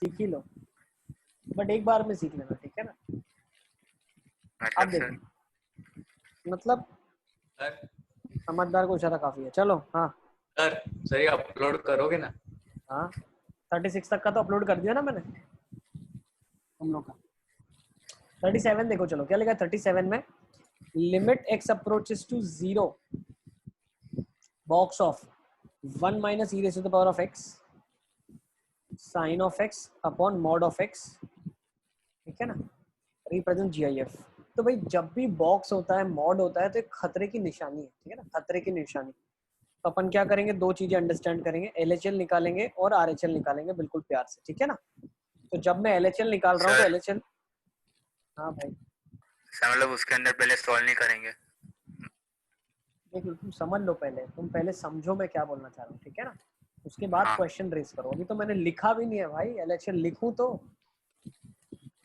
सीख ही लो, बट एक बार में सीख लेना, ठीक है ना। अब मतलब सर, देखो मतलब समझदार को इशारा काफी है। चलो हाँ सर ये अपलोड करोगे ना? हाँ 36 तक का तो अपलोड कर दिया ना मैंने हम लोग का। 37 देखो, चलो क्या लिखा है 37 में, limit x approaches to 0 box of 1 minus e raise to the power of x sine of x upon mod of x, ठीक है ना, रिप्रेजेंट जीआईएफ। तो भाई जब भी बॉक्स होता है, मॉड होता है, तो एक खतरे की निशानी है, ठीक है ना, खतरे की निशानी। तो अपन क्या करेंगे, दो चीजें अंडरस्टैंड करेंगे, एलएचएल निकालेंगे और आरएचएल निकालेंगे बिल्कुल प्यार से, ठीक है ना। तो जब मैं एलएचएल निकाल रहा हूँ तो सर एलएचएल, हाँ भाई सर मतलब उसके अंदर पहले सॉल्व नहीं करेंगे? देखो तुम समझ लो, पहले तुम पहले समझो मैं क्या बोलना चाह रहा हूँ, ठीक है ना, उसके बाद हाँ क्वेश्चन रेज करो। अभी तो मैंने लिखा भी नहीं है भाई, एलएचएल लिखूं तो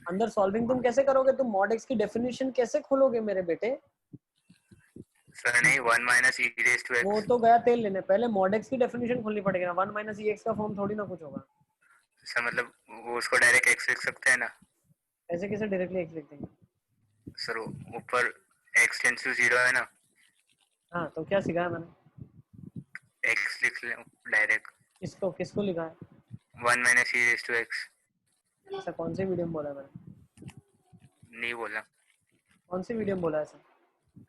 अंदर सॉल्विंग तुम कैसे करोगे, तुम मॉड एक्स की डेफिनेशन कैसे खोलोगे मेरे बेटे। सर, नहीं 1 माइनस ई रेज टू वो एक्स। तो गया तेल लेने, पहले मॉड एक्स की डेफिनेशन खोलनी पड़ेगी ना, 1 माइनस ई एक्स का फॉर्म थोड़ी ना कुछ होगा। सर मतलब वो उसको डायरेक्ट एक्स लिख सकते हैं ना? ऐसे कैसे डायरेक्टली एक्स लिख देंगे। सर ऊपर एक्स टेंस टू 0 है ना, हाँ तो क्या सिखाया मैंने, एक्स लिख ले डायरेक्ट। किसको किसको लिखा है, 1 minus e raise to x. ऐसा कौन सी वीडियो में बोला है मैंने, नहीं बोला, कौन सी वीडियो में बोला है ऐसा,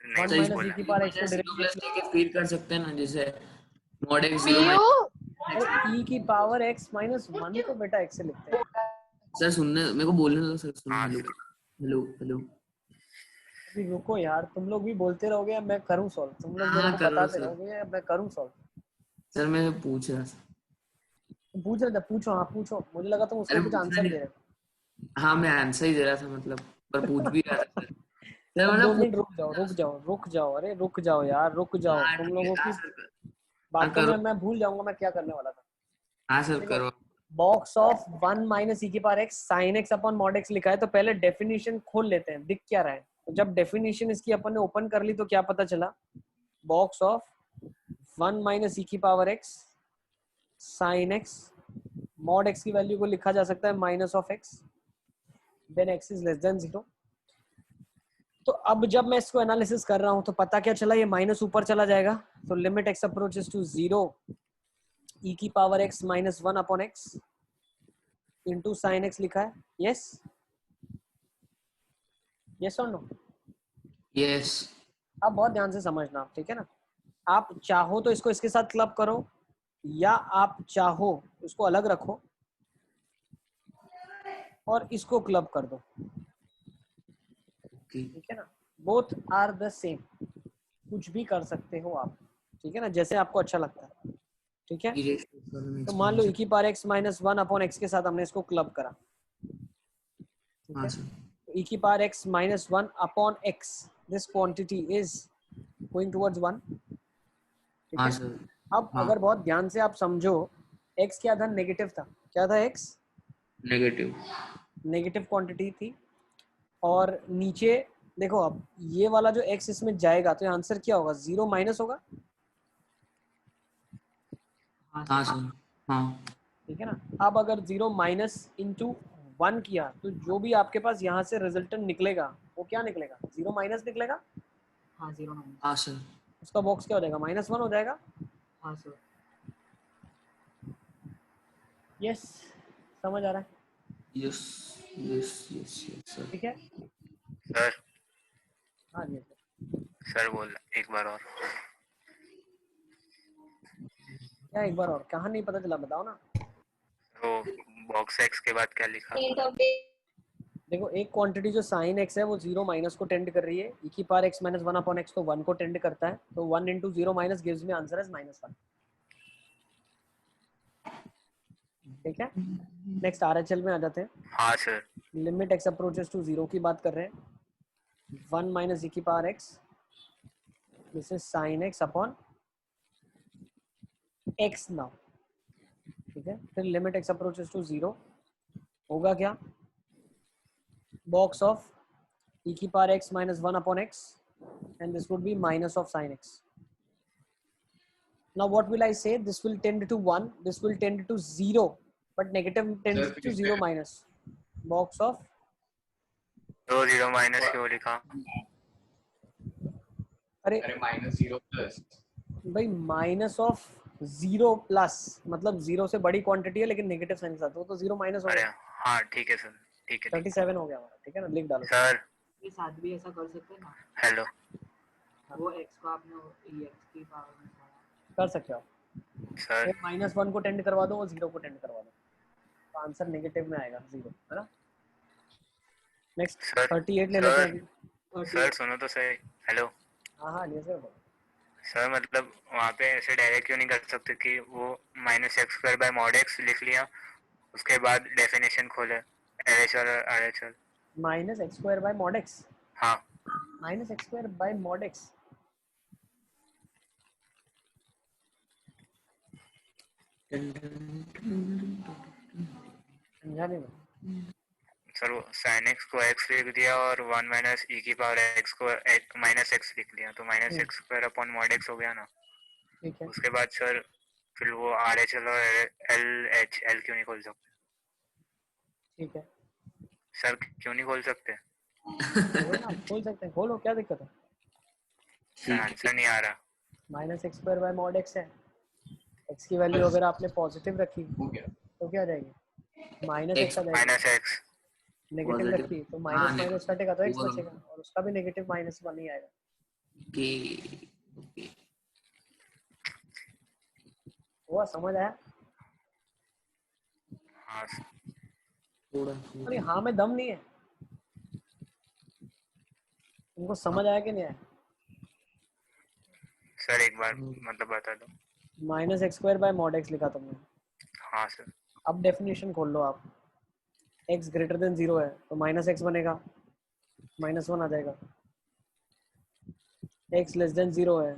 नहीं 1 तो माइनस ई बोला। की इसकी पावर एक्स वजह को जीरो डायरेक्टली प्लस एक्स। लेके फिर कर सकते हैं ना, जैसे मॉड एक्स जीरो अरे माइनस। ई की पावर एक्स माइनस 1 को बेटा एक्स से लिखते हैं। सर सुनने मेरे को बोलने दो सर, सुनो। हाँ हेलो सर। Hello hello. अभी रुको यार, तुम लोग भी बोलते रहोगे अब मैं करूँ सॉल्व, तुम लोग मेरे हाँ को करो बताते सर। रहोगे अब मैं करूँ सॉल्व। सर मैं पूछ रहा था। तुम पूछ रहे थे, पूछो, हाँ पूछो, मुझे लगा तुम उसको अरे कुछ पूछना आंसर नहीं। दे रहे हाँ मैं आंसर ही दे रहा था मतलब, पर पूछ भी रहा था सर। सर अब 2 मिनट मतलब रुक जाओ, रुक जाओ, रुक जाओ, अरे रुक जाओ यार, रुक जाओ, हाँ तुम ठीक है, लोगों हाँ की सर। हाँ बातों करो। में मैं भूल जाऊंगा मैं क्या करने वाला था। हाँ सर देखो करो। बॉक्स ऑफ 1 माइनस ई की power x sine x upon mod x लिखा है, तो पहले डेफिनेशन खोल लेते हैं, दिख क्या रहा है। तो जब डेफिनेशन इसकी अपन ने ओपन कर ली तो क्या पता चला, बॉक्स ऑफ 1 माइनस ई की power x sine x, mod x की वैल्यू को लिखा जा सकता है minus of x, then x is less than 0। तो अब जब मैं इसको एनालिसिस कर रहा हूं तो पता क्या चला, ये माइनस ऊपर चला जाएगा, तो लिमिट एक्स अप्रोचेस टू 0 ई की power x minus 1 upon x into sine x लिखा है, यस यस और नो। यस। अब बहुत ध्यान से समझना आप, ठीक है ना, आप चाहो तो इसको इसके साथ क्लब करो, या आप चाहो इसको अलग रखो और इसको क्लब कर दो, ठीक है ना, बोथ आर द सेम, कुछ भी कर सकते हो आप, ठीक है ना, जैसे आपको अच्छा लगता है, ठीक है। तो मान लो ई की power x minus 1 upon x के साथ हमने इसको क्लब करा, ठीक हाँ है, सर। तो ई की power x minus 1 upon x, this quantity is going towards 1, ठीक हाँ है। सर। अब हाँ अगर बहुत ध्यान से आप समझो, एक्स क्या था, नेगेटिव था, क्या था एक्स, नेगेटिव। नेगेटिव क्वांटिटी थी, और नीचे देखो अब ये वाला जो एक्स इसमें जाएगा तो आंसर क्या होगा, 0 माइनस होगा, हाँ सर। हाँ ठीक है ना। अब अगर 0 माइनस इंटू 1 किया तो जो भी आपके पास यहाँ से रिजल्टेंट निकलेगा वो क्या निकलेगा, 0 माइनस निकलेगा, हाँ 0 माइनस। हाँ सर। उसका बॉक्स क्या हो जाएगा, -1 हो जाएगा, हाँ सर। यस समझ आ रहा है, yes yes yes yes sir. ठीक है। सर हाँ जी सर बोल एक बार और। क्या एक बार और, कहाँ नहीं पता चला बताओ ना। तो बॉक्स एक्स के बाद क्या लिखा? देखो एक क्वांटिटी जो साइन एक्स है वो 0 माइनस को टेंड कर रही है, ई की power x minus 1 upon x तो 1 को टेंड करता है, तो 1 into 0 minus gives me answer as -1, ठीक है। नेक्स्ट आरएचएल में आ जाते हैं, हाँ सर। लिमिट एक्स अप्रोचेस टू 0 की बात कर रहे हैं, 1 माइनस ई की power x, this is sine x upon x now, ठीक है। फिर लिमिट एक्स अप्रोचेस टू 0 होगा क्या, बॉक्स ऑफ e की power x minus 1 upon x and this would be minus of sin x. Now what will I say, this will tend to 1, this will tend to 0, but negative tends to zero minus box of तो 0 minus क्यों लिखा? अरे -0 भाई minus of zero plus मतलब zero से बड़ी quantity है लेकिन नेगेटिव साइन के साथ, वो तो जीरो माइनस हो अरे गया। हाँ ठीक है सर, ठीक है 37 हो गया हमारा, ठीक है ना, लिख डालो सर। ये साथ भी ऐसा कर सकते हैं ना, हेलो वो x को आपने x की पावर में बढ़ाया। कर सकते हो सर। वो -1 को टेंड करवा दो और 0 को टेंड करवा दो, तो आंसर नेगेटिव में आएगा 0, है ना। नेक्स्ट सर 38 ले लेते हैं अभी। सर सुनो तो सही। हेलो हाँ ले सर। सर मतलब वहाँ पे ऐसे डायरेक्ट क्यों नहीं कर सकते कि वो -x² बाय मॉड x लिख लिया, उसके बाद डेफिनेशन खोले LHL और RHL। -x² bye mod x, हाँ -x² बाय मॉड x, समझा नहीं मैं? सर वो sin x को x लिख दिया और 1 माइनस e की पावर x को -x लिख लिया, तो -x² अपॉन मॉड x हो गया ना। ठीक है उसके बाद सर फिर वो RHL और LHL क्यों नहीं खोल सकते? ठीक है, सर क्यों नहीं खोल सकते? खोल सकते हैं, खोलो, क्या दिक्कत है। सर आंसर नहीं आ रहा। -x² बाय मॉड x है, x की वैल्यू अगर आपने पॉजिटिव रखी तो क्या आ जाएगी, -x आ जाएगी, -x नेगेटिव Positive. रखी तो हाँ, माइनस माइनस कटेगा तो x वो बचेगा और उसका भी नेगेटिव -1 ही आएगा। ओके हुआ, समझ आया? हाँ सर। थोड़ा अरे हाँ में दम नहीं है, तुमको समझ आया कि नहीं आया? सर एक बार मतलब बता दो। -x² बाय मॉड x लिखा तुमने, हाँ सर। अब डेफिनेशन खोल लो आप, x ग्रेटर देन 0 है तो -x बनेगा, -1 आ जाएगा, x लेस देन 0 है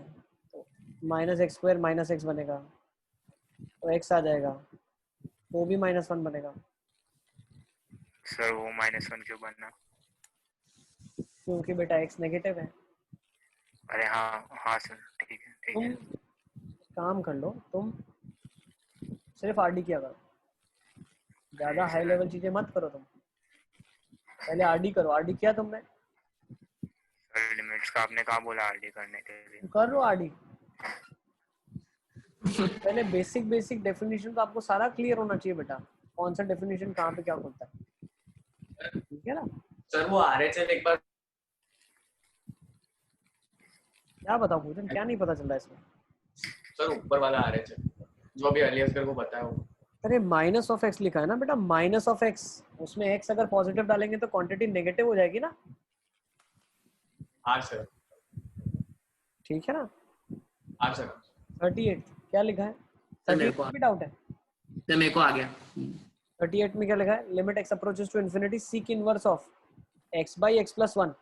तो -x² -x बनेगा तो x आ जाएगा, वो भी -1 बनेगा, सर वो -1 क्यों बनना? क्योंकि बेटा x नेगेटिव है। अरे हाँ हाँ सर ठीक है ठीक तुम है। काम कर लो, तुम सिर्फ आरडी किया करो, ज्यादा हाई सर लेवल चीजें मत करो, तुम पहले आरडी करो। आरडी किया तुमने? लिमिट्स का आपने कहाँ बोला आरडी करने के लिए? कर लो आरडी, पहले बेसिक बेसिक डेफिनेशन तो आपको सारा क्लियर होना चाहिए बेटा, कौन सा डेफिनेशन कहाँ पे क्या होता है, ठीक है ना। सर वो RHL एक बार क्या बताऊँ पूजन, क्या नहीं पता चल रहा है इसमें? सर ऊपर वाला RHL जो अभी अलियासगर को बताया वो। अरे -x लिखा है ना बेटा, -x, उसमें x अगर पॉजिटिव डालेंगे तो क्वांटिटी नेगेटिव हो जाएगी ना, हाँ सर। ठीक है ना। हाँ सर। 38 क्या लिखा है, सर मेरे 38 को में भी डाउट है। तो मेरे को आ गया 38 में क्या लिखा है, limit x approaches to infinity sec inverse of x by x plus 1,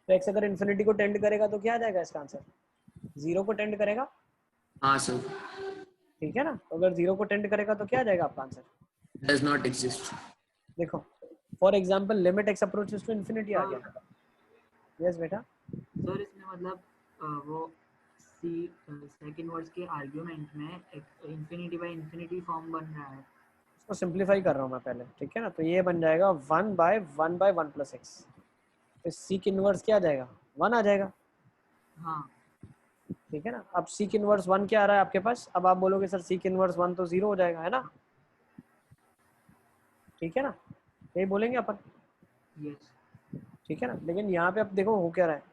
तो x अगर इन्फिनिटी को टेंड करेगा तो क्या आ जाएगा इसका आंसर, 0 को टेंड करेगा, हाँ सर ठीक है ना। तो अगर 0 को टेंड करेगा तो क्या आ जाएगा आपका आंसर, डज नॉट एग्जिस्ट। देखो for example limit x approaches to infinity आ गया। यस बेटा, सर इसमें मतलब वो सेकंड वर्ड्स के आर्गुमेंट में इंफिनिटी बाय इंफिनिटी फॉर्म बन रहा है। इसको सिंपलीफाई कर रहा हूँ मैं पहले, ठीक है ना। तो ये बन जाएगा 1 बाय 1 प्लस x, तो सीक इनवर्स क्या आ जाएगा, 1 आ जाएगा, हाँ ठीक है ना। अब सीक इनवर्स 1 क्या आ रहा है आपके पास, अब आप बोलोगे सर सीक इनवर्स 1 तो 0 हो जाएगा, है ना, ठीक है ना, यही बोलेंगे अपन, यस ठीक है ना। लेकिन यहाँ पे अब देखो हो क्या रहा है,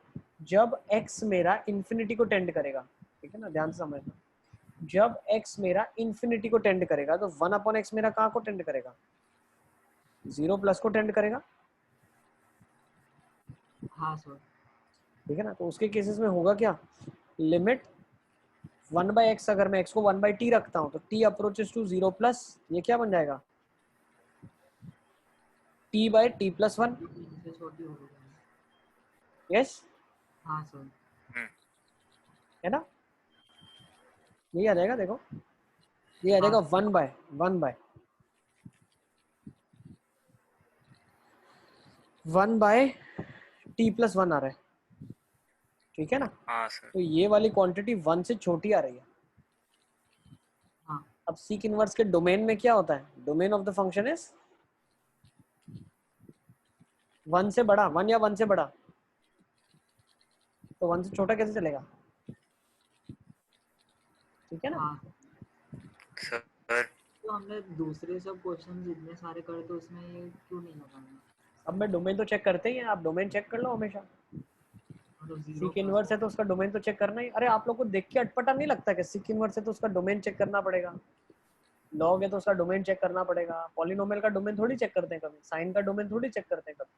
जब x मेरा इन्फिनिटी को टेंड करेगा, ठीक है ना, ध्यान से समझना, जब x मेरा इन्फिनिटी को टेंड करेगा तो 1/x मेरा कहाँ को टेंड करेगा, 0 प्लस को टेंड करेगा, हाँ सर ठीक है ना। तो उसके केसेस में होगा क्या, लिमिट 1/x, अगर मैं x को 1/t रखता हूँ तो t अप्रोचेस टू 0 प्लस, ये क्या बन जाएगा, t बाय t प्लस 1, इससे छोटी हो गई। यस, हाँ सर है ना, यही आ जाएगा, देखो ये आ जाएगा 1 बाय t प्लस 1 आ रहा है, ठीक है ना। हाँ सर। तो ये वाली क्वांटिटी 1 से छोटी आ रही है। हाँ अब सीक इनवर्स के डोमेन में क्या होता है, domain of the function is 1 से बड़ा, 1 या 1 से बड़ा, तो 1 से छोटा कैसे चलेगा? ठीक है ना? हाँ सर तो हमने दूसरे सब क्वेश्चन इतने सारे करे तो उसमें ये क्यों नहीं लगाना? अब मैं डोमेन तो चेक करते ही हैं, आप डोमेन चेक कर लो हमेशा। मतलब जीरो सीक इनवर्स है तो उसका डोमेन तो चेक करना ही। अरे आप लोग को देख के अटपटा नहीं लगता कि सीक इनवर्स है तो उसका डोमेन चेक करना पड़ेगा, लॉग है तो उसका डोमेन चेक करना पड़ेगा, पॉलिनोमियल का डोमेन थोड़ी चेक करते हैं कभी, साइन का डोमेन थोड़ी चेक करते हैं कभी।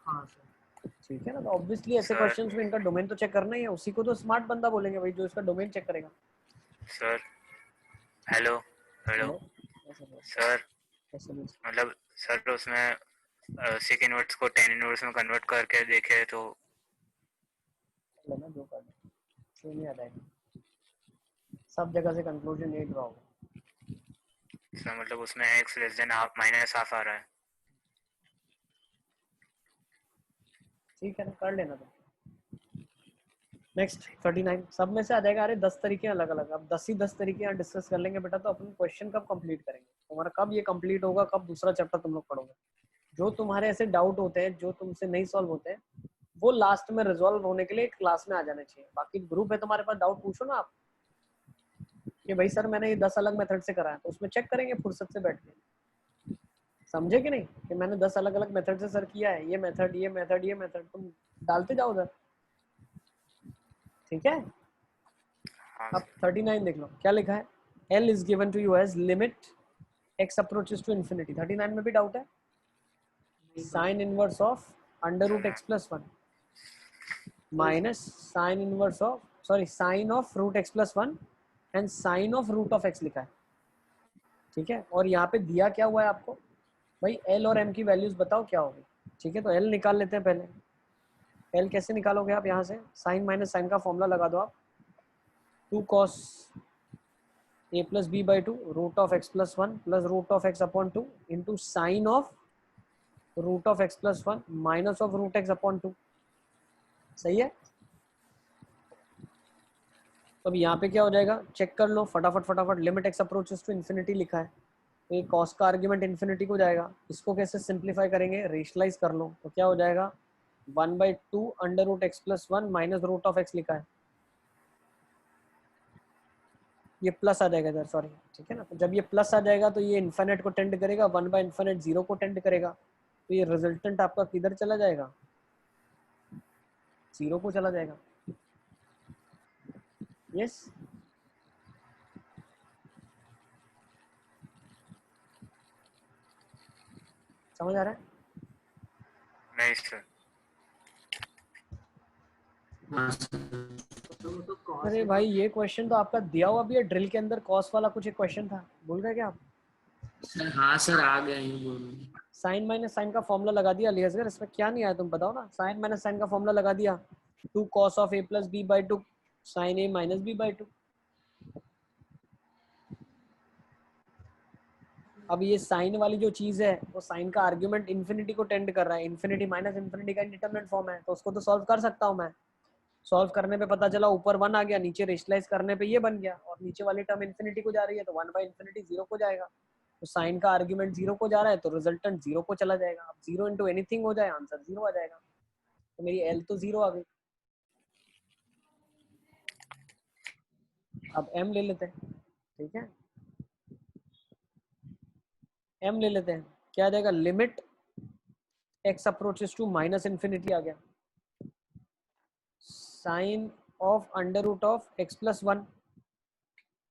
हाँ सर ठीक है ना? तो ऑब्वियसली ऐसे सर क्वेश्चंस में इनका डोमेन तो चेक करना ही है, उसी को तो स्मार्ट बंदा बोलेंगे भाई, जो इसका डोमेन चेक करेगा। सर हेलो हेलो हेलो, ऐसे बोल, सर ऐसे बोल। मतलब सर उसमें सेक इनवर्स को टेन इनवर्स में कन्वर्ट करके देखे तो लेना जो करना, सेम ही आ जाएगा, सब जगह से कंक्लूजन यही ड्रॉ होगा। सर मतलब उसमें x less than half minus half आ रहा है। ठीक है ना, कर लेना तुम। नेक्स्ट 39, सब में से आ जाएगा। अरे 10 तरीके अलग अलग, अब 10 ही 10 तरीके यहाँ डिस्कस कर लेंगे बेटा, तो अपन क्वेश्चन कब कंप्लीट करेंगे? तुम्हारा कब ये कंप्लीट होगा, कब दूसरा चैप्टर तुम लोग पढ़ोगे? जो तुम्हारे ऐसे डाउट होते हैं, जो तुमसे नहीं सॉल्व होते हैं, वो लास्ट में रिजॉल्व होने के लिए क्लास में आ जाने चाहिए। बाकी ग्रुप है तुम्हारे पास, डाउट पूछो ना आप कि भाई सर मैंने ये 10 अलग मेथड से करा है, तो उसमें चेक करेंगे फुर्सत से बैठ के। समझे कि नहीं कि मैंने 10 अलग अलग मेथड से सर किया है, ये मेथड ये मेथड ये मेथड, तुम डालते जाओ उधर। ठीक है? हाँ अब 39 देख लो क्या लिखा है। L is given to you as limit x approaches to infinity। 39 में भी डाउट है। Sine inverse of under root x plus 1 minus sine inverse of sine of root x plus 1 and sine of root of x लिखा है। ठीक है, और यहाँ पे दिया क्या हुआ है आपको भाई, L और M की वैल्यूज बताओ क्या होगी। ठीक है, तो L निकाल लेते हैं पहले। L कैसे निकालोगे आप? यहाँ से साइन माइनस साइन का फॉर्मूला लगा दो आप, 2 cos a plus b by 2 root of x plus 1 plus root of x upon 2 into sine of root of x plus 1 minus of root x upon 2। सही है? तो अब यहाँ पे क्या हो जाएगा, चेक कर लो फटाफट फटाफट। Limit x approaches to infinity लिखा है, तो ये cos का आर्ग्यूमेंट इन्फिनिटी को जाएगा। इसको कैसे सिंप्लीफाई करेंगे, रेशनलाइज कर लो, तो क्या हो जाएगा 1/2 under root x plus 1 minus root of x लिखा है, ये प्लस आ जाएगा इधर, सॉरी। ठीक है ना, तो जब ये प्लस आ जाएगा तो ये इन्फिनिट को टेंड करेगा, 1/∞ 0 को टेंड करेगा, तो ये रिजल्टेंट आपका किधर चला जाएगा, 0 को चला जाएगा। यस, समझ आ रहा है? नहीं सर। हाँ सर। तो वो तो cos अरे है भाई ये क्वेश्चन तो आपका दिया हुआ भी है, ड्रिल के अंदर कॉस वाला कुछ एक क्वेश्चन था, भूल गए क्या आप? सर हाँ सर आ गया यूँ बोलूँ। साइन माइनस साइन का फॉर्मूला लगा दिया अलियासगर, इसमें क्या नहीं आया तुम बताओ ना। साइन माइनस साइन का फॉर्मूला लगा दिया, 2 cos of a plus b by 2 sine a minus b by 2। अब ये साइन वाली जो चीज है, वो साइन का आर्ग्यूमेंट इन्फिनिटी को टेंड कर रहा है, इन्फिनिटी माइनस इन्फिनिटी का इंडिटरमिनेट फॉर्म है, तो उसको तो सॉल्व कर सकता हूँ मैं। सॉल्व करने पे पता चला ऊपर 1 आ गया, नीचे रेशनलाइज करने पे ये बन गया, और नीचे वाली टर्म इन्फिनिटी को जा रही है तो 1/∞ 0 को जाएगा। तो साइन का आर्ग्यूमेंट 0 को जा रहा है तो रिजल्टेंट 0 को चला जाएगा। अब 0 इंटू एनीथिंग हो जाए, आंसर 0 आ जाएगा। तो मेरी L तो 0 आ गई। अब M ले लेते हैं। ठीक है, M ले लेते हैं, क्या आ जाएगा, limit x approaches to minus infinity आ गया, sine of under root of x plus 1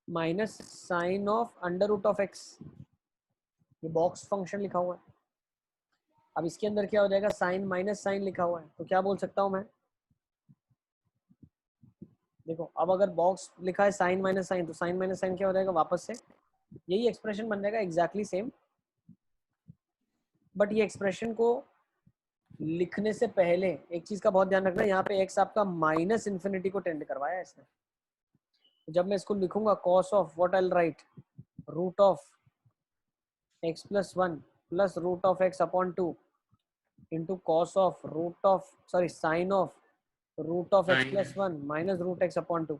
minus sine of under root of x, ये बॉक्स फंक्शन लिखा हुआ है। अब इसके अंदर क्या हो जाएगा, साइन माइनस साइन लिखा हुआ है, तो क्या बोल सकता हूं मैं, देखो अब अगर बॉक्स लिखा है साइन माइनस साइन, तो साइन माइनस साइन क्या हो जाएगा, वापस से यही एक्सप्रेशन बन जाएगा एग्जैक्टली सेम। बट ये एक्सप्रेशन को लिखने से पहले एक चीज का बहुत ध्यान रखना, यहाँ पे x आपका माइनस इन्फिनिटी को टेंड करवाया है इसने। जब मैं इसको लिखूंगा cos of what I write, root of x plus 1 plus root of x upon 2 into cos of root of sine of root of x plus 1 minus root x upon 2,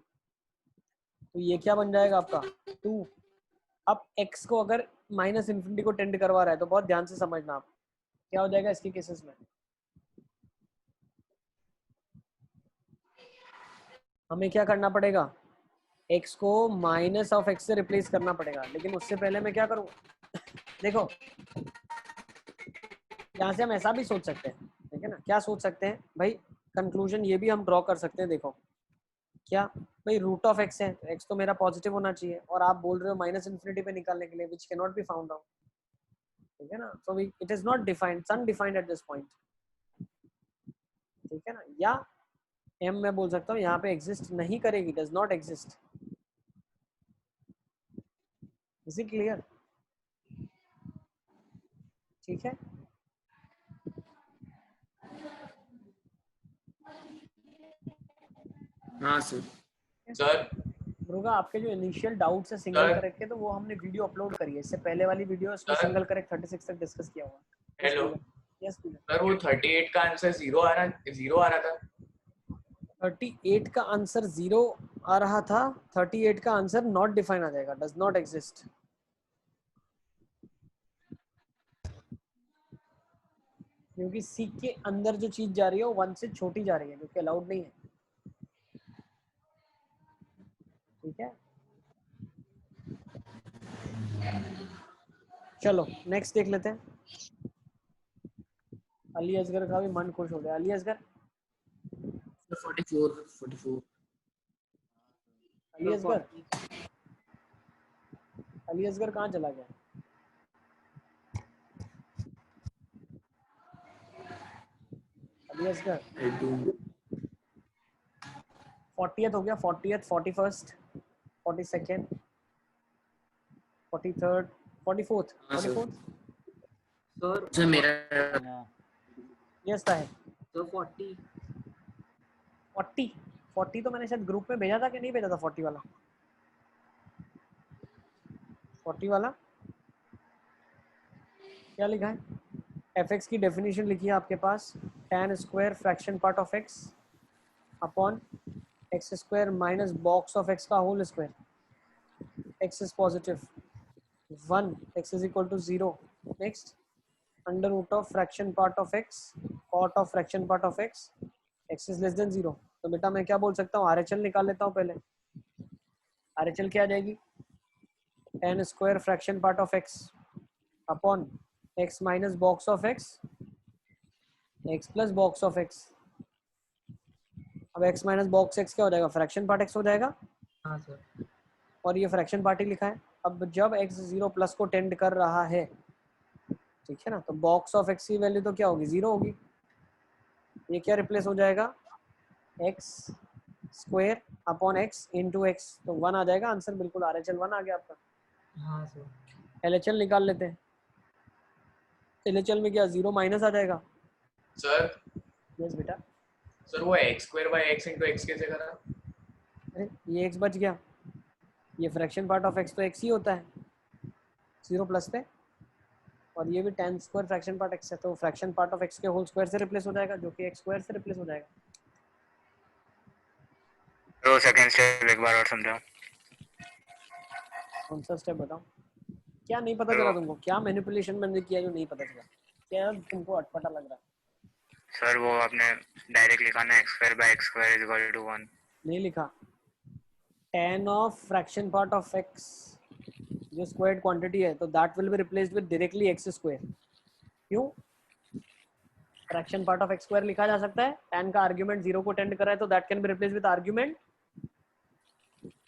तो ये क्या बन जाएगा आपका 2 अब x को अगर माइनस इन्फिनिटी को टेंड करवा रहा है तो बहुत ध्यान से समझना आप क्या हो जाएगा इसके केसेस में। हमें क्या करना पड़ेगा, x को माइनस ऑफ x से रिप्लेस करना पड़ेगा, लेकिन उससे पहले मैं क्या करूँगा देखो यहाँ से हम ऐसा भी सोच सकते हैं, ठीक है ना, क्या सोच सकते हैं भाई, कंक्लूजन ये भी हम ड्रॉ कर सकते हैं। देखो क्या भाई, रूट ऑफ x है तो x तो मेरा पॉजिटिव होना चाहिए, और आप बोल रहे हो माइनस इन्फिनिटी पे निकालने के लिए, which can not be found out, ठीक है ना। So it is not defined, undefined at this point, ठीक है ना। या m मैं बोल सकता हूँ यहाँ पे एग्जिस्ट नहीं करेगी, does not exist. Is it clear? ठीक है, हाँ सर। सर मुरुगा आपके जो इनिशियल डाउट्स है सिंगल सर करेक्ट के, तो वो हमने वीडियो अपलोड करी है, इससे पहले वाली वीडियो उसमें सर सिंगल करेक्ट 36 तक डिस्कस किया हुआ है। हेलो यस सर, वो 38 का आंसर जीरो आ रहा था। 38 का आंसर 0 आ रहा था, 38 का आंसर नॉट डिफाइन आ जाएगा, डज नॉट एग्जिस्ट। क्योंकि सी के अंदर जो चीज जा रही है वो 1 से छोटी जा रही है, जो कि अलाउड नहीं है, ठीक है। चलो नेक्स्ट देख लेते हैं। अली असगर का भी मन खुश हो गया। अली असगर, 44 अली असगर, अली असगर कहाँ चला गया? अली असगर 40th हो गया, 40th 41st 42nd 43rd 44th हाँ सर। 44th सर सर मेरा यस था है। सर 40 40 तो मैंने शायद ग्रुप में भेजा था कि नहीं भेजा था? 40 वाला, 40 वाला क्या लिखा है? fx की डेफिनेशन लिखी है आपके पास, tan square fraction part of x upon x square minus box of x का whole square, x is positive 1, x is equal to 0। Next under root of fraction part of x cot of fraction part of x, x is less than 0। तो बेटा मैं क्या बोल सकता हूँ, RHL निकाल लेता हूँ पहले। RHL क्या आ जाएगी, tan square fraction part of x upon x minus box of x, x plus box of x। अब x माइनस बॉक्स x क्या हो जाएगा, फ्रैक्शन पार्ट x हो जाएगा, हाँ सर और ये फ्रैक्शन पार्ट ही लिखा है। अब जब x 0 प्लस को टेंड कर रहा है, ठीक है ना, तो बॉक्स ऑफ x की वैल्यू तो क्या होगी, 0 होगी। ये क्या रिप्लेस हो जाएगा, x square upon x into x, तो 1 आ जाएगा आंसर, बिल्कुल RHL 1 आ गया आपका। हाँ सर LHL निकाल लेते हैं। LHL में क्या 0 माइनस आ जाएगा? सर यस बेटा। सर वो x square by x into x कैसे करा? अरे ये x बच गया, ये फ्रैक्शन पार्ट ऑफ x तो x ही होता है 0 प्लस पे, और ये भी tan square fraction part x है, तो फ्रैक्शन पार्ट ऑफ x के होल स्क्वायर से रिप्लेस हो जाएगा, जो कि x स्क्वायर से रिप्लेस हो जाएगा। तो सेकंड स्टेप एक बार और समझाओ। कौन सा स्टेप बताओ, क्या नहीं पता तो चला तुमको, क्या मैनिपुलेशन मैंने किया जो नहीं पता चला, क्या तुमको अटपटा लग रहा है? सर वो आपने डायरेक्ट लिखा ना, x square by x square is equal to 1। नहीं लिखा, tan of fraction part of x जो स्क्वायर्ड क्वांटिटी है, तो that will be replaced with directly x square. क्यों? Fraction part of x square लिखा जा सकता है, tan का आर्गुमेंट 0 को टेंड कर रहा है, तो that can be replaced with argument.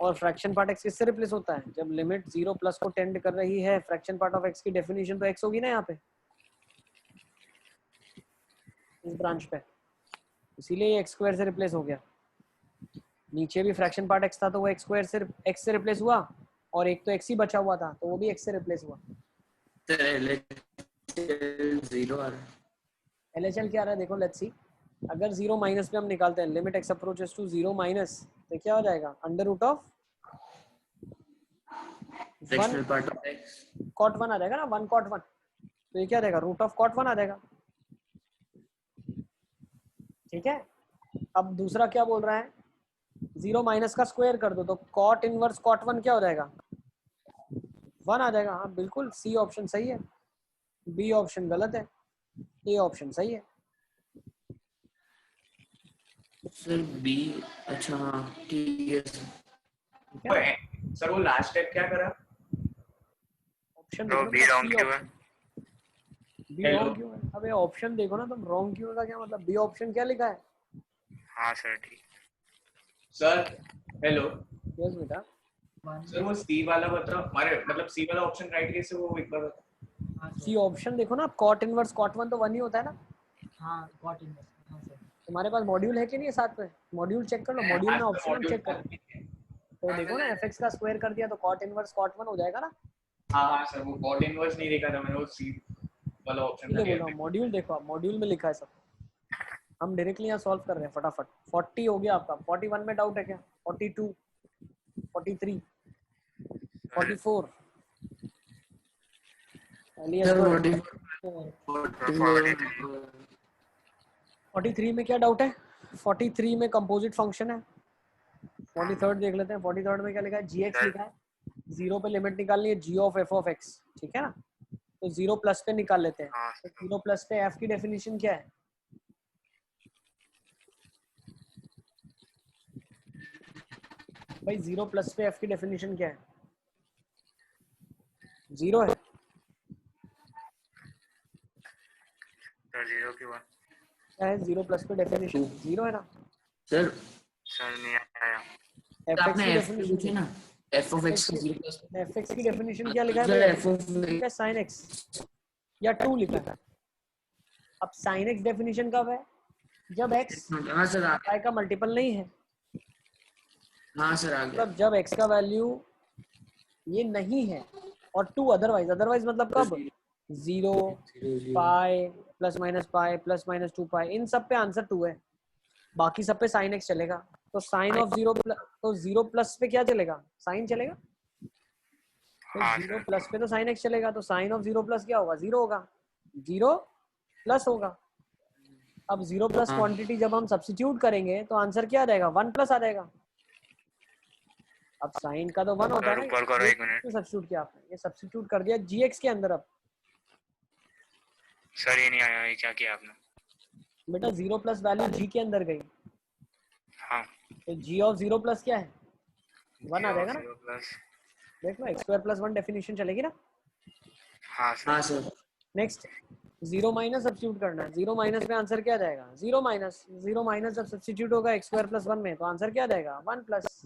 और फ्रैक्शन पार्ट x किससे रिप्लेस होता है, जब लिमिट 0 प्लस को टेंड कर रही है, फ्रैक्शन पार्ट ऑफ x की डेफिनेशन तो x होगी ना यहाँ पे, इस ब्रांच पे, इसीलिए ये x स्क्वायर से रिप्लेस हो गया। नीचे भी फ्रैक्शन पार्ट x था, तो वो x स्क्वायर से x से रिप्लेस हुआ, और एक तो x ही बचा हुआ था, तो वो भी x से रिप्लेस हुआ। सर LHL 0 आ रहा है। LHL क्या आ रहा है देखो, लेट्स सी। अगर 0 माइनस पे हम निकालते हैं, limit x approaches to 0 minus, तो क्या हो जाएगा, under root of fractional part of x cot 1 आ जाएगा ना, 1 कॉट 1, तो ये क्या आ जाएगा, रूट ऑफ कॉट 1 आ जाएगा। ठीक है, अब दूसरा क्या बोल रहा है, 0 माइनस का स्क्वायर कर दो, तो कॉट इनवर्स कॉट 1 क्या हो जाएगा, 1 आ जाएगा। हाँ बिल्कुल, सी ऑप्शन सही है, बी ऑप्शन गलत है, ए ऑप्शन सही है। सर बी, अच्छा हाँ ठीक है सर। ठीक है, सर वो लास्ट स्टेप क्या करा? ऑप्शन तो देखो बी ना, रॉन्ग सी क्यों है? ऑप्शन। B Hello? रॉन्ग क्यों है? अबे ऑप्शन देखो ना तुम, रॉन्ग क्यों का क्या मतलब? बी ऑप्शन क्या लिखा है? हाँ सर ठीक। सर हेलो यस बेटा, सर, वो सी वाला बताओ, हमारे मतलब सी वाला ऑप्शन राइट कैसे, वो एक बार बताओ। हाँ सी सर, ऑप्शन देखो ना, कॉट इनवर्स कॉट 1 तो 1 ही होता है ना। हाँ कॉट इनवर्स, हाँ सर। तुम्हारे पास मॉड्यूल है कि नहीं है साथ में? मॉड्यूल चेक कर लो, मॉड्यूल में आज का ऑप्शन हम मॉड्यूल चेक करो। तो देखो ना, fx का स्क्वायर कर दिया तो कॉट इनवर्स कॉट 1 हो जाएगा ना। हाँ हाँ सर, वो कॉट इनवर्स नहीं देखा था मैंने, वो सी वाला ऑप्शन इसलिए था बोल रहा हूँ, मॉड्यूल देखो आप, मॉड्यूल में लिखा है सब। हम डायरेक्टली यहाँ सॉल्व कर रहे हैं फटाफट। 40 हो गया आपका, 41 में डाउट है क्या? 42, 43, 44, सर एलियस 43 में क्या डाउट है? 43 में कंपोजिट फंक्शन है। 43 देख लेते हैं, 43 में क्या लिखा है? gx लिखा है, जीरो पे लिमिट निकालनी है g of f of x, ठीक है ना। तो जीरो प्लस पे निकाल लेते हैं। हाँ तो जीरो प्लस पे f की डेफिनेशन क्या है? भाई जीरो प्लस पे f की डेफिनेशन क्या है? जीरो है। सर जीरो क्यों है? क्या है जीरो प्लस पे डेफिनेशन? जीरो है ना। सर सर नहीं आया। fx आपने की एफ डेफिनेशन पूछे क्या ना, एफ ऑफ एक्स का 0 प्लस। है? fx की डेफिनेशन क्या लिखा है सर भाई? एफ ऑफ क्या sin x या 2 लिखा है? अब sin x डेफिनेशन कब है? जब x हाँ सर आ y का मल्टीपल नहीं है। हाँ सर आ गया। मतलब जब x का वैल्यू ये नहीं है और 2 अदरवाइज, अदरवाइज मतलब कब? 0, pi, plus minus pi, plus minus 2 pi, इन सब पे आंसर 2 है। बाकी सब पे sin x चलेगा। तो साइन ऑफ 0 तो 0 प्लस पे क्या चलेगा? साइन चलेगा। तो हाँ 0 सर। प्लस पे तो sin x चलेगा, तो साइन ऑफ 0 प्लस क्या होगा? 0 होगा, 0 प्लस होगा। अब 0 प्लस हाँ क्वांटिटी जब हम सब्स्टिट्यूट करेंगे तो आंसर क्या आ जाएगा? 1 प्लस आ जाएगा। अब साइन का तो 1 होता है सर ना, ऊपर करो ये एक मिनट। सब्स्टिट्यूट किया आपने, ये सब्स्टिट्यूट कर दिया gx के अंदर। अब सर ये नहीं आया, ये क्या किया आपने? बेटा 0 प्लस वैल्यू g के अंदर गई, हाँ तो g ऑफ 0 प्लस क्या है? 1 आ जाएगा ना। Zero plus. देख लो, x स्क्वायर प्लस 1 डेफिनेशन चलेगी ना। हाँ हाँ sir. Sir next 0 minus substitute करना है। 0 माइनस में आंसर क्या आ जाएगा? 0 माइनस, 0 माइनस जब सब्स्टिट्यूट होगा x स्क्वायर प्लस 1 में तो आंसर क्या आ जाएगा? 1 प्लस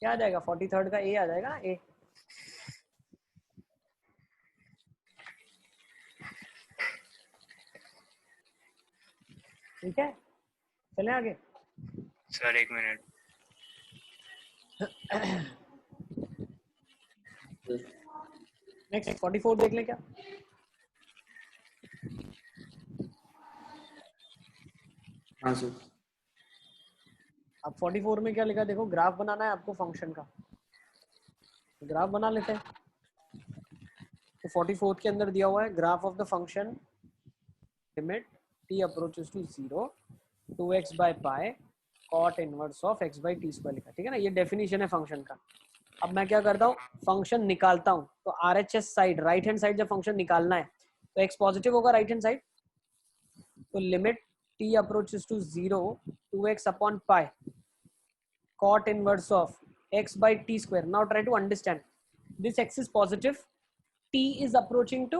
क्या आ जाएगा? 43 का a आ जाएगा ना, a। ठीक है, चले आगे। सर एक मिनट। नेक्स्ट 44 देख ले क्या। हाँ सर। अब 44 में क्या लिखा? देखो ग्राफ बनाना है आपको फंक्शन का, ग्राफ बना लेते हैं। तो 44 के अंदर दिया हुआ है graph of the function limit t approaches to 0 2x by pi cot inverse of x by t square लिखा, ठीक है ना। ये डेफिनेशन है फंक्शन का। अब मैं क्या करता हूँ? फंक्शन निकालता हूँ। तो RHS side, right hand side जब फंक्शन निकालना है तो x पॉजिटिव होगा राइट हैंड साइड। तो limit t approaches to 0 2x upon pi cot inverse of x by t square. Now try to understand. This x is positive, t is approaching to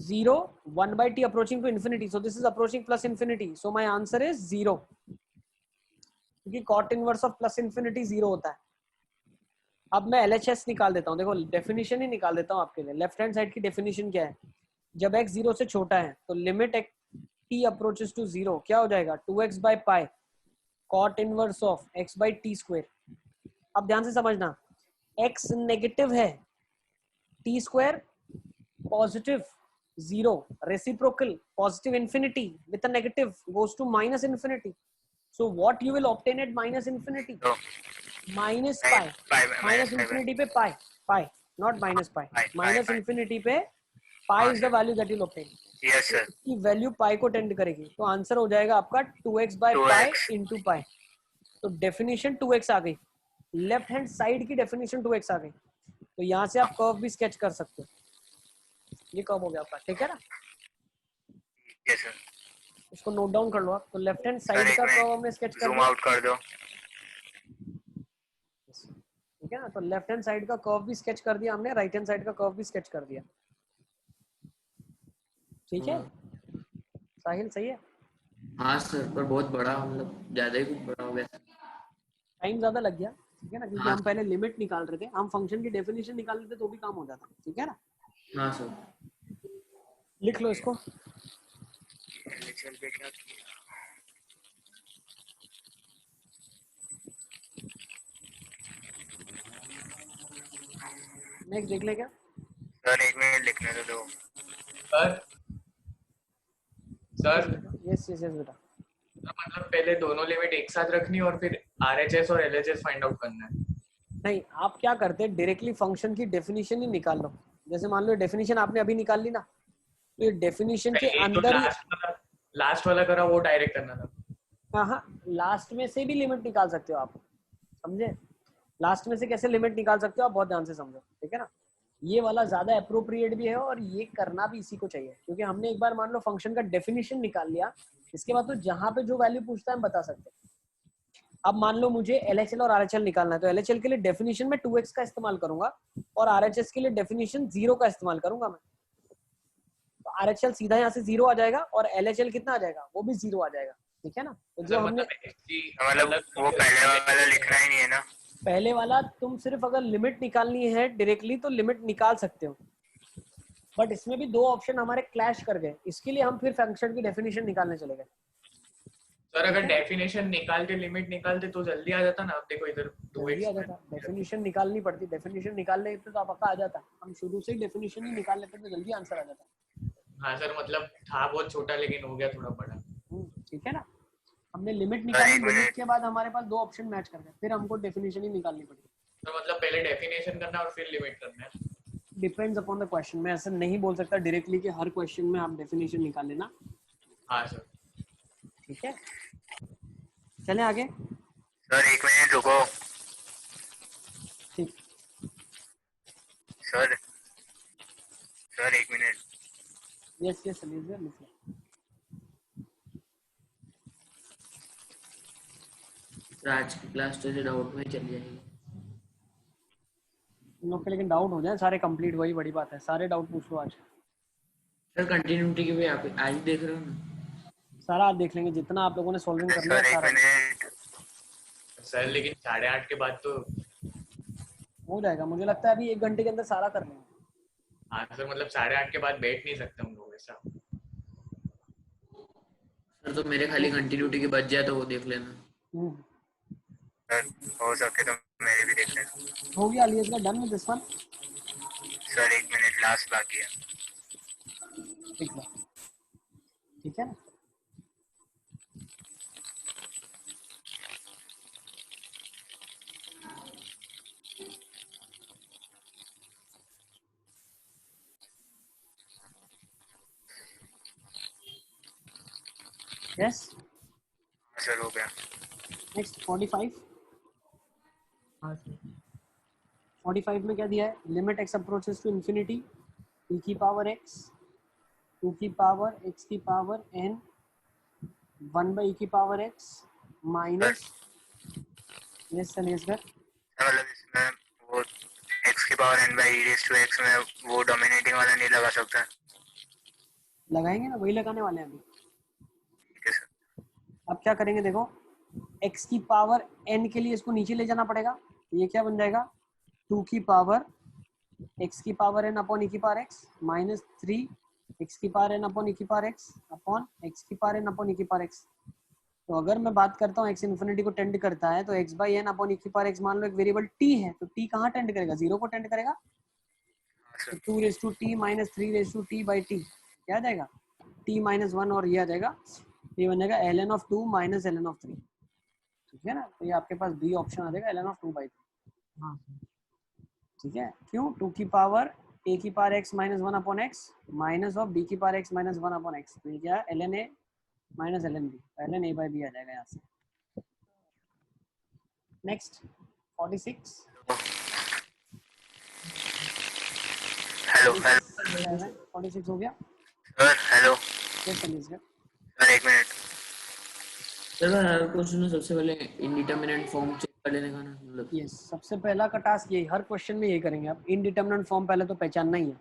0, 1 by t approaching to infinity. So this is approaching plus infinity. So my answer is 0. क्योंकि cot inverse of plus infinity 0 होता है। अब मैं LHS निकाल देता हूँ। देखो definition ही निकाल देता हूँ आपके लिए। लेफ्ट हैंड साइड की डेफिनेशन क्या है? जब x 0 से छोटा है तो लिमिट t अप्रोचेस टू 0 क्या हो जाएगा? 2x by pi cot inverse of x by t square. अब ध्यान से समझना, x नेगेटिव है, t square positive 0, reciprocal positive infinity with a negative goes to minus infinity. So what you will obtain at minus infinity? तो Minus नहीं, pi. पाई Minus minus infinity पे pi, pi, not minus pi. Minus infinity पे pi is the value that you'll obtain. Yes तो sir. इसकी value pi को tend करेगी, तो answer हो जाएगा आपका 2x by pi 2x into pi. तो डेफिनेशन 2x आ गई, लेफ्ट हैंड साइड की डेफिनेशन 2x आ गई, तो यहाँ से आप कर्व भी स्केच कर सकते हो। ये कर्व हो गया आपका, ठीक है ना? Yes sir. इसको नोट डाउन कर लो आप। तो लेफ्ट हैंड सर साइड एक का कर्व मिनट, हमने स्केच कर जूम दिया, आउट कर दो। ठीक है ना? तो लेफ्ट हैंड साइड का कर्व भी स्केच कर दिया हमने, राइट हैंड साइड का कर्व भी स्केच कर दिया, ठीक है? साहिल सही है? हाँ सर, पर बहुत बड़ा, मतलब ज्यादा ही कुछ बड़ा हो गया। टाइम ज्यादा लग गया, ठीक है ना? क्योंकि हाँ हम पहले लिमिट निकाल रहे थे, हम फंक्शन की डेफिनेशन निकाल रहे थे तो भी काम हो जाता, ठीक है ना? हाँ सर। लिख लो इसको। LHL पे क्या किया? नेक्स्ट देख ले क्या? सर एक मिनट लिखने तो दो। Sir sir yes yes yes बेटा। मतलब पहले दोनों लिमिट एक साथ रखनी और फिर RHS और LHS फाइंड आउट करना है। नहीं, आप क्या करते हैं, डायरेक्टली फंक्शन की डेफिनेशन ही निकाल लो। जैसे मान लो डेफिनेशन आपने अभी निकाल ली ना, तो ये डेफिनेशन के ये जो अंदर ही लास्ट वाला करा वो डायरेक्ट करना था। हाँ, लास्ट में से भी लिमिट निकाल सकते हो आप, समझे? लास्ट में से कैसे लिमिट निकाल सकते हो आप बहुत ध्यान से समझो, ठीक है ना? ये वाला ज्यादा अप्रोप्रिएट भी है और ये करना भी इसी को चाहिए, क्योंकि हमने एक बार मान लो फंक्शन का डेफिनेशन निकाल लिया, इसके बाद तो जहां पे जो वैल्यू पूछता है हम बता सकते हैं। अब मान लो मुझे LHL और RHL निकालना है, तो LHL के लिए डेफिनेशन में 2x का इस्तेमाल करूंगा और RHS के लिए डेफिनेशन 0 का इस्तेमाल करूंगा मैं। तो RHL सीधा यहाँ से 0 आ जाएगा और LHL कितना आ जाएगा, वो भी 0 आ जाएगा, ठीक है ना? तो जो हमने मतलब वो पहले वाला लिखना ही नहीं है ना? पहले वाला, तुम सिर्फ अगर लिमिट निकालनी है डायरेक्टली तो लिमिट निकाल सकते हो, बट इसमें भी दो ऑप्शन हमारे क्लैश कर गए, इसके लिए हम फिर फंक्शन की डेफिनेशन निकालने चले गए। सर अगर डेफिनेशन निकाल के लिमिट निकालते तो जल्दी आ जाता ना। आप देखो इधर जल्दी आ जाता, डेफिनेशन निकालनी पड़ती, डेफिनेशन निकाल लेते तो आपका आ जाता, हम शुरू से ही डेफिनेशन ही निकाल लेते तो जल्दी आंसर आ जाता। हाँ सर, मतलब था बहुत छोटा लेकिन हो गया थोड़ा बड़ा। ठीक है ना? हमने लिमिट एक निकाली, लिमिट मिनट। के बाद हमारे पास दो ऑप्शन मैच कर गए, फिर हमको डेफिनेशन ही निकालनी पड़ी। तो मतलब पहले डेफिनेशन करना और फिर लिमिट करना है। डिपेंड्स अपॉन द क्वेश्चन, मैं ऐसा नहीं बोल सकता डायरेक्टली कि हर क्वेश्चन में आप डेफिनेशन निकाल लेना। हाँ सर। ठीक है, चलें आगे। सर एक मिनट रुको। ठीक, सर एक मिनट। यस यस लिख लो। आज की क्लास तो डाउट में चली जाएगी इन लोग के, लेकिन डाउट हो जाए सारे कंप्लीट, वही बड़ी बात है, सारे डाउट पूछ लो आज। सर। कंटिन्यूटी की भी आप आज देख रहे हो ना? सारा आज देख लेंगे, जितना आप लोगों ने सॉल्विंग कर लिया सर एक सारा मिनट। सर लेकिन 8:30 के बाद तो हो जाएगा, मुझे लगता है अभी 1 घंटे के अंदर सारा कर लेंगे। हाँ सर, मतलब 8:30 के बाद बैठ नहीं सकते हम लोग ऐसा। सर तो मेरे खाली कंटिन्यूटी की बच जाए तो वो देख लेना। सर हो सके तो मेरे भी देख लेना। हो गया अलियस का done with this one. Sir एक मिनट, लास्ट बाकी है। ठीक है ना? यस, सर हो गया। नेक्स्ट 45। हाँ सर। 45 में क्या दिया है? Limit x approaches to infinity e की पावर x 2 की पावर x की पावर n 1 by e की power x minus, yes sir yes sir, मतलब इसमें वो x की power n by e raised to x में वो डोमिनेटिंग वाला नहीं लगा सकता? लगाएंगे ना, वही लगाने वाले हैं अभी। ठीक है सर। अब क्या करेंगे देखो, x की पावर n के लिए इसको नीचे ले जाना पड़ेगा, ये क्या बन जाएगा 2 की पावर x की पावर n अपॉन e की पावर x माइनस 3 x की पावर n अपॉन e की पावर x अपॉन x की पावर n अपॉन e की पावर x। तो अगर मैं बात करता हूँ x इन्फिनिटी को टेंड करता है तो x by n upon e की पावर x, मान लो एक वेरिएबल t है, तो t कहाँ टेंड करेगा? 0 को टेंड करेगा। तो 2 raise to t minus 3 raise to t by t क्या आ जाएगा? t माइनस 1 और ये आ जाएगा, ये बन जाएगा ln of 2 minus ln of 3। ठीक है ना? तो ये आपके पास बी ऑप्शन आ जाएगा, ln ऑफ 2 बाई 3। हाँ सर। ठीक है, क्यों? 2 की पावर a की power x minus 1 upon x minus of b की power x minus 1 upon x, तो ये क्या है ln a minus ln b, ln a by b आ जाएगा यहाँ से। नेक्स्ट 46 हेलो हेलो 46 हो गया। सर, हेलो यस चलिए सर। सर, एक मिनट। सर मैं हर क्वेश्चन में सबसे पहले इंडिटरमिनेट फॉर्म चेक कर लेने का ना, मतलब यस सबसे पहला का टास्क यही, हर क्वेश्चन में यही करेंगे आप। इनडिटरमिनेट फॉर्म पहले तो पहचानना ही है,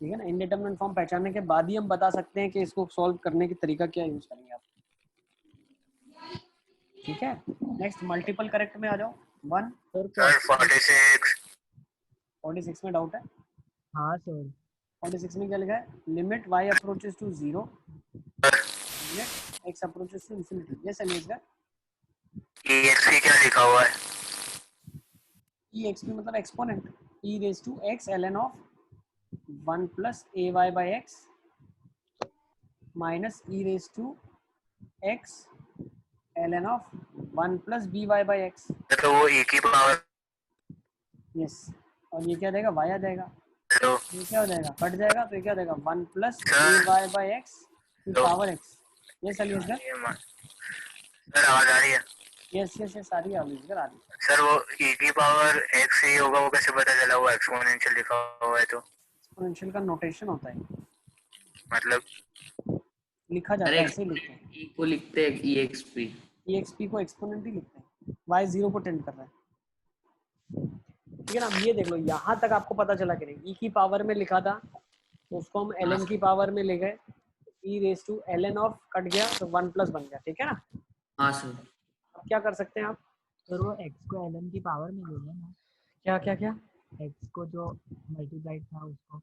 ठीक है ना। इनडिटरमिनेट फॉर्म पहचानने के बाद ही हम बता सकते हैं कि इसको सॉल्व करने की तरीका क्या यूज करेंगे आप, ठीक है। नेक्स्ट मल्टीपल करेक्ट में आ जाओ। 1 सर 46 46 में डाउट है। हाँ सर। 46 में क्या लिखा है? Limit y approaches to 0, limit x approaches to infinity. Yes एलियस का EXP क्या लिखा हुआ है? exp मतलब exponent, e raise to x ln of 1 plus ay by x माइनस e raise to x ln of 1 plus by by x। तो वो E की पावर। यस और ये क्या देगा? y आ जाएगा। हेलो ये क्या हो जाएगा? कट जाएगा तो ये क्या देगा? 1 plus sir, ay by x की हेलो पावर x। यस एलियस का सर, आवाज आ रही है? यस यस यस सारी आ रही है। सर वो E की पावर x ही होगा, वो कैसे पता चला? वो एक्सपोनेंशियल लिखा हुआ है तो एक्सपोनेंशियल का नोटेशन होता है, मतलब लिखा जाता अरे है ऐसे ही लिखते हैं। ई को लिखते हैं EXP। EXP को एक्सपोनेंट ही लिखते हैं, y 0 को टेंड कर रहा है, ठीक है ना। अब ये देख लो यहाँ तक आपको पता चला कि नहीं, e की पावर में लिखा था तो उसको हम ln की पावर में ले गए, e raise to ln of cut गया तो 1 प्लस बन गया, ठीक है ना। हाँ सर। अब क्या कर सकते हैं आप? सर वो x को ln की पावर में ले लें ना, क्या क्या क्या x को जो मल्टीप्लाइड था उसको।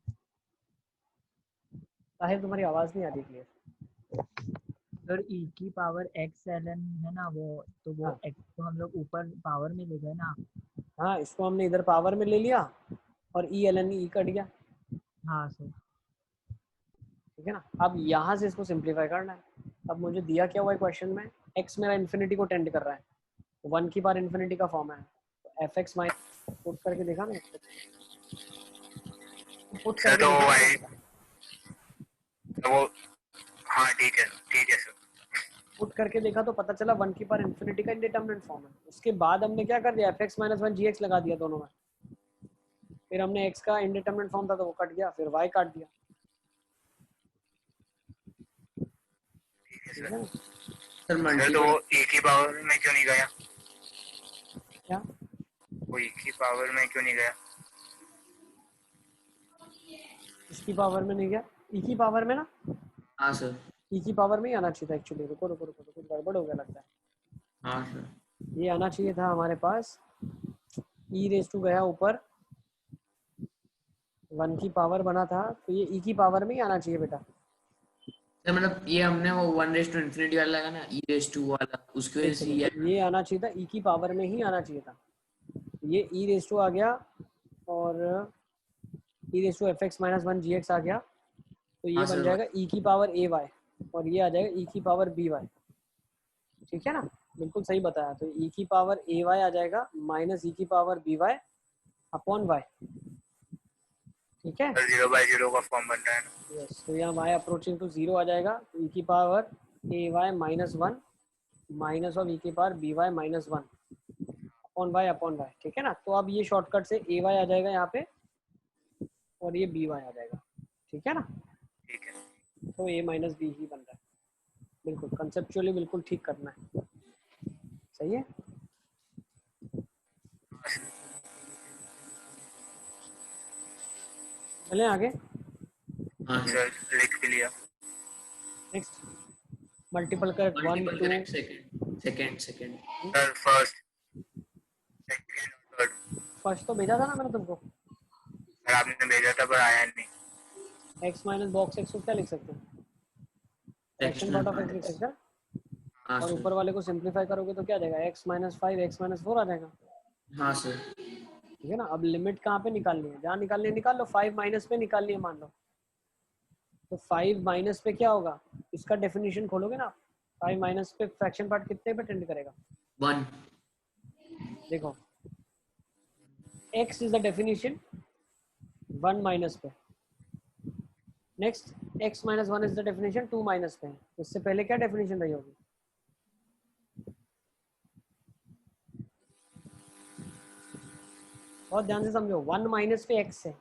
साहिब तुम्हारी आवाज नहीं आ रही क्लियर। सर e की पावर x ln है ना वो, तो वो हाँ। x को हम लोग ऊपर पावर में ले गए ना। हाँ इसको हमने इधर पावर में ले लिया और e ln e कट गया, हाँ सर। ठीक है ना। अब यहाँ से इसको सिंप्लीफाई करना है। अब मुझे दिया क्या हुआ है क्वेश्चन में, x मेरा इन्फिनिटी को टेंड कर रहा है, 1 की पावर इन्फिनिटी का फॉर्म है, तो fx माइनस पुट करके देखा ना, पुट सर करके तो देखा y ना, तो वो, हाँ ठीक है सर। पुट करके देखा तो पता चला 1 की पावर इन्फिनिटी का इंडिटरमिनेट फॉर्म है। उसके बाद हमने क्या कर दिया, fx माइनस 1 gx लगा दिया दोनों में, फिर हमने x का इंडिटरमिनेट फॉर्म था तो वो कट गया, फिर y काट दिया, ठीक है ना। सर सर तो मल्टीपल वो E की पावर में क्यों नहीं गया? क्या वो E की पावर में क्यों नहीं गया? इसकी पावर में नहीं गया, e की पावर में ना, हाँ सर। e की पावर में ही आना चाहिए था एक्चुअली। रुको रुको रुको कुछ गड़बड़ हो गया लगता है। हाँ सर। ये आना चाहिए था हमारे पास, e रेज टू गया ऊपर, 1 की पावर बना था तो ये e की पावर में ही आना चाहिए बेटा। सर मतलब ये हमने वो 1/∞ वाला लगा ना, E⁻² वाला, उसकी वजह एक से सेकंड, ये आना चाहिए था, e की पावर में ही आना चाहिए था। ये e रेज टू आ गया और e raise to fx minus 1 gx आ गया, तो ये हाँ बन सर। जाएगा e की पावर ay और ये आ जाएगा e की पावर by, ठीक है ना। बिल्कुल सही बताया, तो e की पावर ay आ जाएगा माइनस e की पावर by अपॉन y, ठीक है। सर 0/0 का फॉर्म बन रहा है ना। यस तो यहाँ y अप्रोचिंग टू 0 आ जाएगा, तो e की power ay minus 1 minus of e की power by minus 1 upon y, ठीक है ना। तो अब ये शॉर्टकट से ay आ जाएगा यहाँ पे और ये by आ जाएगा, ठीक है ना। ठीक है तो a माइनस बी ही बन रहा है, बिल्कुल कंसेप्चुअली बिल्कुल ठीक करना है, सही है। चलें आगे। हाँ सर। सर लिख भी लिया। Next multiple correct 1 multiple 2 correct second. Sir first, second और थर्ड। फर्स्ट तो भेजा था ना मैंने तुमको, सर आपने भेजा था पर आया नहीं। x माइनस बॉक्स x को क्या लिख सकते हैं, फ्रैक्शन पार्ट ऑफ x लिख सकते हैं, हाँ और सर। ऊपर वाले को सिंप्लीफाई करोगे तो क्या आ जाएगा, x माइनस 5 x माइनस 4 आ जाएगा, हाँ सर। ठीक है ना। अब लिमिट कहाँ पे निकालनी है, जहाँ निकालनी है निकाल लो, 5 माइनस पे निकालनी है मान लो, तो 5 माइनस पे क्या होगा, इसका डेफिनेशन खोलोगे ना, 5 माइनस पे फ्रैक्शन पार्ट कितने पे टेंड करेगा, 1। देखो x is the definition 1 minus पे, next x minus 1 is the definition 2 minus पे है, इससे पहले क्या डेफिनेशन रही होगी, बहुत ध्यान से समझो, 1 माइनस पे x है,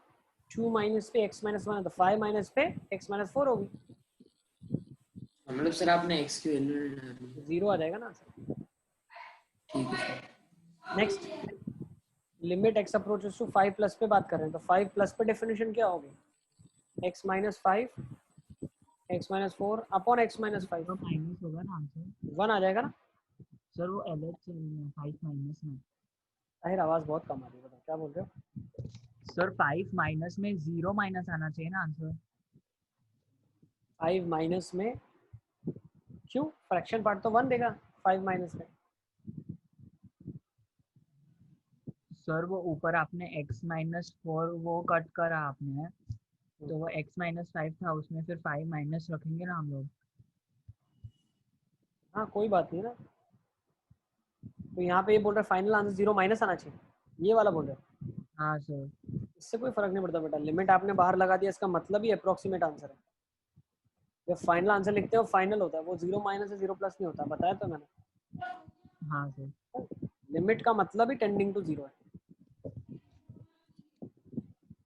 2 माइनस पे x माइनस 1 है, तो 5 माइनस पे x माइनस 4 होगी, मतलब सर आपने x की वैल्यू डाली। 0 आ जाएगा ना सर। ठीक है sir. Next, limit x approaches to 5 plus पे बात कर रहे हैं, तो 5 प्लस पे डेफिनेशन क्या होगी, x minus 5 x minus 4 upon x minus 5, तो माइनस होगा ना आंसर 1 आ जाएगा ना। सर, वो अलग चल रही है 5 माइनस में। अरे आवाज बहुत कम आ रही है, बताओ क्या बोल रहे हो। सर 5 माइनस में 0 माइनस आना चाहिए ना आंसर। 5 माइनस में क्यों, फ्रैक्शन पार्ट तो 1 देगा 5 माइनस में। सर वो ऊपर आपने x माइनस 4 वो कट करा आपने, तो वो x माइनस 5 था, उसमें फिर 5 माइनस रखेंगे ना हम लोग। हाँ कोई बात नहीं ना, तो यहाँ पे ये बोल रहे हैं फाइनल आंसर 0 माइनस आना चाहिए, ये वाला बोल रहे हो। हाँ सर। इससे कोई फर्क नहीं पड़ता बेटा, लिमिट आपने बाहर लगा दिया, इसका मतलब ही अप्रोक्सीमेट आंसर है। जब फाइनल आंसर लिखते हो फाइनल होता है, वो 0 माइनस है 0 प्लस नहीं होता, बताया तो मैंने। हाँ सर। लिमिट का मतलब ही टेंडिंग टू 0 है,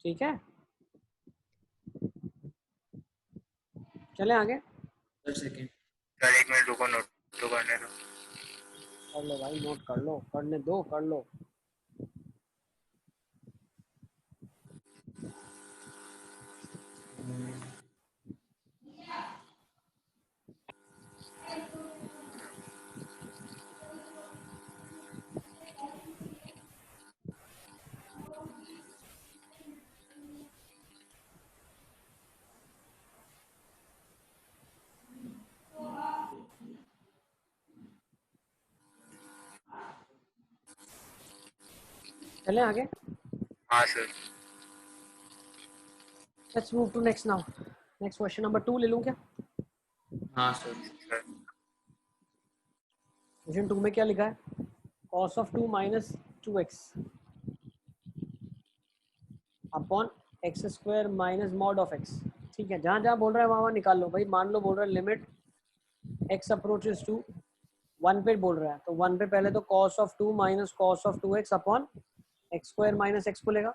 ठीक है। चले आगे, सर सेकंड। सर 1 मिनट रुको, नोट तो करने दो। कर लो भाई, नोट कर लो, करने दो, कर लो। चले आगे, हाँ sir. Let's move to next now. Next question number 2 ले लूं क्या। हाँ सर। सर क्वेश्चन 2 में क्या लिखा है, cos of 2 minus 2x upon x square minus mod of x। ठीक है, जहाँ जहाँ बोल रहा है वहाँ वहाँ निकाल लो भाई। मान लो बोल रहा है लिमिट x अप्रोचेस टू 1 पे बोल रहा है, तो 1 पे पहले तो cos of 2 minus cos of 2x upon x square minus x बोलेगा,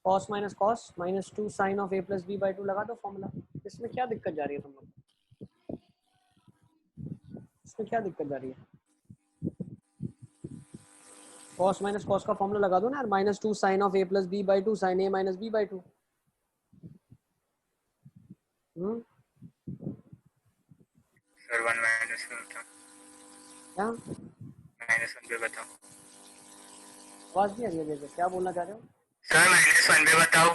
cos minus cos minus 2 sine of a plus b by 2 लगा दो फॉर्मूला। इसमें क्या दिक्कत जा रही है तुम लोग, इसमें क्या दिक्कत जा रही है। cos माइनस cos का फॉर्मूला लगा दो ना यार, minus 2 sine of a plus b by 2 sine a minus b by 2। Sir 1 minus में बताओ, क्या माइनस 1 पे बताओ। आवाज नहीं आ रही है, जैसे क्या बोलना चाह रहे हो। सर माइनस 1 पे बताओ।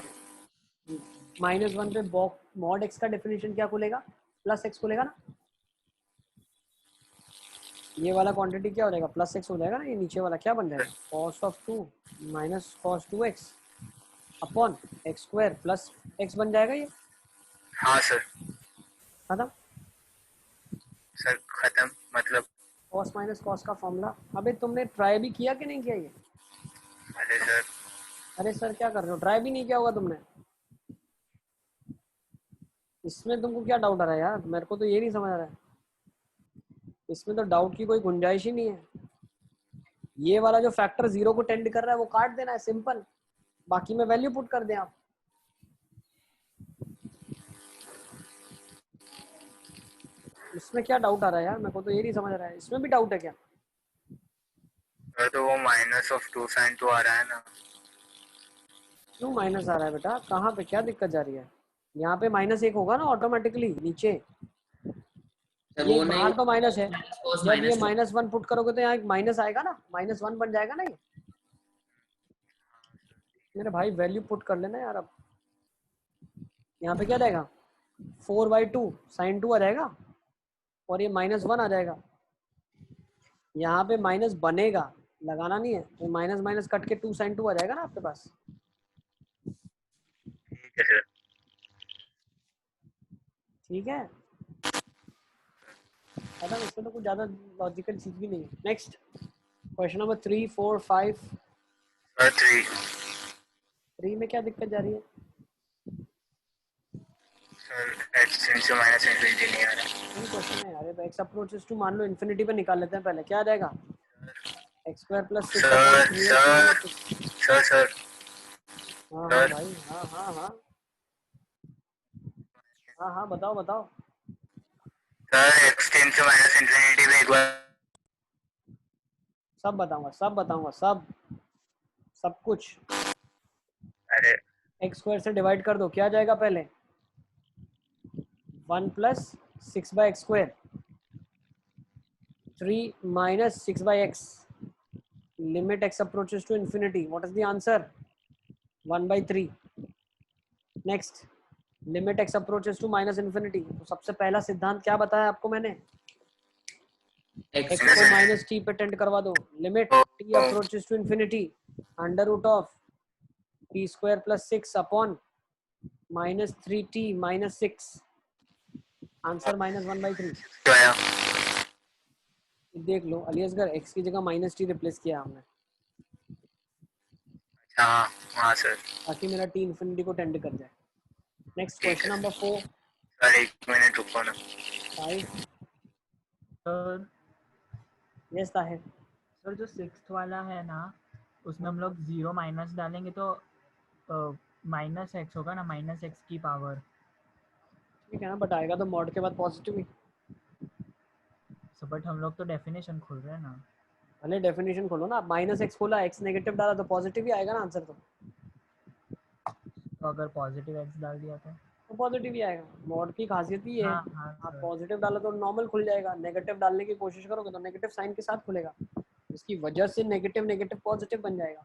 माइनस 1 पे मॉड x का डेफिनेशन क्या खुलेगा, प्लस x खुलेगा ना। ये वाला क्वांटिटी क्या हो जाएगा, प्लस x हो जाएगा ना। ये नीचे वाला क्या बन जाएगा, cos of 2 minus cos 2x upon x square plus x बन जाएगा ये, हाँ सर। खत्म। सर खत्म मतलब। cos माइनस cos का फॉर्मूला। अबे तुमने ट्राई भी किया कि नहीं किया ये। अरे सर अरे सर क्या कर रहे हो, ट्राई भी नहीं किया होगा तुमने। इसमें तुमको क्या डाउट आ रहा है यार, मेरे को तो ये नहीं समझ आ रहा है। इसमें तो डाउट की कोई गुंजाइश ही नहीं है। ये वाला जो फैक्टर 0 को टेंड कर रहा है वो काट देना है, सिंपल। बाकी में वैल्यू पुट कर दें आप। इसमें क्या डाउट आ रहा है यार, मेरे को तो ये नहीं समझ आ रहा है। इसमें भी डाउट है क्या। सर तो वो माइनस ऑफ 2 साइन तो आ रहा है ना। क्यों माइनस आ रहा है बेटा, कहाँ पे क्या दिक्कत जा रही है। यहाँ पे -1 होगा ना ऑटोमेटिकली नीचे। सर ये वो नहीं, बाहर तो माइनस है, cos जब ये माइनस -1 पुट करोगे तो यहाँ एक माइनस आएगा ना, -1 बन जाएगा ना ये। मेरे भाई वैल्यू पुट कर लेना यार। अब यहाँ पे क्या जाएगा, 4/2 साइन 2 आ जाएगा और ये -1 आ जाएगा। यहाँ पे माइनस बनेगा, लगाना नहीं है, तो माइनस माइनस कट के 2 साइन 2 आ जाएगा ना आपके पास। ठीक है सर। ठीक है, खत्म। इसमें तो कुछ ज्यादा लॉजिकल चीज भी नहीं है। Next question number 3, 4, 5। सर 3। 3 में क्या दिक्कत जा रही है। सर एक्स से माइनस इन्फिनिटी नहीं आ रहा। नहीं क्वेश्चन है यार, एक्स अप्रोचेस टू मान लो इन्फिनिटी पे निकाल लेते हैं पहले, क्या आ जाएगा, x square plus 6 upon 3x minus 6। Sir हाँ सर भाई, हाँ बताओ बताओ। Sir x tends to minus infinity पे एक बार सब बताऊंगा सब कुछ। अरे एक्स स्क्वायर से डिवाइड कर दो, क्या जाएगा पहले? 1 plus 6/x², 3 minus 6/x. Limit x approaches to infinity. What is the answer? 1/3. Next, limit x approaches to minus infinity. तो सबसे पहला सिद्धांत क्या बताया आपको मैंने? x को माइनस t पे टेंड करवा दो। लिमिट t approaches to infinity, under root of t square plus 6 upon minus 3t minus 6। Answer -1/3। तो आया। देख लो अलियसगर, x की जगह माइनस टी रिप्लेस किया हमने, हाँ हाँ सर। ताकि मेरा t इंफिनिटी को टेंड कर जाए। Next question number 4। Sir 1 minute रुको ना। 5। Sir yes Tahir. सर जो 6th वाला है ना, उसमें हम लोग 0 माइनस डालेंगे तो माइनस एक्स होगा ना, माइनस एक्स की पावर। ठीक है ना, बट आएगा तो मॉड के बाद पॉजिटिव ही। सो बट हम लोग तो डेफिनेशन खोल रहे हैं ना। पहले डेफिनेशन खोलो ना, माइनस एक्स खोला, एक्स नेगेटिव डाला तो पॉजिटिव ही आएगा ना आंसर। तो अगर पॉजिटिव एक्स डाल दिया तो पॉजिटिव ही आएगा। मॉड की खासियत ही है, हाँ आप सर। पॉजिटिव डालो तो नॉर्मल खुल जाएगा, नेगेटिव डालने की कोशिश करोगे तो नेगेटिव साइन के साथ खुलेगा, इसकी वजह से नेगेटिव नेगेटिव पॉजिटिव बन जाएगा।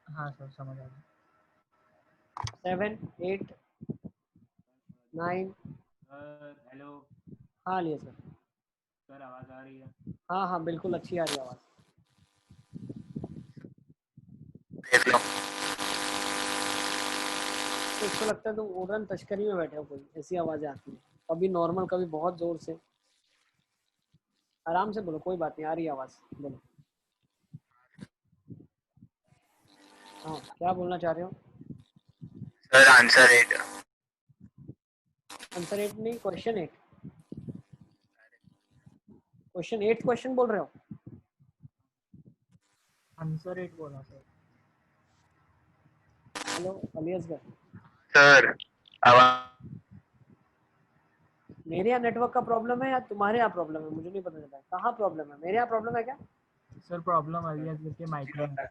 हाँ सर समझ आ गया। 7 8 9। सर हेलो हाँ लिए सर। सर, आवाज आ रही है? हाँ बिल्कुल अच्छी आ रही है आवाज़। देख लो। तो इसको लगता है तुम उड़न तश्करी में बैठे हो, कोई ऐसी आवाज़ें आती हैं, कभी नॉर्मल कभी बहुत ज़ोर से। आराम से बोलो, कोई बात नहीं, आ रही है आवाज़, बोलो। हाँ क्या बोलना चाह रहे हो? Sir answer 8। आंसर 8 नहीं, क्वेश्चन 8। क्वेश्चन 8 क्वेश्चन बोल रहे हो? आंसर 8 बोला सर। हेलो अलियसगर, सर आवाज मेरे यहाँ नेटवर्क का प्रॉब्लम है या तुम्हारे यहाँ प्रॉब्लम है? मुझे नहीं पता चला कहाँ प्रॉब्लम है। मेरे यहाँ प्रॉब्लम है क्या? सर प्रॉब्लम अलियास के माइक में है।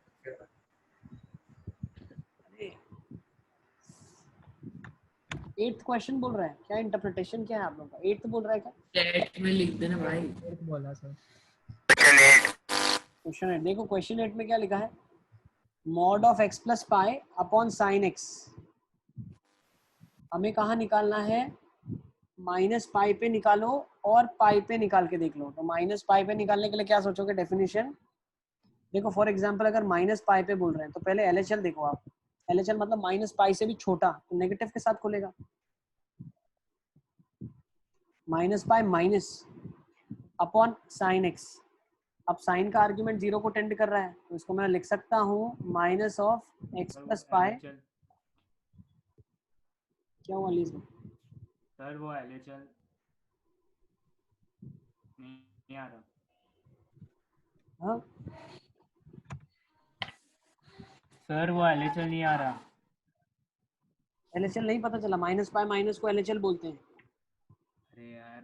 8th क्वेश्चन बोल रहा है क्या? इंटरप्रिटेशन क्या है आप लोगों का? 8th बोल रहा है क्या? चैट में लिख देना भाई। 8 बोला सर। क्वेश्चन 8। क्वेश्चन 8 देखो, क्वेश्चन 8 में क्या लिखा है? Mod of x plus pi upon sine x. हमें कहाँ निकालना है? माइनस पाई पे निकालो और पाई पे निकाल के देख लो। तो माइनस पाई पे निकालने के लिए क्या सोचोगे? डेफिनेशन देखो, फॉर एग्जांपल अगर माइनस पाई पे बोल रहे हैं तो पहले एलएचएल देखो आप। एलएचएल मतलब माइनस पाई से भी छोटा, तो नेगेटिव के साथ खुलेगा। Minus pi minus upon sine x. अब साइन का आर्ग्यूमेंट 0 को टेंड कर रहा है, तो इसको मैं लिख सकता हूँ minus of x plus pi. क्या हुआ लीज में? सर वो LHL नहीं आ रहा। हाँ सर वो LHL नहीं आ रहा। एलएचएल नहीं पता चला? माइनस पाई माइनस को एलएचएल बोलते हैं। अरे यार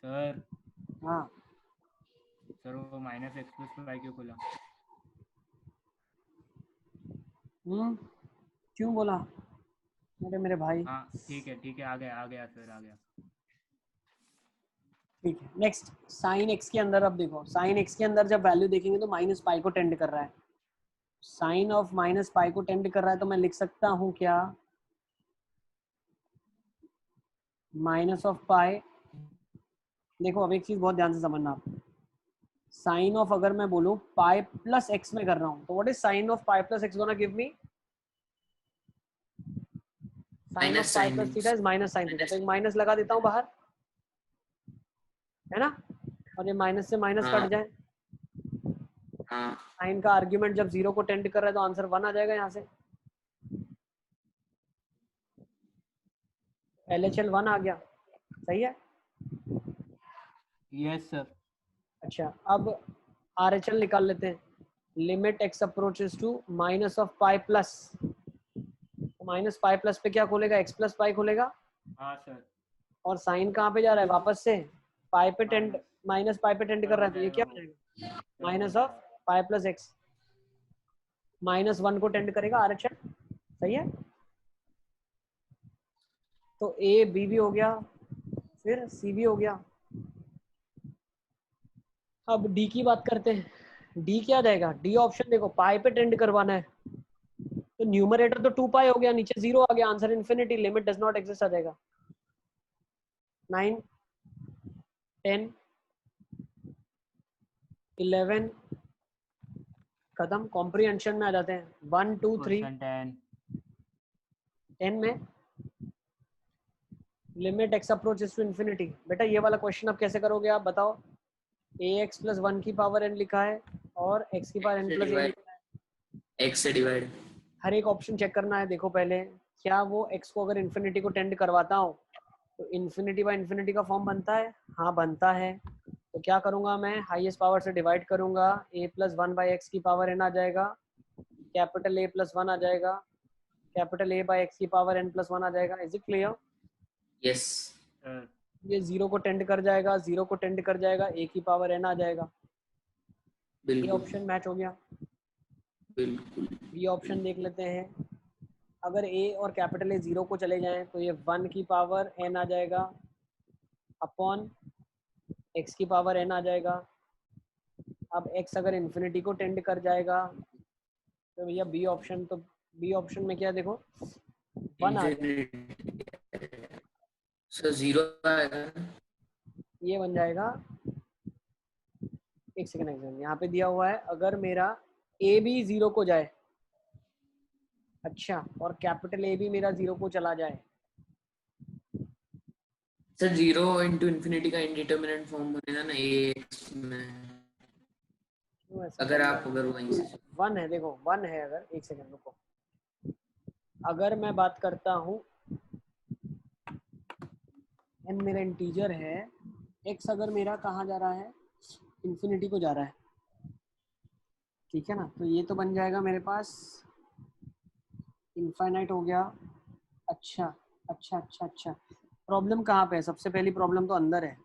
सर, हाँ सर वो माइनस एक्स प्लस वाई क्यों खुला? क्यों बोला? अरे मेरे भाई, हाँ ठीक है आ गया सर, आ गया। ठीक है। नेक्स्ट, साइन एक्स के अंदर अब देखो, साइन एक्स के अंदर जब वैल्यू देखेंगे तो माइनस पाई को टेंड कर रहा है। साइन ऑफ माइनस पाई को टेंड कर रहा है, तो मैं लिख सकता हूँ क्या? माइनस ऑफ पाई। देखो अब एक चीज बहुत ध्यान से समझना आप, साइन ऑफ अगर मैं बोलूं पाई प्लस एक्स में कर रहा हूं, तो what is sine of pi plus x gonna give me? Sine of minus pi sine plus theta is minus sine theta, तो एक माइनस लगा देता हूं बाहर, है ना? और ये माइनस से माइनस कट हाँ जाए। हाँ साइन का आर्ग्यूमेंट जब 0 को टेंड कर रहा है तो आंसर 1 आ जाएगा यहाँ से। LHL 1 आ गया, सही है। Yes sir. अच्छा अब RHL निकाल लेते हैं। Limit x approaches to minus of pi plus, minus pi plus पे क्या खोलेगा, x प्लस पाई खोलेगा, हाँ सर, और साइन कहाँ पे जा रहा है, वापस से पाई पे टेंड, माइनस पाई पे टेंड कर रहा है, तो ये क्या हो जाएगा, minus of pi plus x, -1 को टेंड करेगा RHS, सही है। तो ए बी भी हो गया, फिर सी भी हो गया। अब डी की बात करते हैं, डी क्या जाएगा, डी ऑप्शन देखो पाई पे टेंड करवाना है, तो न्यूमरेटर तो 2 पाई हो गया, नीचे 0 आ गया, answer infinity, limit does not exist आ जाएगा। 9 10 11 खत्म, कॉम्प्रिहेंशन में आ जाते हैं, 1 2 3 क्वेश्चन 10 10 में limit x approaches to infinity. बेटा ये वाला क्वेश्चन अब कैसे करोगे आप बताओ, ax प्लस 1 की पावर n लिखा है और x की पावर n प्लस a लिखा है, x से डिवाइड। हर एक ऑप्शन चेक करना है। देखो पहले क्या वो x को अगर इन्फिनिटी को टेंड करवाता हूँ तो इन्फिनिटी बाय इन्फिनिटी का फॉर्म बनता है, हाँ बनता है। तो क्या करूंगा मैं, हाईएस्ट पावर से डिवाइड करूंगा, a प्लस 1 बाई एक्स की पावर n आ जाएगा, कैपिटल A प्लस 1 आ जाएगा, कैपिटल A बाई एक्स की पावर n प्लस 1 आ जाएगा। Is it clear? Yes sir, ये 0 को टेंड कर जाएगा, 0 को टेंड कर जाएगा, a की पावर n आ जाएगा। ये बिल्कुल ऑप्शन मैच हो गया। बिल्कुल। बी ऑप्शन देख लेते हैं, अगर a और कैपिटल A 0 को चले जाएं तो ये 1 की पावर n आ जाएगा अपॉन x की पावर n आ जाएगा। अब x अगर इन्फिनिटी को टेंड कर जाएगा तो भैया बी ऑप्शन, तो बी ऑप्शन में क्या देखो 1 आ जाएगा, सर 0 आएगा। ये बन जाएगा, एक सेकंड एग्जाम यहाँ पे दिया हुआ है, अगर मेरा a भी 0 को जाए, अच्छा, और कैपिटल A भी मेरा 0 को चला जाए, सर 0 इंटू इन्फिनिटी का इंडिटरमिनेंट फॉर्म बनेगा ना ax में, क्यों ऐसा अगर बन आप रहा अगर वहीं से है? 1 है, देखो 1 है, अगर एक सेकंड रुको, अगर मैं बात करता हूँ n मेरा इंटीजर है, x अगर मेरा कहाँ जा रहा है, इन्फिनिटी को जा रहा है, ठीक है ना, तो ये तो बन जाएगा मेरे पास इनफाइनाइट हो गया। अच्छा अच्छा अच्छा अच्छा, प्रॉब्लम कहाँ पे है, सबसे पहली प्रॉब्लम तो अंदर है।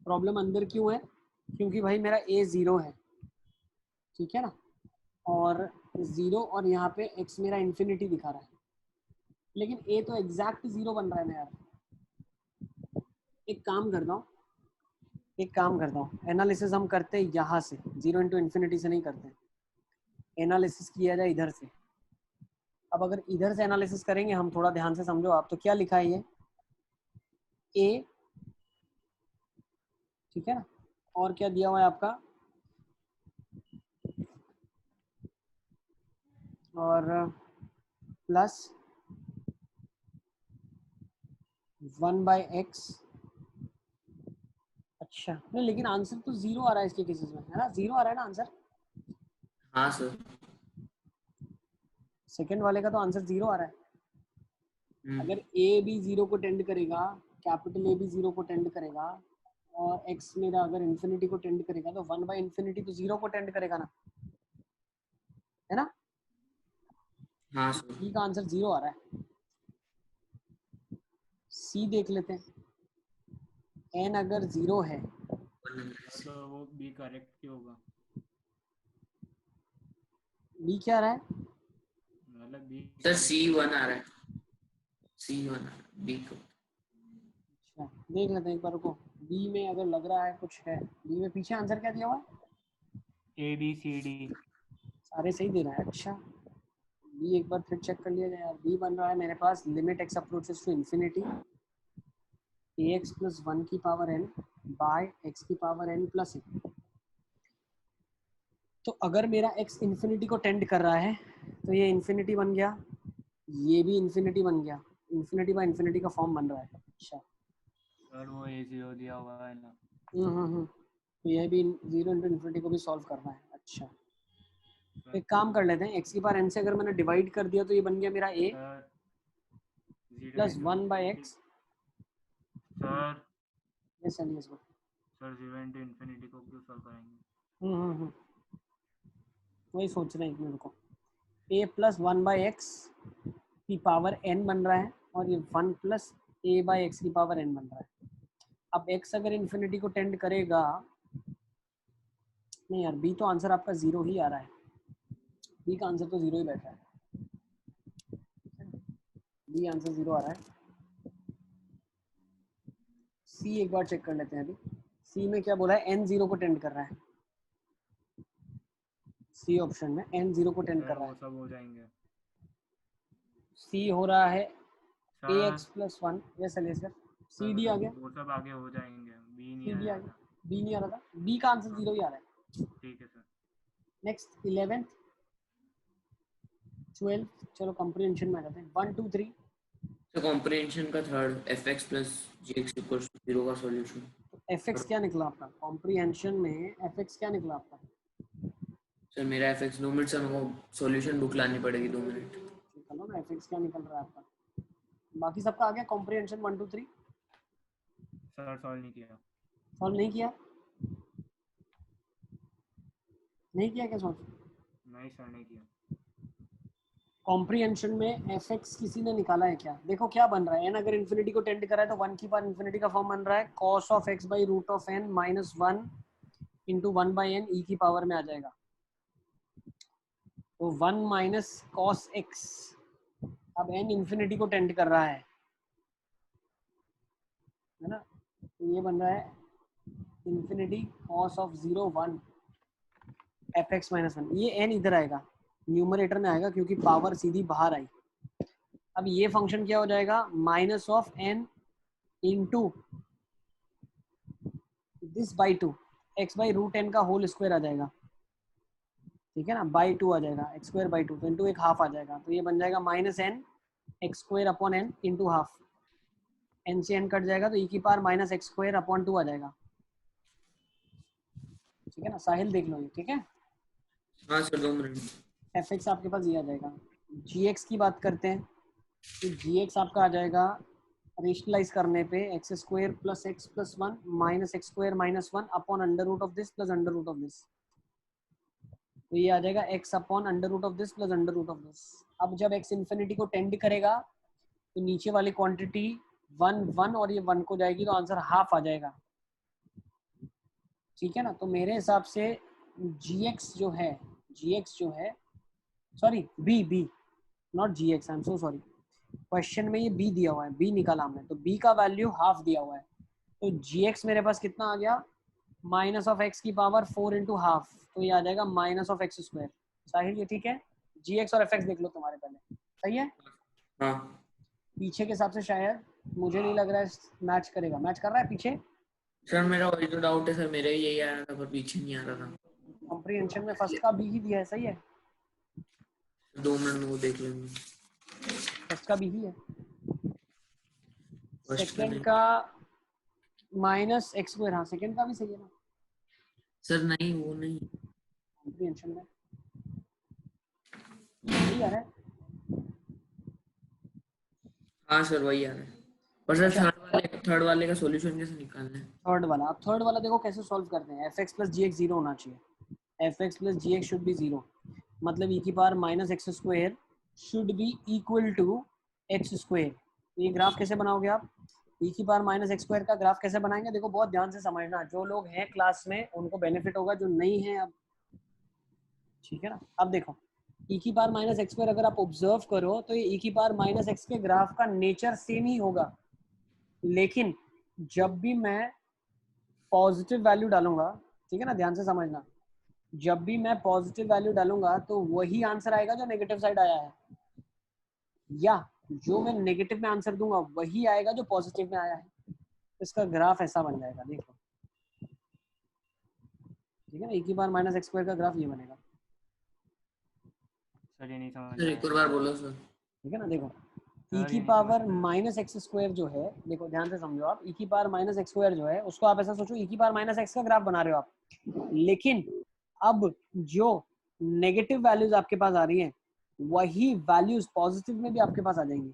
प्रॉब्लम अंदर क्यों है, क्योंकि भाई मेरा a 0 है, ठीक है ना, और 0 और यहाँ पे x मेरा इन्फिनिटी दिखा रहा है, लेकिन a तो एग्जैक्ट 0 बन रहा है ना यार। एक काम करता हूँ, एनालिसिस हम करते हैं यहाँ से, 0 इंटू इन्फिनिटी से नहीं करते, एनालिसिस किया जाए इधर से। अब अगर इधर से एनालिसिस करेंगे हम, थोड़ा ध्यान से समझो आप, तो क्या लिखा है ये a, ठीक है ना, और क्या दिया हुआ है आपका, और प्लस 1 बाई एक्स। अच्छा नहीं, लेकिन आंसर तो 0 आ रहा है इसके केसेस में, है ना, 0 आ रहा है ना आंसर, हाँ सर। सेकंड वाले का तो आंसर 0 आ रहा है। अगर a भी 0 को टेंड करेगा, कैपिटल A भी 0 को टेंड करेगा, और x मेरा अगर इन्फिनिटी को टेंड करेगा, तो 1 बाई इन्फिनिटी तो 0 को टेंड करेगा ना, है ना। हाँ सर। b का आंसर 0 आ रहा है। c देख लेते हैं, n अगर 0 है, तो वो बी करेक्ट क्यों होगा, b क्या आ रहा है, मतलब बी सर C1 आ रहा है, C1 बी को। अच्छा देख लेते हैं एक बार को, b में अगर लग रहा है कुछ है, b में पीछे आंसर क्या दिया हुआ है, ABCD। सारे सही दे रहा है। अच्छा b एक बार फिर चेक कर लिया जाए यार, b बन रहा है मेरे पास limit x approaches to infinity ax plus 1 की पावर n बाय x की पावर n प्लस a। तो अगर मेरा x इन्फिनिटी को टेंड कर रहा है तो ये इन्फिनिटी बन गया, ये भी इन्फिनिटी बन गया, इन्फिनिटी बाय इन्फिनिटी का फॉर्म बन रहा है। अच्छा सर वो A0 दिया हुआ है ना। तो ये भी 0 इंटू इन्फिनिटी को भी सॉल्व करना है। अच्छा तो एक काम कर लेते हैं, x की पावर n से अगर मैंने डिवाइड कर दिया तो ये बन गया मेरा a plus 1 by x. Sir yes sir, yes sir 0 into infinity को क्यों सॉल्व करेंगे। वही सोच रहे हैं मेरे को। a प्लस 1/x की पावर n बन रहा है और ये 1 प्लस a/x की पावर n बन रहा है। अब x अगर इन्फिनिटी को टेंड करेगा, नहीं यार b तो आंसर आपका 0 ही आ रहा है, b का आंसर तो 0 ही बैठा है, b आंसर 0 आ रहा है। c एक बार चेक कर लेते हैं अभी। c में क्या बोला है, n 0 को टेंड कर रहा है, सी ऑप्शन में n 0 को टेंड सर कर रहा वो है। सब हो जाएंगे c हो रहा है sir. ax plus 1, yes sir c d आ गया, वो सब आगे हो जाएंगे, बी नहीं सी डी आ आया गया, था। b नहीं आ रहा था, b का आंसर 0 ही आ रहा है। ठीक है सर। नेक्स्ट 11th 12th, चलो कॉम्प्रिहेंशन में आ जाते हैं। 1 2 3, तो कॉम्प्रिहेंशन का third fx plus gx equals to 0 का सॉल्यूशन। तो fx क्या निकला आपका? कॉम्प्रिहेंशन में fx क्या निकला आपका? सर मेरा fx 2 मिनट से मेरे को सॉल्यूशन बुक लानी पड़ेगी 2 मिनट। निकलो ना fx क्या निकल रहा है आपका। बाकी सबका आ गया कॉम्प्रिहेंशन 1 2 3। सर सॉल्व नहीं किया। सॉल्व नहीं किया, नहीं किया क्या सॉल्व? नहीं सर नहीं किया। कॉम्प्रिहेंशन में fx किसी ने निकाला है क्या? देखो क्या बन रहा है, n अगर इन्फिनिटी को टेंड कर रहा है तो 1 की पावर इन्फिनिटी का फॉर्म बन रहा है cos of x by root of n minus 1 into 1 by n e की पावर में आ जाएगा। तो 1 माइनस cos x, अब n इन्फिनिटी को टेंड कर रहा है ना, तो ये बन रहा है infinity cos of 0 1 fx minus 1, ये n इधर आएगा न्यूमरेटर में आएगा क्योंकि पावर सीधी बाहर आई। अब ये फंक्शन क्या हो जाएगा, minus of n into this by 2 x by root n का होल स्क्वायर आ जाएगा, ठीक है ना, बाई 2 आ जाएगा, x स्क्वायर बाई 2 तो इंटू एक हाफ आ जाएगा, तो ये बन जाएगा minus n x square upon n into half, n से n कट जाएगा तो e की power minus x square upon 2 आ जाएगा। ठीक है ना, साहिल देख लो ये, ठीक है। हाँ सर 2 मिनट। fx आपके पास ये आ जाएगा। gx की बात करते हैं तो gx आपका आ जाएगा रेशनलाइज करने पे x square plus x plus 1 minus x square minus 1 upon under root of this plus under root of this, तो ये आ जाएगा x upon under root of this plus under root of this. अब जब x infinity को tend करेगा तो नीचे वाली क्वांटिटी 1 1 और ये 1 को जाएगी तो आंसर हाफ आ जाएगा, ठीक है ना। तो मेरे हिसाब से gx जो है sorry b not gx, I am so sorry, question में ये b दिया हुआ है, b निकाला हमने, तो b का वैल्यू हाफ दिया हुआ है, तो gx मेरे पास कितना आ गया, माइनस ऑफ x की पावर 4 इंटू हाफ, तो ये आ जाएगा माइनस ऑफ एक्स स्क्वायर। साहिल ये ठीक है, gx और fx देख लो तुम्हारे पहले, सही है। हाँ पीछे के हिसाब से शायद मुझे नहीं लग रहा है मैच करेगा, मैच कर रहा है पीछे। सर मेरा वही तो डाउट है सर, मेरा ही यही आया था पर पीछे नहीं आ रहा था। कॉम्प्रिहेंशन में फर्स्ट का b ही दिया है, सही है, 2 मिनट में वो देख लेंगे। फर्स्ट का b ही है, फर्स्ट सेकंड का माइनस एक्स स्क्वायर, हाँ सेकंड का भी सही है ना सर नहीं वो नहीं। कॉम्प्रिहेंशन में सही आ रहा है। हाँ सर वही आ रहा है, पर सर थर्ड वाले का सॉल्यूशन कैसे निकालना है? थर्ड वाला, अब थर्ड वाला देखो कैसे सॉल्व करते हैं। fx प्लस gx 0 होना चाहिए, fx plus gx should be 0, मतलब e की power minus x square should be equal to x square. ये ग्राफ कैसे बनाओगे आप, e की पावर माइनस एक्स स्क्वायर का ग्राफ कैसे बनाएंगे, देखो बहुत ध्यान से समझना, जो लोग हैं क्लास में उनको बेनिफिट होगा, जो नहीं है अब, ठीक है ना। अब देखो e की पावर माइनस एक्स स्क्वायर अगर आप ऑब्जर्व करो तो ये e की पावर माइनस एक्स के ग्राफ का नेचर सेम ही होगा, लेकिन जब भी मैं पॉजिटिव वैल्यू डालूंगा, ठीक है ना, ध्यान से समझना, जब भी मैं पॉजिटिव वैल्यू डालूंगा तो वही आंसर आएगा जो नेगेटिव साइड आया है, या जो मैं नेगेटिव में आंसर दूंगा वही आएगा जो पॉजिटिव में आया है। इसका ग्राफ ऐसा बन जाएगा, देखो, ठीक है ना, e की पावर माइनस एक्स स्क्वायर का ग्राफ ये बनेगा। सर ये नहीं समझ सर एक और बार बोलो सर। ठीक है ना, देखो e सर, की ये नहीं पावर समझ में आया। माइनस एक्स स्क्वायर जो है, देखो ध्यान से समझो आप, e की पावर माइनस एक्स स्क्वायर जो है उसको आप ऐसा सोचो e की पावर माइनस एक्स का ग्राफ बना रहे हो आप, लेकिन अब जो नेगेटिव वैल्यूज आपके पास आ रही हैं वही वैल्यूज पॉजिटिव में भी आपके पास आ जाएंगी।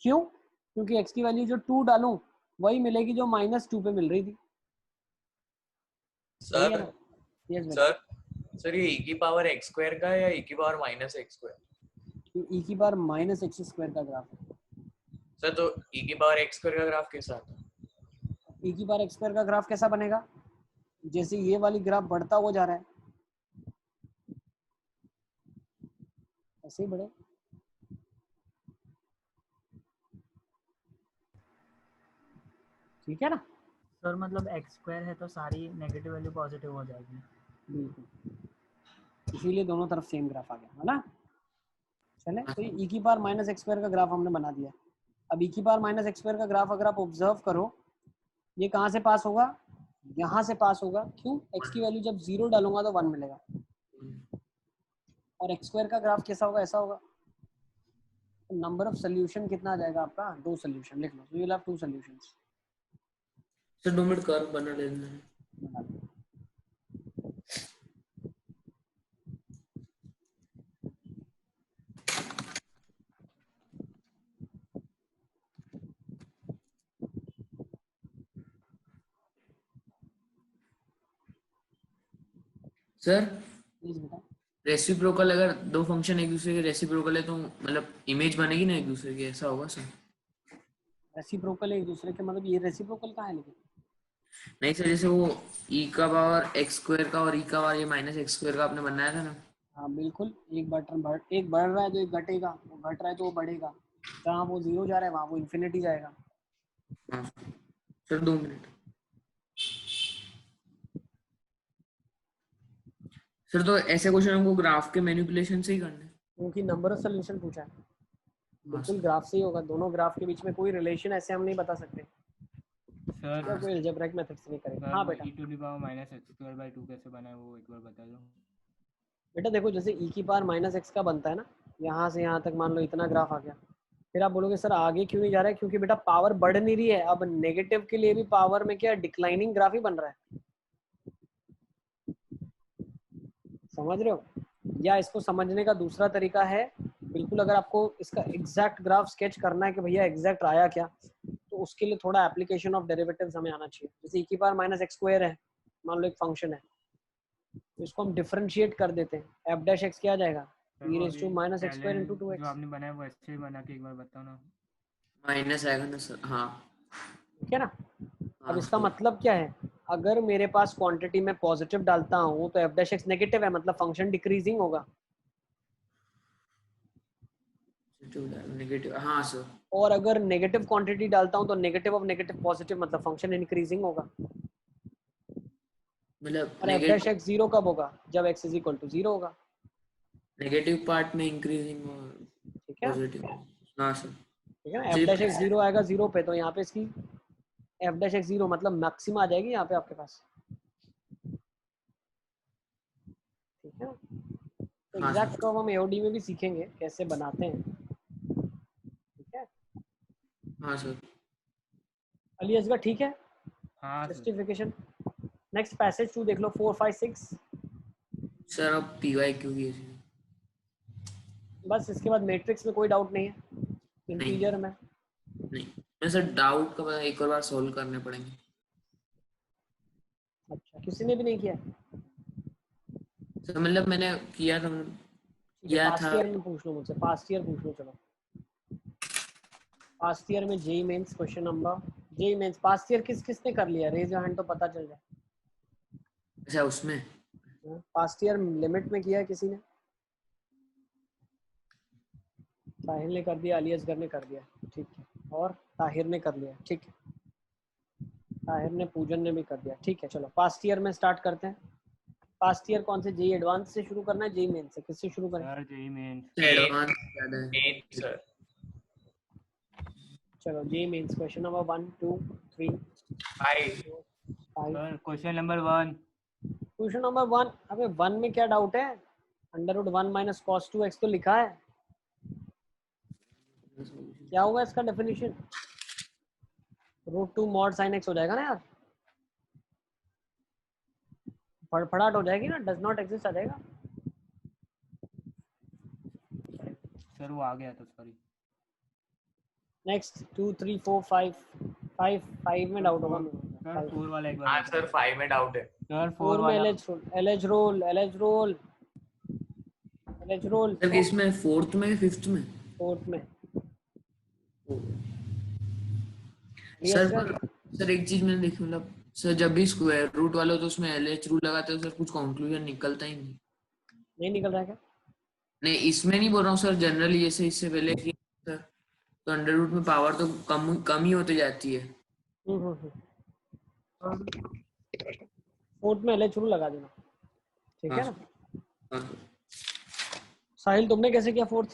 क्यों? क्योंकि x की वैल्यू जो 2 डालूं वही मिलेगी जो -2 पे मिल रही थी। सर यस सर सर ये e की पावर x स्क्वायर का है या e की पावर माइनस x स्क्वायर? ई की पावर माइनस एक्स स्क्वायर का ग्राफ है। सर तो e की पावर x स्क्वायर का ग्राफ कैसा आता है? ई की पावर एक्स स्क्वायर का ग्राफ कैसा बनेगा? जैसे ये वाली ग्राफ बढ़ता हुआ जा रहा है ऐसे ही बढ़े। ठीक है ना? सर मतलब एक्स स्क्वायर है तो सारी नेगेटिव वैल्यू पॉजिटिव हो जाएगी। बिल्कुल, इसीलिए दोनों तरफ सेम ग्राफ आ गया है ना। चले तो ये ई की पावर माइनस एक्स स्क्वायर का ग्राफ हमने बना दिया। अब ई की पावर माइनस एक्स स्क्वायर का ग्राफ अगर आप ऑब्जर्व करो, ये कहाँ से पास होगा? यहाँ से पास होगा। क्यों? एक्स की वैल्यू जब 0 डालूंगा तो 1 मिलेगा। और एक्स स्क्वायर का ग्राफ कैसा होगा? ऐसा होगा। नंबर ऑफ सोल्यूशन कितना आ जाएगा आपका? 2 सोल्यूशन लिख लो। So you will have 2 solutions. Sir 2 minute curve बना लेना है। सर प्लीज बेटा। रेसिप्रोकल, अगर दो फंक्शन एक दूसरे के रेसिप्रोकल है तो मतलब इमेज बनेगी ना एक दूसरे की, ऐसा होगा सर? रेसिप्रोकल एक दूसरे के मतलब ये रेसिप्रोकल कहाँ है? लेकिन नहीं सर, जैसे वो e का पावर एक्स स्क्वायर का और e का पावर ये माइनस एक्स स्क्वायर का आपने बनाया था ना। हाँ बिल्कुल, एक बढ़ रहा है तो एक घटेगा, वो घट रहा है तो वो बढ़ेगा। जहाँ वो 0 जा रहा है वहाँ वो इन्फिनिटी जाएगा। हाँ सर 2 मिनट। सर तो ऐसे क्वेश्चन हमको ग्राफ के मैनिपुलेशन से ही करना है? क्योंकि नंबर ऑफ सोल्यूशन पूछा है। हाँ बिल्कुल सर। ग्राफ से ही होगा। दोनों ग्राफ के बीच में कोई रिलेशन ऐसे हम नहीं बता सकते। सर या कोई अलजेब्रिक मेथड से नहीं करेंगे। सर हाँ वो बेटा। e to the power minus x square by 2 कैसे बना है वो एक बार बता दो। बेटा देखो, जैसे ई की पावर माइनस एक्स का बनता है ना, यहाँ से यहाँ तक मान लो इतना ग्राफ आ गया। फिर आप बोलोगे सर आगे क्यों नहीं जा रहा है? क्योंकि बेटा पावर बढ़ नहीं रही है। अब नेगेटिव के लिए भी पावर में क्या डिक्लाइनिंग ग्राफ ही बन रहा है। समझ रहे हो? या इसको समझने का दूसरा तरीका है, बिल्कुल अगर आपको इसका एग्जैक्ट ग्राफ स्केच करना है कि भैया एग्जैक्ट आया क्या, तो उसके लिए थोड़ा एप्लीकेशन ऑफ डेरिवेटिव्स हमें आना चाहिए। जैसे e की पावर माइनस एक्स स्क्वायर है, मान लो एक फंक्शन है, तो इसको हम डिफरेंशिएट कर देते हैं। एफ डैश एक्स क्या आ जाएगा? सर e वो रेज़ टू अभी माइनस एक्स स्क्वायर पहले इनटू 2x। जो आपने बनाया वो ऐसे ही बना के एक बार बताओ ना। माइनस आएगा ना सर? हाँ ठीक है ना? अब हाँ इसका सर। मतलब क्या है? अगर मेरे पास क्वांटिटी में पॉजिटिव डालता हूँ तो एफ डैश एक्स नेगेटिव है, मतलब फंक्शन डिक्रीजिंग होगा। नेगेटिव, हाँ सर। और अगर नेगेटिव क्वांटिटी डालता हूँ तो नेगेटिव ऑफ नेगेटिव पॉजिटिव, मतलब फंक्शन इंक्रीजिंग होगा। मतलब और एफ डैश एक्स 0 कब होगा? जब x इज इक्वल टू 0 होगा। नेगेटिव पार्ट में इंक्रीजिंग और ठीक है, पॉजिटिव। हाँ सर। ठीक है ना? एफ डैश एक्स 0 आएगा 0 पे, तो यहाँ पे इसकी एफ डैश एक्स 0 मतलब मैक्सिमा आ जाएगी यहाँ पे आपके पास। ठीक है ना? तो हाँ एग्जैक्ट सर। कर्व हम एओडी में भी सीखेंगे कैसे बनाते हैं। ठीक है हाँ सर। अलियास का? ठीक है, हाँ सर। जस्टिफिकेशन। नेक्स्ट पैसेज 2 देख लो, 4 5 6। सर अब पीवाई क्यों की है? बस इसके बाद मैट्रिक्स में कोई डाउट नहीं है, इंटीजर में। नहीं मैं सर डाउट का एक और बार सॉल्व करने पड़ेंगे। अच्छा, किसी ने भी नहीं किया? सर मतलब मैंने किया था, पास्ट ईयर में पूछ लो मुझसे, पास्ट ईयर पूछ लो। चलो पास्ट ईयर में JEE Mains question number, JEE Mains past year किस किसने कर लिया? रेज योर हैंड तो पता चल जाए। अच्छा उसमें पास्ट ईयर लिमिट में किया है किसी ने? साहिल ने कर दिया, अलियासगर ने कर दिया, ठीक है, और ताहिर ने कर लिया, ठीक है, ताहिर ने, पूजन ने भी कर दिया, ठीक है। चलो पास्ट ईयर में स्टार्ट करते हैं। पास्ट ईयर कौन से? जेई एडवांस से शुरू करना है, जेई मेन से? किससे शुरू करें? Sir JEE mains. एडवांस ज्यादा है सर। चलो JEE Mains question number 1 2 3 5 sir question number 1। Question number 1। अबे 1 में क्या डाउट है? Under root 1 minus cos 2x तो लिखा है। क्या होगा इसका definition? Root 2 mod sine x हो जाएगा ना यार, फड़फड़ाहट हो जाएगी ना, डज नॉट एग्जिस्ट आ जाएगा। सर वो आ गया था, सॉरी। नेक्स्ट 2 3 4 5 5 में डाउट होगा मेरे को। सर 4 वाला एक बार हाँ बताओ। सर 5 में डाउट है। सर 4 4 में वाला LH rule, LH rule, LH rule, LH rule. Sir किसमें, फोर्थ में या फिफ्थ में? फोर्थ में। Sir yes sir. सर एक चीज मैंने देखी, मतलब सर जब भी स्क्वायर रूट वाला हो तो उसमें LH रूल लगाते हो सर, कुछ कंक्लूजन निकलता ही नहीं। नहीं निकल रहा है क्या? नहीं इसमें नहीं बोल रहा हूँ सर, जनरली जैसे इससे पहले कि सर तो अंडर रूट में पावर तो कम ही होती जाती है। फोर्थ में LH रूल लगा देना, ठीक हाँ है ना? हाँ साहिल तुमने कैसे किया फोर्थ?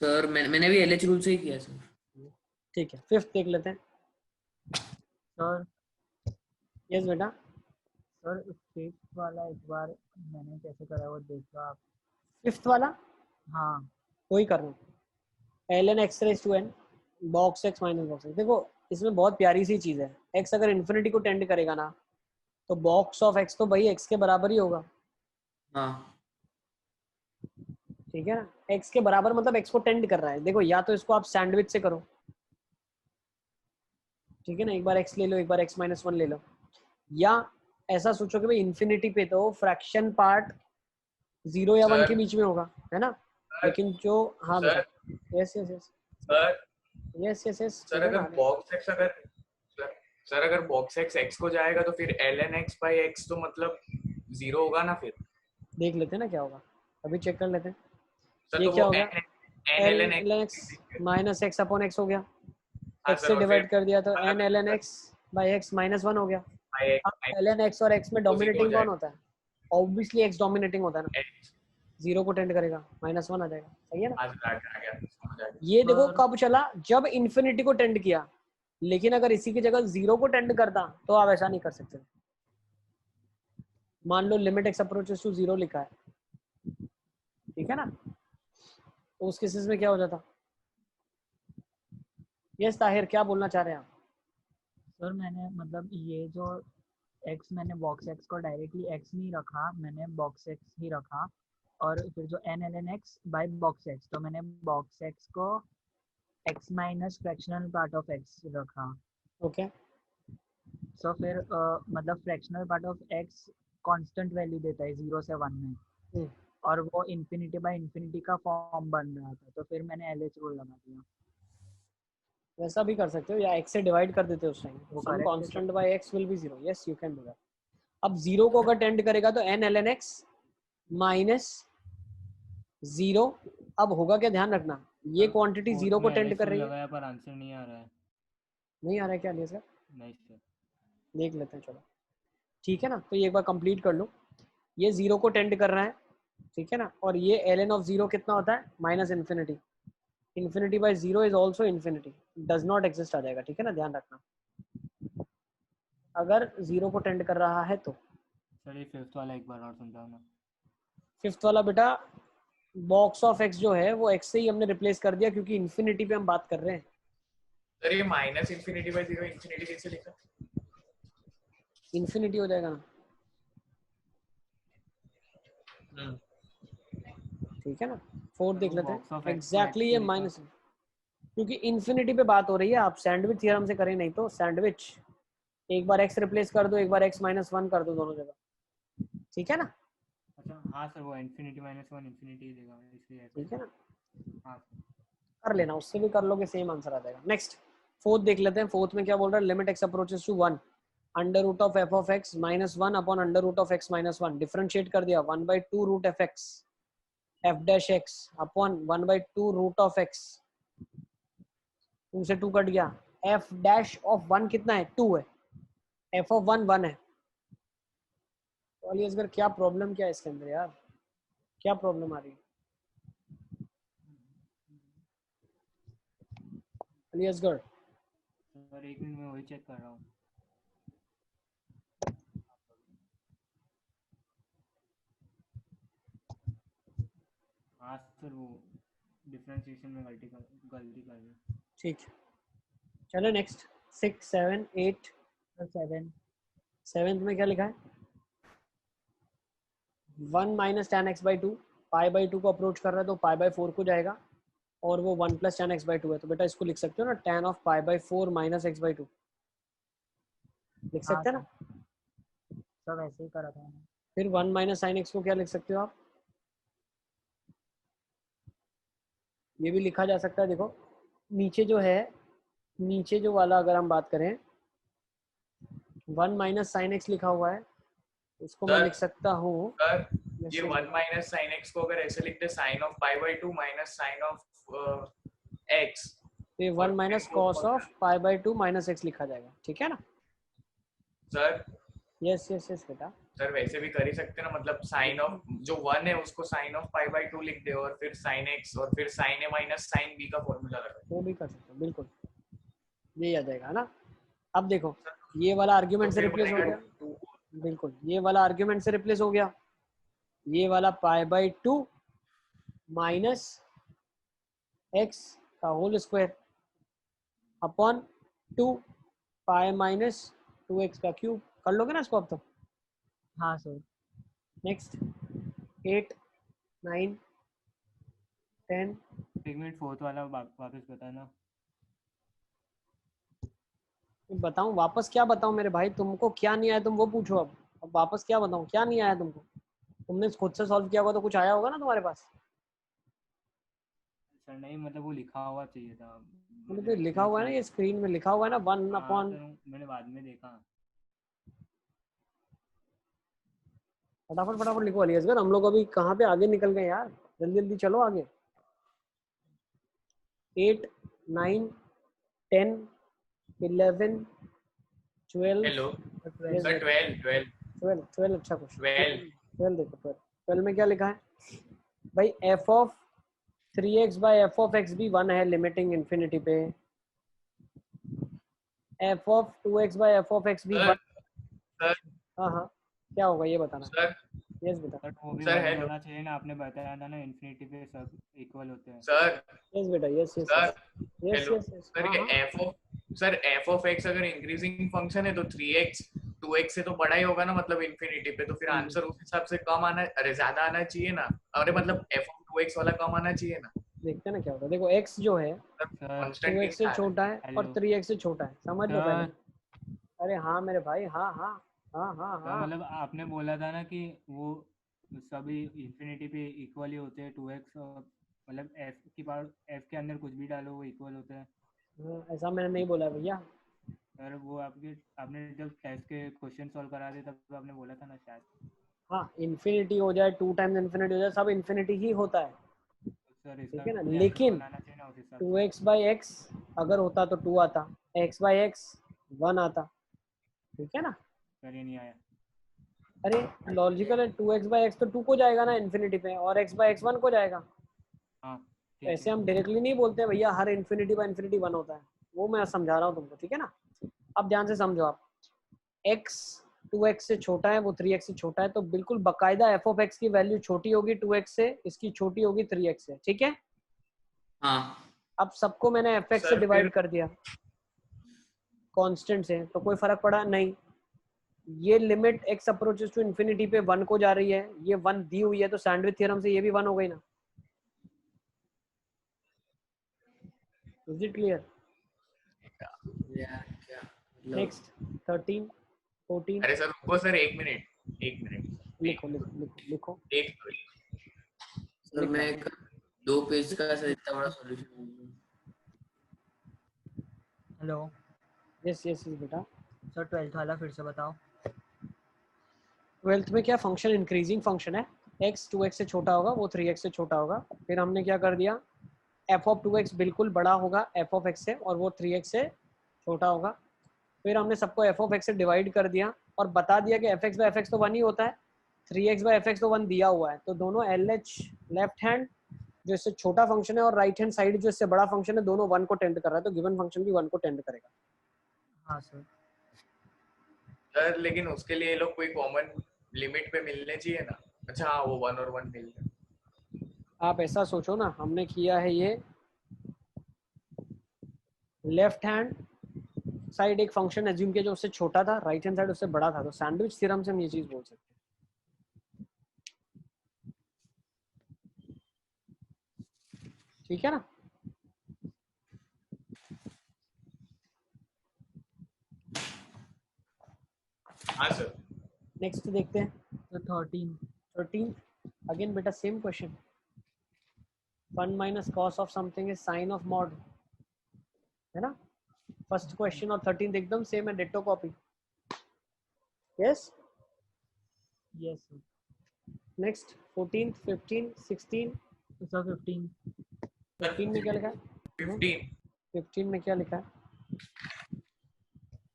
सर मैंने भी LH रूल से ही किया सर। ठीक है, फिफ्थ देख लेते हैं। सर यस बेटा। सर फिफ्थ वाला एक बार मैंने कैसे करा वो देख लो आप। फिफ्थ वाला हाँ वही करना, ln x raise to n box x minus box x। देखो इसमें बहुत प्यारी सी चीज है, x अगर इन्फिनिटी को टेंड करेगा ना तो बॉक्स ऑफ x तो भाई x के बराबर ही होगा, हाँ ठीक है ना? x के बराबर मतलब x को टेंड कर रहा है। देखो या तो इसको आप सैंडविच से करो, ठीक है ना, एक बार x ले लो एक बार x माइनस 1 ले लो, या ऐसा सोचो कि भाई इन्फिनिटी पे तो फ्रैक्शन पार्ट 0 या 1 के सर बीच में होगा, है ना? लेकिन जो, हाँ सर बेटा, yes yes yes sir yes yes yes, sir अगर बॉक्स एक्स अगर सर अगर बॉक्स एक्स एक्स को जाएगा तो फिर ln x बाई एक्स तो मतलब 0 होगा ना फिर। देख लेते हैं ना क्या होगा, अभी चेक कर लेते हैं। सर ये तो क्या वो हो गया, n L ln L x minus x upon x हो गया, हाँ एक्स सर से और डिवाइड फिर कर दिया तो मतलब n l n x by x minus 1 हो गया। बाई अब एल एन एक्स और एक्स में तो 0 हो डोमिनेटिंग कौन जाएगा। होता है? ऑब्वियसली एक्स डोमिनेटिंग होता है ना, x जीरो को टेंड करेगा, माइनस 1 आ जाएगा, सही है ना? आज आ गया समझ आ गया। ये देखो सर कब चला, जब इन्फिनिटी को टेंड किया। लेकिन अगर इसी की जगह जीरो को टेंड करता तो आप ऐसा नहीं कर सकते। मान लो limit x approaches to zero लिखा है, ठीक है ना, तो उस केसेस में क्या हो जाता? यस ताहिर क्या बोलना चाह रहे हैं आप? सर मैंने मतलब ये जो x मैंने बॉक्स x को डायरेक्टली x नहीं रखा, मैंने बॉक्स x ही रखा, और फिर जो n ln x by box x, तो मैंने बॉक्स x को x minus fractional part of x रखा। ओके सो फिर मतलब fractional part of x constant value देता है 0 से 1 में, और वो इन्फिनिटी बाय इन्फिनिटी का फॉर्म बन रहा था, तो फिर मैंने LH रूल लगा दिया। वैसा भी कर सकते हो या x से डिवाइड कर देते हो उस टाइम, वो सम करेक्ट है sir? Constant by x will be 0, yes you can do that. अब जीरो को अगर टेंड करेगा तो n ln x माइनस 0, अब होगा क्या ध्यान रखना, ये सर क्वांटिटी फोर्थ जीरो को में टेंड LH कर रूल रही है। लगाया पर आंसर नहीं आ रहा है। नहीं आ रहा है क्या सर? नहीं सर। देख लेते हैं चलो, ठीक है ना? तो ये एक बार कंप्लीट कर लो, ये जीरो को टेंड कर रहा है, ठीक है ना, और ये ln ऑफ जीरो कितना होता है? Minus infinity, infinity by zero is also infinity, does not exist आ जाएगा, ठीक है ना, ध्यान रखना अगर जीरो को टेंड कर रहा है तो। सर ये फिफ्थ वाला एक बार और समझाओ ना। फिफ्थ वाला बेटा, बॉक्स ऑफ एक्स जो है वो एक्स से ही हमने रिप्लेस कर दिया क्योंकि इन्फिनिटी पे हम बात कर रहे हैं। सर ये माइनस इन्फिनिटी बाई 0 इन्फिनिटी कैसे लिखा? इन्फिनिटी हो जाएगा ना, ठीक है ना? फोर्थ सर देख वो लेते बॉक्स ऑफ हैं, एक्स को एग्जैक्टली एक्स ये से लिखा। माइनस, क्योंकि इन्फिनिटी पे बात हो रही है, आप सैंडविच थ्योरम से करें, नहीं तो सैंडविच एक बार एक्स रिप्लेस कर दो एक बार एक्स माइनस 1 कर दो दोनों जगह, ठीक है ना? अच्छा हाँ सर वो इन्फिनिटी माइनस 1 इन्फिनिटी देगा इसलिए ऐसे। ठीक है ना, हाँ सर। कर लेना, उससे भी कर लोगे सेम आंसर आ जाएगा। नेक्स्ट फोर्थ देख लेते हैं, फोर्थ में क्या बोल रहा है, limit x approaches to 1 under root of f of x minus 1 upon under root of x minus 1, differentiate कर दिया 1/2 root f x f dash x upon 1/2 root of x, 2 से 2 कट गया, एफ डैश ऑफ 1 कितना है? 2 है, F of 1 1 है। तो अली असगर क्या प्रॉब्लम क्या है इसके अंदर यार, क्या प्रॉब्लम आ रही है अली असगर? सर एक मिनट में वही चेक कर रहा हूँ। हाँ सर वो डिफरेंशिएशन में गलती कर दी। ठीक है चलो नेक्स्ट 6 7 8 7 सेवेंथ में क्या लिखा है? 1 minus ten x by two, pi by two को अप्रोच कर रहा है तो पाई बाई 4 को जाएगा, और वो 1 plus ten x by two है, तो बेटा इसको लिख सकते हो ना, ten of pi by 4 minus x by two, लिख हाँ सकते हैं सर। ना? सर वैसे ही करा था मैंने। फिर 1 माइनस साइन एक्स को क्या लिख सकते हो आप? ये भी लिखा जा सकता है, देखो नीचे जो है, नीचे जो वाला अगर हम बात करें 1 माइनस साइन एक्स लिखा हुआ है, इसको मैं सर, लिख सकता हूँ सर ये जैसे 1 माइनस साइन एक्स को अगर ऐसे लिखते sine of pi by 2 minus sine of x, ये 1 minus cos of pi by 2 minus x लिखा जाएगा, ठीक है ना? सर यस यस यस बेटा, सर वैसे भी कर ही सकते ना, मतलब साइन ऑफ जो 1 है उसको साइन ऑफ पाई बाई 2 लिख दे और फिर साइन एक्स और फिर साइन ए माइनस साइन बी का फॉर्मूला लगा। वो भी कर सकते हो, बिल्कुल यही आ जाएगा ना। अब देखो ये वाला आर्ग्यूमेंट तो से फिर रिप्लेस हो बनेगा गया, बिल्कुल ये वाला आर्ग्यूमेंट से रिप्लेस हो गया, ये वाला पाई बाई 2 माइनस एक्स का whole square upon 2 pi minus 2x का क्यूब, कर लोगे ना इसको अब? तो हाँ सर। नेक्स्ट 8 9 10 एक मिनट, फोर्थ वाला वापस बताना। बताऊं वापस क्या बताऊं मेरे भाई, तुमको क्या नहीं आया तुम वो पूछो। अब वापस क्या बताऊं, क्या नहीं आया तुमको? तुमने खुद से सॉल्व किया होगा तो कुछ आया होगा ना तुम्हारे पास। सर नहीं, मतलब वो लिखा हुआ चाहिए था। मतलब तो लिखा हुआ है ना, ये स्क्रीन में लिखा हुआ है ना 1 हाँ अपॉन। सर, मैंने बाद में देखा। फटाफट फटाफट लिखो अलियसगर, हम लोग अभी कहाँ पे आगे निकल गए यार, जल्दी जल्दी चलो आगे। 8 9 10 11 12। हेलो Yes, सर, 12 अच्छा कुछ 12 12 देखो 12 में क्या लिखा है भाई, F of 3x by F of x भी 1 है लिमिटिंग इन्फिनिटी पे, F of 2x by F of x भी सर 1। सर हाँ हाँ क्या होगा ये बताना। सर यस बेटा, बट वो भी सर वन हेलो होना चाहिए ना, आपने बताया था ना इन्फिनिटी पे सब इक्वल होते हैं। सर यस बेटा, yes yes sir yes yes hello yes yes sir, हाँ ये हाँ एफ ऑफ एक्स अगर इंक्रीजिंग फंक्शन है तो 3x 2x से तो बड़ा ही होगा ना, मतलब इन्फिनिटी पे, तो फिर आंसर उस हिसाब से कम आना, अरे ज्यादा आना चाहिए ना, अरे मतलब एफ ऑफ 2x वाला कम आना चाहिए ना देखते हैं ना क्या होता है। देखो x जो है सर कांस्टेंट 2x से नहीं छोटा है और हेलो 3x से छोटा है, समझ लो पहले। सर। अरे हाँ मेरे भाई, हाँ हाँ हाँ हाँ सर हाँ। मतलब आपने बोला था ना कि वो सभी इन्फिनिटी पे इक्वल ही होते हैं 2x, और मतलब f की पावर f के अंदर कुछ भी डालो वो इक्वल होते हैं। हाँ, ऐसा मैंने नहीं बोला भैया। सर वो आपने जब टेस्ट के क्वेश्चन सॉल्व करा थे तब आपने बोला था ना शायद। हाँ इन्फिनिटी हो जाए 2 टाइम्स इन्फिनिटी हो जाए, सब इन्फिनिटी ही होता है, तो सर इसका ठीक है ना। भी आंसर लेकिन 1 आना चाहिए ना उस हिसाब से। 2x बाई एक्स अगर होता तो 2 आता, x बाई एक्स 1 आता, ठीक है ना। सर ये नहीं आया। अरे लॉजिकल है, 2x बाई एक्स तो 2 को जाएगा ना इन्फिनिटी पे, और x बाई एक्स 1 को जाएगा। हाँ ठीक ऐसे है। हम डायरेक्टली नहीं बोलते भैया हर इन्फिनिटी बाई इन्फिनिटी 1 होता है, वो मैं समझा रहा हूँ तुमको, ठीक है ना। अब ध्यान से समझो आप, x 2x से छोटा है, वो 3x से छोटा है, तो बिल्कुल बकायदा एफ ऑफ एक्स की वैल्यू छोटी होगी 2x से, इसकी छोटी होगी 3x से, ठीक है। हाँ अब सबको मैंने एफ एक्स से सर डिवाइड फिर कर दिया कांस्टेंट से, तो कोई फर्क पड़ा नहीं। ये limit x approaches to infinity पे 1 को जा रही है, ये 1 दी हुई है, तो सैंडविच थ्योरम से ये भी 1 हो गई ना। Is it clear? यार क्या मतलब। नेक्स्ट 13 14 अरे सर रुको सर, एक मिनट लिखो लिखो लिखो लिखो एक सर मैं एक 2 पेज का सर इतना बड़ा solution. Hello yes yes yes बेटा। सर, 12th वाला फिर से बताओ। 12th में क्या फंक्शन इंक्रीजिंग फंक्शन है, x 2x से छोटा होगा, वो 3x से छोटा होगा। फिर हमने क्या कर दिया, f ऑफ 2x बिल्कुल बड़ा होगा f ऑफ x से, और वो 3x से छोटा होगा। फिर हमने सबको f ऑफ x से डिवाइड कर दिया और बता दिया कि f x by F x तो 1 ही होता है, 3x बाई एफ एक्स तो 1 दिया हुआ है, तो दोनों LH लेफ्ट हैंड जो इससे छोटा फंक्शन है और राइट हैंड साइड जो इससे बड़ा फंक्शन है, दोनों 1 को टेंड कर रहा है, तो गिवन फंक्शन भी 1 को टेंड करेगा। हाँ सर। सर, लेकिन उसके लिए ये लोग कोई कॉमन लिमिट पे मिलने चाहिए ना। अच्छा हाँ, वो 1 और 1 मिल गए। आप ऐसा सोचो ना, हमने किया है ये लेफ्ट हैंड साइड एक फंक्शन एज्यूम किया जो उससे छोटा था, राइट हैंड साइड उससे बड़ा था, तो सैंडविच थ्योरम से हम ये चीज बोल सकते हैं। ठीक है ना। हाँ सर। नेक्स्ट देखते हैं तो 13 13 अगेन बेटा same question 1 minus cos of something is sine of mod है ना फर्स्ट क्वेश्चन और 13 एकदम सेम है ditto copy yes yes sir next 14 15 16 तो सर 15 15 में क्या लिखा है 15 15 में क्या लिखा है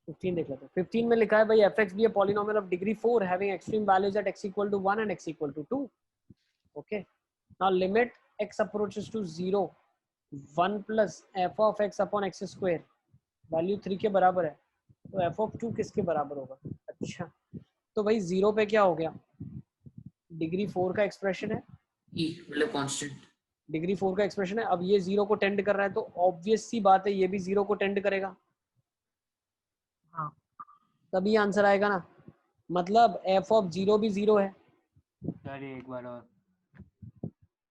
15 देख लेते हैं 15 में लिखा है भाई f x be a polynomial of degree 4 having extreme values at x equal to 1 and x equal to 2 okay now limit x approaches to 0 1 plus f of x upon x square value 3 के बराबर है तो F of 2 किसके बराबर होगा अच्छा तो भाई 0 पे क्या हो गया डिग्री 4 का एक्सप्रेशन है ई मतलब कांस्टेंट डिग्री 4 का एक्सप्रेशन है अब ये 0 को टेंड कर रहा है तो ऑब्वियस सी बात है ये भी 0 को टेंड करेगा हाँ तभी आंसर आएगा ना मतलब एफ ऑफ 0 भी 0 है सर एक बार और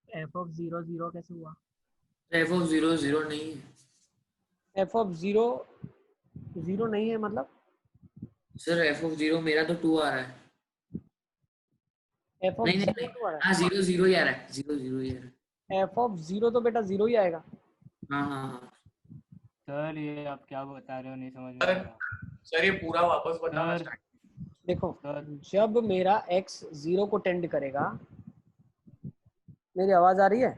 f of 0 0 कैसे हुआ एफ ऑफ 0 0 नहीं है एफ ऑफ 0 0 नहीं है मतलब सर एफ ऑफ 0 मेरा तो 2 आ रहा है एफ ऑफ नहीं नहीं 0 नहीं तो आ रहा हाँ 0 0 ही आ रहा है 0 0 ही आ रहा है है एफ ऑफ 0 तो बेटा 0 ही आएगा हाँ हाँ हाँ सर ये आप क्या बता रहे हो नहीं समझ में आ रहा सर ये पूरा वापस बताना सर देखो सर जब मेरा x 0 को टेंड करेगा मेरी आवाज आ रही है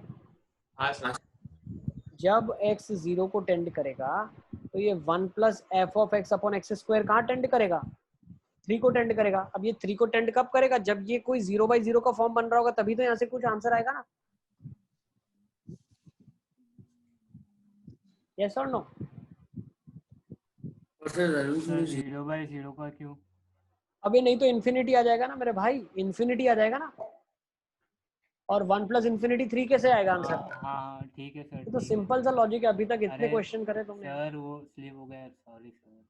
हाँ सर जब x 0 को टेंड करेगा तो ये 1 plus f of x upon x square कहाँ टेंड करेगा 3 को टेंड करेगा अब ये 3 को टेंड कब करेगा जब ये कोई 0/0 का फॉर्म बन रहा होगा तभी तो यहाँ से कुछ आंसर आएगा ना यस और नो और फिर जरूर सर से 0/0 का क्यों अबे नहीं तो इन्फिनिटी आ जाएगा ना मेरे भाई इन्फिनिटी आ जाएगा ना और 1 प्लस इन्फिनिटी 3 कैसे आएगा आंसर हाँ ठीक है सर ये तो ठीक है। सिंपल सा लॉजिक है अभी तक इतने अरे क्वेश्चन करे तुमने सर वो स्लिप हो गया सॉरी सर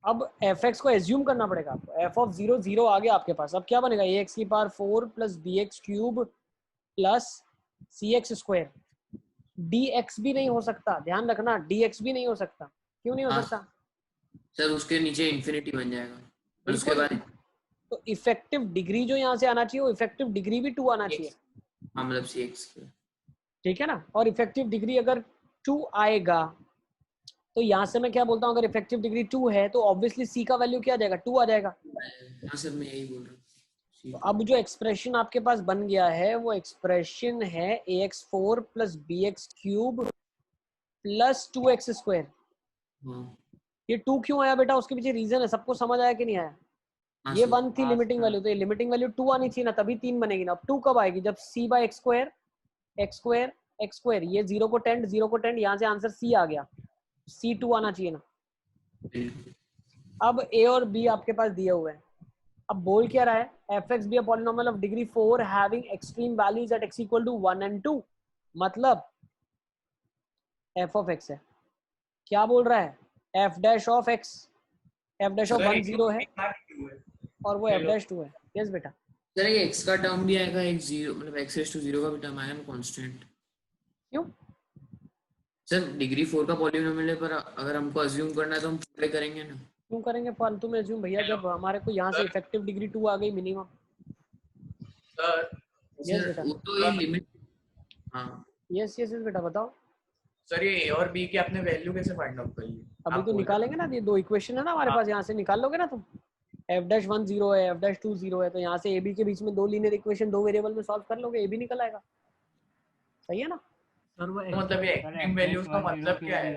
अब एफ एक्स को एज्यूम करना पड़ेगा आपको एफ ऑफ 0 0 आ गया आपके पास अब क्या बनेगा ए एक्स की power 4 plus b x cube plus c x square d x भी नहीं हो सकता ध्यान रखना डी एक्स भी नहीं हो सकता क्यों नहीं हो हाँ। सकता सर उसके नीचे इन्फिनिटी बन जाएगा और उसके बिल्कुल। बाद तो इफेक्टिव डिग्री जो यहाँ से आना चाहिए वो इफेक्टिव डिग्री भी 2 आना चाहिए हाँ मतलब सी एक्स ठीक है ना और इफेक्टिव डिग्री अगर 2 आएगा तो यहाँ से मैं क्या बोलता हूँ अगर इफेक्टिव डिग्री 2 है तो ऑब्वियसली सी का वैल्यू क्या आ जाएगा 2 आ जाएगा हाँ सर मैं यही बोल रहा तो हूँ अब जो एक्सप्रेशन आपके पास बन गया है वो एक्सप्रेशन है ax4 plus b x cube plus 2x square हाँ ये 2 क्यों आया बेटा उसके पीछे रीजन है सबको समझ आया कि नहीं आया हाँ ये सर 1 थी हाँ, लिमिटिंग सर। वैल्यू तो ये लिमिटिंग वैल्यू 2 आनी चाहिए ना तभी 3 बनेगी ना अब 2 कब आएगी जब c बाय एक्स स्क्वायर ये 0 को टेंड यहाँ से आंसर c आ गया c2 आना चाहिए ना बिल्कुल अब a और b आपके पास दिए हुए हैं अब बोल क्या रहा है f x be a polynomial of degree 4 having extreme values at x equal to 1 and 2 मतलब f ऑफ x है क्या बोल रहा है f dash of x f dash of 1 0 है और वो f डैश 2 है यस बेटा सर ये x का टर्म भी आएगा एक 0 मतलब x रेज़ टू 0 का भी टर्म आएगा कांस्टेंट क्यों सर डिग्री 4 का पॉलिनोमियल है पर अगर हमको अज्यूम करना है तो हम पूरे करेंगे ना क्यों करेंगे फालतू में अज्यूम भैया जब हमारे को यहाँ से इफेक्टिव डिग्री 2 आ गई मिनिमम सर यस सर बेटा वो तो ये लिमिट हाँ यस बेटा बताओ सर ये ए और बी की आपने वैल्यू कैसे फाइंड आउट कर ली अभी आप तो बोल निकालेंगे ना ये दो इक्वेशन है ना हमारे हाँ। पास यहाँ से निकाल लोगे ना तुम f डैश 1 0 है f डैश 2 0 है तो यहाँ से ab के बीच में दो लीनियर इक्वेशन दो वेरिएबल में सॉल्व कर लोगे ab निकल आएगा सही है ना सर वो रहे हो? मतलब ये सर एक्सट्रीम वैल्यूज का मतलब क्या है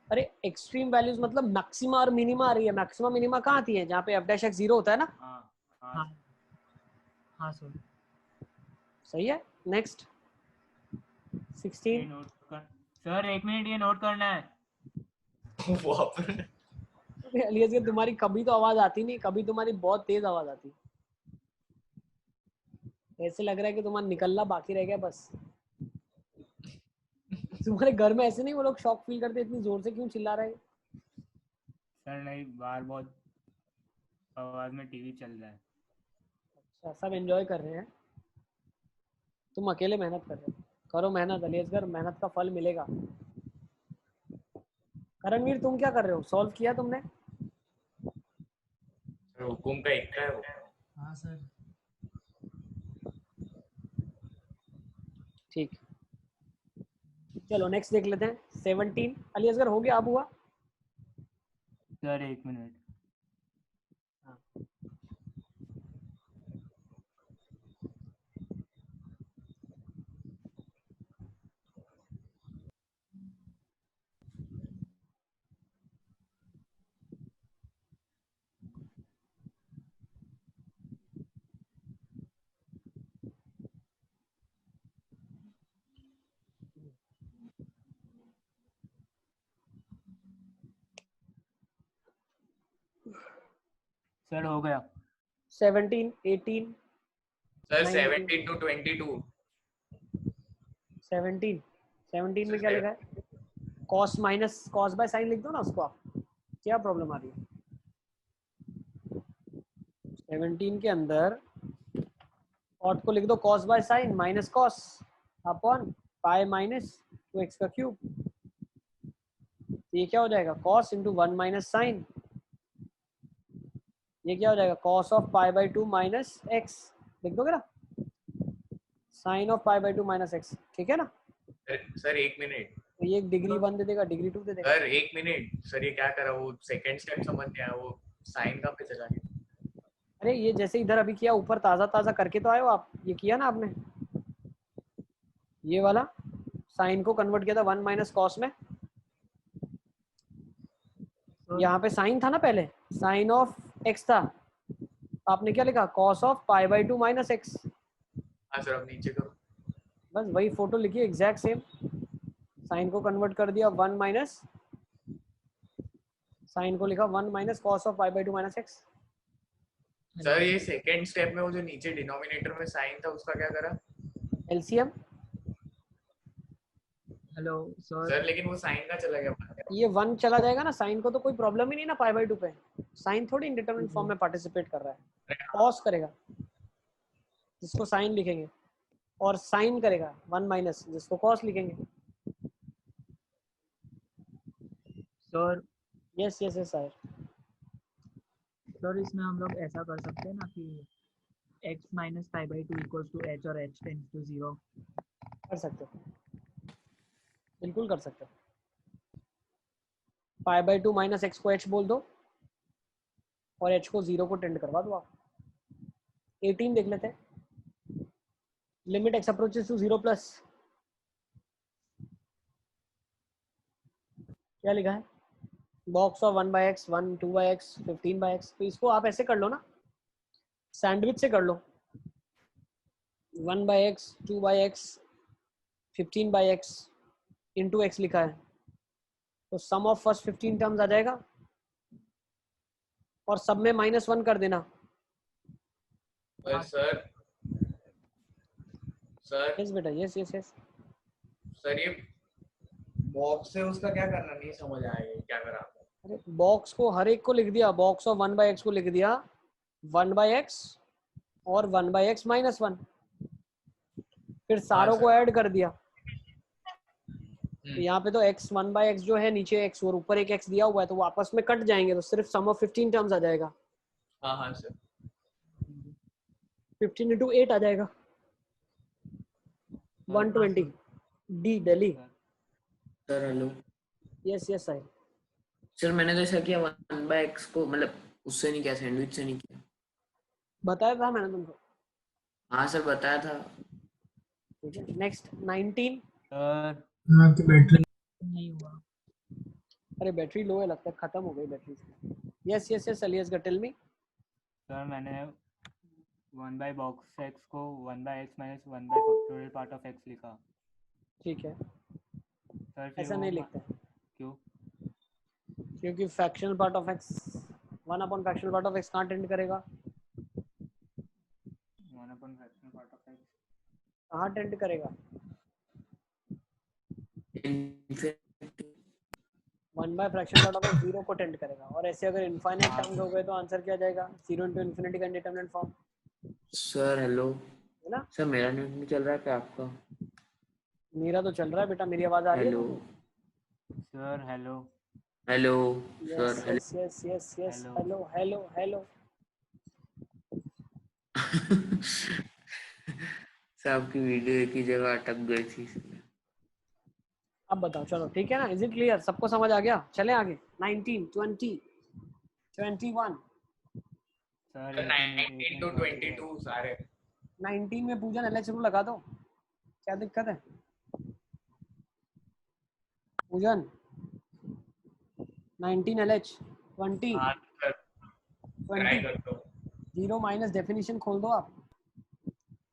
अरे एक्सट्रीम वैल्यूज मतलब मैक्सिमा और मिनिमा आ रही है मैक्सिमा मिनिमा कहाँ आती है जहाँ पे f डैश x 0 होता है ना हाँ हाँ हाँ हाँ सर सही है नेक्स्ट 16 ये नोट कर सर 1 मिनट ये नोट करना है बाप रे। अलियस के तुम्हारी कभी तो आवाज आती नहीं कभी तुम्हारी बहुत तेज आवाज आती ऐसे लग रहा है कि तुम्हारा निकलना बाकी रह गया बस तुम्हारे घर में ऐसे नहीं वो लोग शॉक फील करते इतनी जोर से क्यों चिल्ला रहे हैं सर नहीं बाहर बहुत आवाज में टीवी चल रहा है अच्छा सब एंजॉय कर रहे हैं तुम अकेले मेहनत कर रहे हो करो मेहनत अलियसगर मेहनत का फल मिलेगा करणवीर तुम क्या कर रहे हो सॉल्व किया तुमने हुकुम का एक का है वो। हाँ सर। ठीक, चलो नेक्स्ट देख लेते हैं। 17 अली असगर हो गया, अब हुआ? Sir 1 minute. सर हो गया। 17, 18, सर 19, 17 to 22। 17 में क्या लिखा है? Cos minus cos by sign लिख दो ना उसको आप, क्या प्रॉब्लम आ रही है? 17 के अंदर कॉट को लिख दो cos by sine minus cos upon pi minus 2x का क्यूब। ये क्या हो जाएगा? Cos into 1 minus sine. ये क्या हो जाएगा? Cos of pi by 2 minus x लिख दोगे ना, sine of pi by 2 minus x, ठीक है ना? Sir 1 minute. तो ये डिग्री 1 दे देगा, डिग्री 2 दे देगा। सर 1 मिनट, सर ये क्या करा? वो सेकंड स्टेप समझ नहीं आया, वो साइन कहाँ पे चला गया? अरे ये जैसे इधर अभी किया, ऊपर ताजा ताजा करके तो आए हो आप, ये किया ना आपने, ये वाला साइन को कन्वर्ट किया था 1 माइनस कॉस में। यहाँ पे साइन था ना पहले, साइन ऑफ एक्स था, आपने क्या लिखा? Cos of pi by 2 minus x. हाँ सर, अब नीचे करो। बस वही फोटो लिखी एग्जैक्ट सेम, साइन को कन्वर्ट कर दिया 1 माइनस, साइन को लिखा 1 minus cos of pi by 2 minus x. Sir ये सेकंड स्टेप में वो जो नीचे डिनोमिनेटर में साइन था उसका क्या करा? एलसीएम। Hello sir. सर लेकिन वो साइन का चला गया। ये 1 चला जाएगा ना, साइन को तो कोई प्रॉब्लम ही नहीं ना पाई बाई 2 पे, साइन थोड़ी इंडिटरमिनेट फॉर्म में पार्टिसिपेट कर रहा है, कॉस करेगा जिसको साइन लिखेंगे, और साइन करेगा 1 माइनस जिसको कॉस लिखेंगे। Sir yes yes yes sir. Sir इसमें हम लोग ऐसा कर सकते हैं ना कि x minus pi by 2 equals to h और h टेंड्स टू 0। कर सकते हो, बिल्कुल कर सकते हो। पाई बाई 2 माइनस एक्स को h बोल दो और h को 0 को टेंड करवा दो आप। 18 देख लेते हैं। Limit x approaches to 0 plus, क्या लिखा है? Box of 1 by x, 1 2 by x, 15 by x. तो इसको आप ऐसे कर लो ना, सैंडविच से कर लो, 1 by x, 2 by x, 15 by x into x लिखा है, तो सम ऑफ फर्स्ट 15 टर्म्स आ जाएगा और सब में -1 कर देना। सर यस बेटा, यस यस यस। सर ये बॉक्स है उसका क्या करना, नहीं समझ आएगा क्या करा आपने? अरे बॉक्स को हर एक को लिख दिया, बॉक्स ऑफ 1 बाई एक्स को लिख दिया 1 बाई एक्स और 1 बाई एक्स माइनस 1, फिर सारों को ऐड कर दिया। तो यहाँ पे तो x 1 बाई एक्स जो है नीचे x और ऊपर एक x दिया हुआ है, तो वो आपस में कट जाएंगे, तो सिर्फ सम ऑफ 15 टर्म्स आ जाएगा। हाँ हाँ सर। 15 इंटू 8 आ जाएगा 120 D Delhi. Sir hello. Yes yes sir. Sir मैंने तो ऐसा किया 1 बाय x को, मतलब उससे नहीं किया, सैंडविच से नहीं किया। बताया था मैंने तुमको। हाँ सर बताया था। ठीक है, नेक्स्ट 19। सर हाँ तो बैटरी नहीं हुआ। अरे बैटरी लो है लगता है, खत्म हो गई battery. Yes yes yes Ilyas tell me. Sir मैंने 1 बाय बॉक्स x को 1 by x minus 1 by factorial part of x लिखा। ठीक है, सर फिर ऐसा वो नहीं लिखते क्यों? क्योंकि fractional part of x 1 upon fractional part of x कहाँ टेंड करेगा? 1 upon fractional part of x कहाँ टेंड करेगा? Infinity. 1 by fractional part of x 0 को टेंड करेगा, और ऐसे अगर इनफाइनाइट टर्म्स हो गए तो आंसर क्या जाएगा? 0 इंटू इन्फिनिटी का इंडिटरमिनेट फॉर्म, सर हेलो। है ना? सर मेरा नेट नहीं चल रहा है क्या आपका? मेरा तो चल रहा है बेटा, मेरी आवाज आ रही है हेलो तुमको? Sir hello. Hello yes sir hello. Yes yes yes yes Hello. Hello hello hello. सबकी वीडियो एक ही जगह अटक गई थी इसलिए। अब बताओ, चलो ठीक है ना, इज इट क्लियर, सबको समझ आ गया? चले आगे। 19, 20, 21। सर 19 to 22 सारे 19 में पूजन एलएच रूल लगा दो, क्या दिक्कत है? पूजन 19 एलएच 20 हाँ सर ट्राई 20 कर दो 0 माइनस डेफिनेशन खोल दो आप।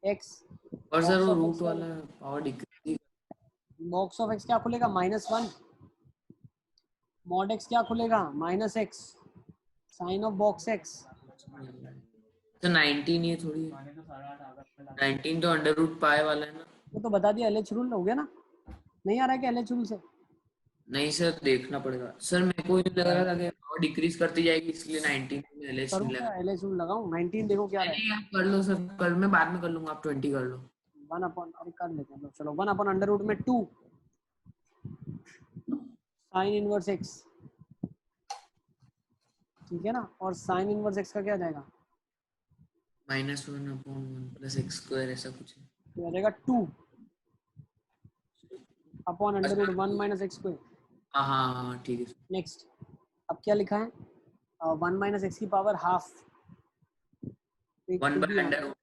x और सर वो box of रूट x वाला power decrease box of x क्या खुलेगा? -1 मॉड x क्या खुलेगा? -x sine of box x। तो 19 ये थोड़ी 19 तो अंडर रूट पाई वाला है ना। वो तो बता दिया, एलएच रूल हो गया ना? नहीं आ रहा है क्या एलएच रूल से? नहीं सर देखना पड़ेगा सर, मेरे को ये लग रहा था कि पावर डिक्रीज करती जाएगी इसलिए 19 में एलएच करूँ नहीं लगा। क्या एलएच रूल लगाऊं? 19 देखो क्या रहा है। नहीं आप कर लो सर, कर मैं बाद में कर लूंगा, आप 20 कर लो। 1 अपॉन, अरे कर लेते हैं, चलो 1 अपॉन अंडर रूट में 2 साइन इनवर्स x, ठीक है ना? और साइन इनवर्स x का क्या आ जाएगा? -1 अपॉन 1 प्लस x स्क्वायर ऐसा कुछ है। तो आ जाएगा 2 upon under root 1 minus x square. हाँ हाँ हाँ ठीक है सर। नेक्स्ट, अब क्या लिखा है? 1 माइनस एक्स की power half 1 by under root,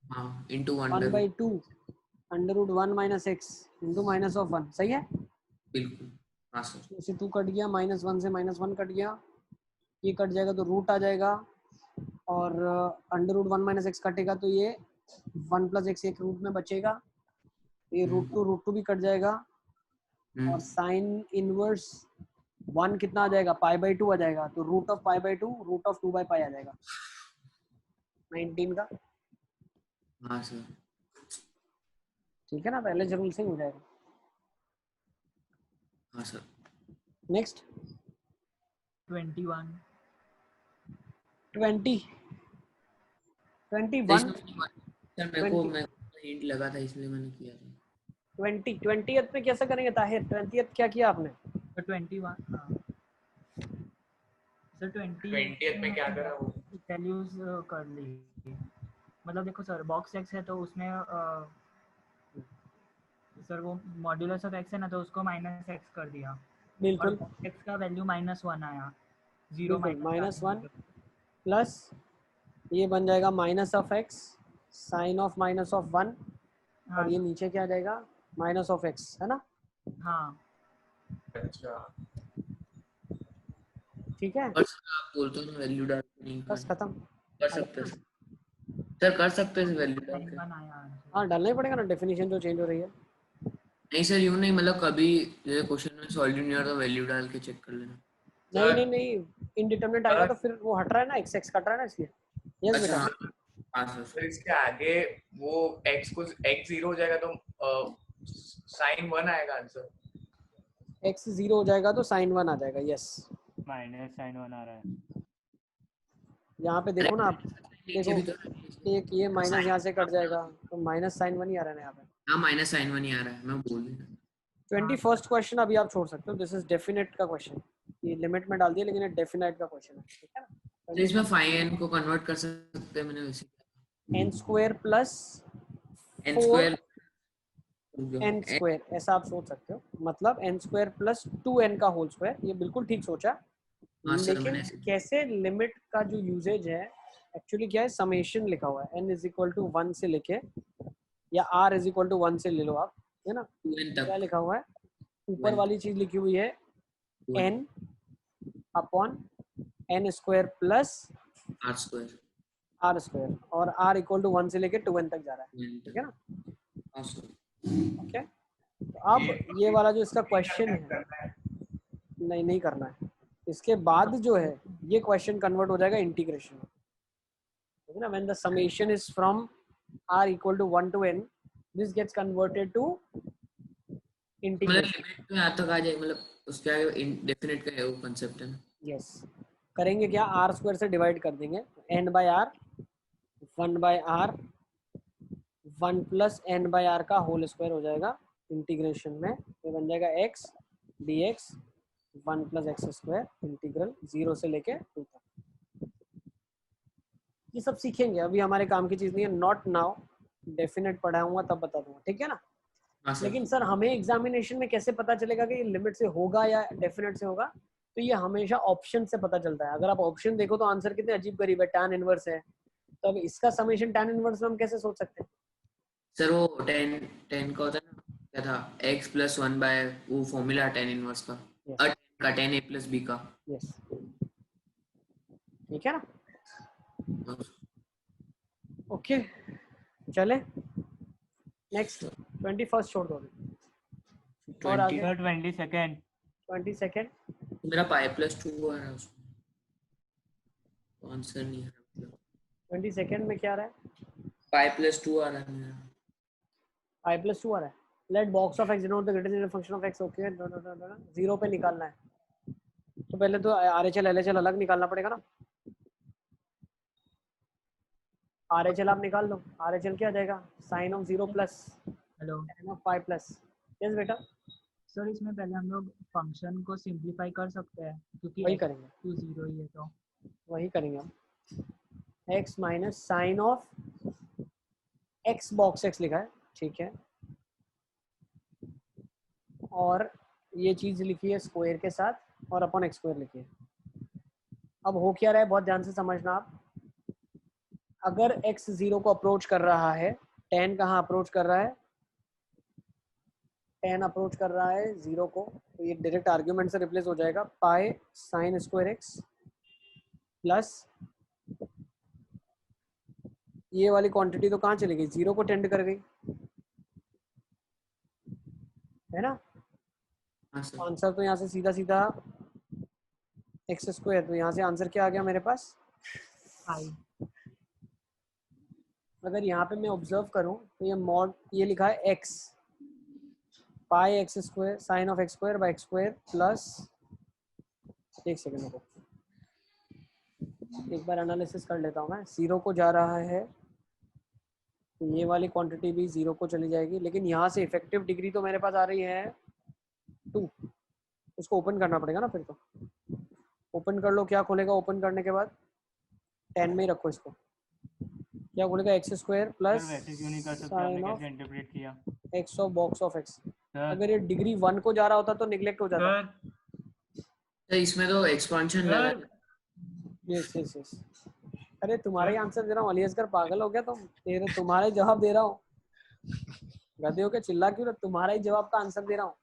हाँ into 1 under by root, 2 under root 1 minus x into minus of 1, सही है? बिल्कुल हाँ सर। इससे 2 कट गया, -1 से -1 कट गया, ये कट जाएगा तो रूट आ जाएगा, और अंडर रूट 1 माइनस एक्स कटेगा तो ये 1 प्लस एक्स एक रूट में बचेगा, ये रूट टू भी कट जाएगा, और साइन इनवर्स 1 कितना आ जाएगा? π/2 आ जाएगा, तो रूट ऑफ π/2 रूट ऑफ 2/π आ जाएगा 19 का, हाँ सर। ठीक है ना? पहले जरूर से ही हो जाएगा। हाँ सर। नेक्स्ट 21 20 21 सर मेरे को हिंट लगा था इसलिए मैंने किया था। 20th में कैसे करेंगे ताहिर? 20th क्या किया आपने? तो 21 हाँ सर 20th में क्या करा वो वैल्यूज कर ली, मतलब देखो सर बॉक्स एक्स है तो उसमें सर वो मॉड्यूलस ऑफ एक्स है ना, तो उसको -x कर दिया, और बिल्कुल x का वैल्यू -1 आया, 0 -1 प्लस ये बन जाएगा minus of x sine of -1, हाँ और ये नीचे क्या आ जाएगा? माइनस ऑफ एक्स, है ना? हाँ अच्छा ठीक है, और सर आप बोलते हो ना वैल्यू डाल के नहीं बस खत्म। कर सकते हैं सर, कर सकते हैं वैल्यू डाल के। 21 आया आंसर। हाँ डालना ही पड़ेगा ना, डेफिनेशन जो चेंज हो रही है। नहीं सर यूँ नहीं, मतलब कभी जैसे क्वेश्चन में सॉल्व नहीं हो रहा तो वैल्यू डाल के चेक कर लेना। नहीं इनडिटरमिनेट आएगा तो फिर वो हट रहा है ना, x कट रहा है ना, इसलिए। यस अच्छा बेटा। हाँ सर। फिर इसके आगे वो x को x 0 हो जाएगा तो साइन 1 आएगा आंसर। x 0 हो जाएगा तो साइन 1 आ जाएगा, यस। माइनस साइन 1 आ रहा है। यहाँ पे देखो ना आप, नीचे भी देखो तो एक ये माइनस यहाँ से कट जाएगा तो माइनस साइन 1 ही आ रहा है ना यहाँ पे। हाँ माइनस साइन 1 ही आ रहा है, मैं बोल रही हूँ। 21st क्वेश्चन अभी आप छोड़ सकते हो, दिस इज डेफिनेट का क्वेश्चन, ये लिमिट में डाल दिया लेकिन ये डेफिनेट का क्वेश्चन है, ठीक है ना? तो इसमें फाइव एन को कन्वर्ट कर सकते हैं, मैंने वैसे n square plus n square n square ऐसा आप सोच सकते हो, मतलब n स्क्वायर प्लस 2n का होल स्क्वायर, ये बिल्कुल ठीक सोचा। हाँ सर लेकिन मैंने कैसे लिमिट का जो यूजेज है एक्चुअली क्या है, समेशन लिखा हुआ है, n इज इक्वल टू 1 से लेके, या r इज इक्वल टू 1 से ले लो आप, है ना? 2n क्या तक लिखा हुआ है? ऊपर वाली चीज लिखी हुई है n upon n square plus r square r square, और r इक्वल टू 1 से लेके 2n तक जा रहा है, ठीक है ना? हाँ सर। ओके, तो अब ये वाला जो इसका क्वेश्चन है, नहीं करना है, इसके बाद जो है ये क्वेश्चन कन्वर्ट हो जाएगा इंटीग्रेशन में, ठीक है ना? When the summation is from r equal to 1 to n, this gets converted to मतलब इंटीग्रेशन। लिमिट तो यहाँ तक आ जाए, मतलब उसके आगे इंडेफिनिट का है वो कांसेप्ट है ना। यस, करेंगे क्या, r स्क्वायर से डिवाइड कर देंगे, n by r 1 by r 1 plus n by r का होल स्क्वायर हो जाएगा इंटीग्रेशन में, ये बन जाएगा x dx 1 plus x square integral 0 से लेके 2 तक, ये सब सीखेंगे, अभी हमारे काम की चीज नहीं है, नॉट नाउ, डेफिनेट पढ़ाऊंगा तब बता दूंगा, ठीक है ना। हाँ सर। लेकिन सर हमें एग्जामिनेशन में कैसे पता चलेगा कि ये लिमिट से होगा या डेफिनेट से होगा, तो ये हमेशा ऑप्शन से पता चलता है। अगर आप ऑप्शन देखो तो आंसर कितने अजीब गरीब है, tan इनवर्स है, तो अब इसका समेशन tan इनवर्स में हम कैसे सोच सकते हैं। सर वो 10 का होता है ना, क्या था, x प्लस 1 बाय वो फॉर्मूला 10 इनवर्स का, Yes. 10 का 10 a प्लस b का। यस, ठीक है ना। ओके चले नेक्स्ट, 21st छोड़ दो अभी। और आगे 22nd 22nd, मेरा पाई प्लस 2 आ रहा है उसमें, आंसर नहीं आ रहा, 22nd में क्या आ रहा है, पाई प्लस 2 आ रहा है मेरा। i+2 आ रहा है। Let box of x denote the greatest function of x, okay, zero पे निकालना है, तो पहले तो RHL LHL अलग निकालना पड़ेगा ना। RHL आप निकाल लो, RHL क्या आ जाएगा, sine of 0 plus hello sine of 5 plus. Yes बेटा, सर, इसमें पहले हम लोग फंक्शन को सिंप्लीफाई कर सकते हैं क्योंकि वही x करेंगे, टू 0 ही है, तो वही करेंगे हम। x minus sine of x box x लिखा है, ठीक है, और ये चीज लिखी है स्क्वायर के साथ, और अपॉन x स्क्वायर लिखी है। अब हो क्या रहा है, बहुत ध्यान से समझना आप। अगर x 0 को अप्रोच कर रहा है, tan कहाँ अप्रोच कर रहा है, tan अप्रोच कर रहा है 0 को, तो ये डायरेक्ट आर्ग्यूमेंट से रिप्लेस हो जाएगा, पाई साइन स्क्वायर x प्लस ये वाली क्वांटिटी तो कहाँ चली गई, 0 को टेंड कर गई, है ना। हाँ सर। आंसर तो यहाँ से सीधा सीधा एक्स स्क्वायर, तो यहाँ से आंसर क्या आ गया मेरे पास, आई। अगर यहाँ पे मैं ऑब्जर्व करूँ तो ये मॉड, ये लिखा है x pi x square sine of x square by x square plus, एक सेकेंड को एक बार एनालिसिस कर लेता हूँ मैं। 0 को जा रहा है तो ये वाली क्वांटिटी भी 0 को चली जाएगी, लेकिन यहाँ से इफेक्टिव डिग्री तो मेरे पास आ रही है 2, उसको ओपन करना पड़ेगा ना, फिर तो ओपन कर लो, क्या खोलेगा ओपन करने के बाद, 10 में ही रखो इसको, क्या खोलेगा एक्स स्क्वायर सर प्लस वैसे क्यों नहीं कर सकते, साइन आपने ऑफ कैसे इंटरप्रेट किया x of box of x. Sir. अगर ये डिग्री 1 को जा रहा होता तो निगलेक्ट हो जाता। सर सर इसमें तो एक्सपांशन लगा है। सर यस यस यस, अरे तुम्हारा ही आंसर दे रहा हूँ, अली असगर पागल हो गया तुम, तुम्हारा ही जवाब दे रहा हूँ, गधे हो के चिल्ला क्यों रहा, तुम्हारा ही जवाब का आंसर दे रहा हूँ।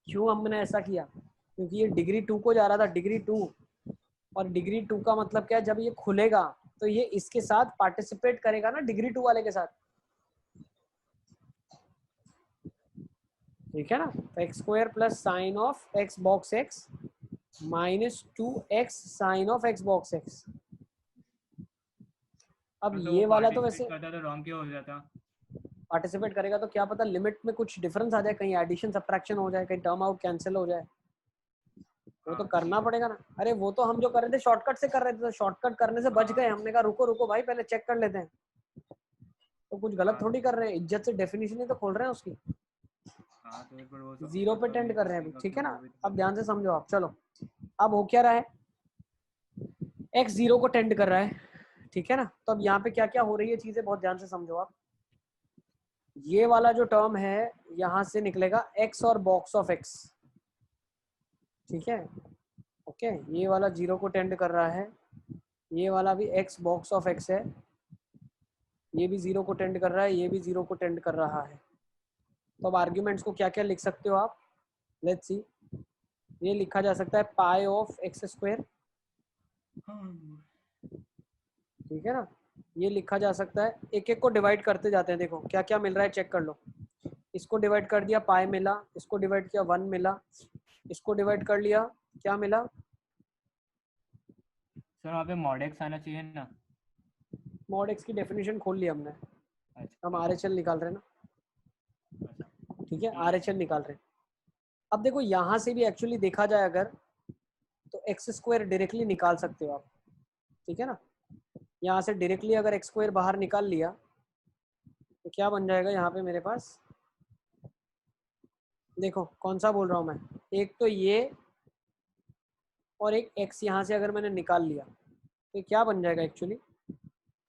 क्यों हमने ऐसा किया, क्योंकि ये डिग्री 2 को जा रहा था, डिग्री 2, और डिग्री 2 का मतलब क्या है, जब ये खुलेगा तो ये इसके साथ पार्टिसिपेट करेगा ना, डिग्री 2 वाले के साथ, ठीक है ना। तो x square plus sine of x box x minus 2x sine of x box x. अब तो ये वो वाला तो पार्टिसिपेट वैसे करता तो रॉन्ग क्यों हो जाता। पार्टिसिपेट करेगा तो क्या पता लिमिट में कुछ डिफरेंस आ जाए, कहीं एडिशन सब्ट्रैक्शन हो जाए, कहीं टर्म आउट कैंसिल हो जाए, वो तो करना पड़ेगा ना। अरे वो तो हम जो कर रहे थे शॉर्टकट से कर रहे थे, तो शॉर्टकट करने से बच गए, हमने कहा रुको रुको भाई पहले चेक कर लेते हैं, तो कुछ गलत थोड़ी कर रहे हैं, इज्जत से डेफिनेशन ही तो खोल रहे हैं उसकी, हाँ तो फिर वो 0 पे टेंड कर रहे हैं अभी, ठीक है ना। अब ध्यान से समझो आप, चलो अब हो क्या रहा है, x 0 को टेंड कर रहा है, ठीक है ना। तो अब यहाँ पे क्या क्या हो रही है चीजें, बहुत ध्यान से समझो आप। ये वाला जो टर्म है यहाँ से निकलेगा x और बॉक्स ऑफ x, ठीक है, ओके। ये वाला 0 को टेंड कर रहा है, ये वाला भी x बॉक्स ऑफ x है, ये भी 0 को टेंड कर रहा है, ये भी 0 को टेंड कर रहा है। तो अब आर्ग्यूमेंट्स को क्या क्या लिख सकते हो आप, लेट्स सी। ये लिखा जा सकता है पाई ऑफ एक्स स्क्वायर, ठीक है ना। ये लिखा जा सकता है, एक एक को डिवाइड करते जाते हैं, देखो क्या क्या मिल रहा है चेक कर लो। इसको डिवाइड कर दिया पाई मिला, इसको डिवाइड किया 1 मिला, इसको डिवाइड कर लिया क्या मिला, सर वहाँ पे मॉड एक्स आना चाहिए ना। मॉड एक्स की डेफिनेशन खोल लिया हमने, अच्छा हम RHL निकाल रहे हैं ना, ठीक है, RHL निकाल रहे हैं। अब देखो यहाँ से भी एक्चुअली देखा जाए अगर, तो एक्स स्क्वायर डायरेक्टली निकाल सकते हो आप, ठीक है ना। यहाँ से डायरेक्टली अगर एक्स स्क्वायर बाहर निकाल लिया तो क्या बन जाएगा यहाँ पे मेरे पास, देखो कौन सा बोल रहा हूँ मैं, एक तो ये और एक x यहाँ से अगर मैंने निकाल लिया तो क्या बन जाएगा एक्चुअली,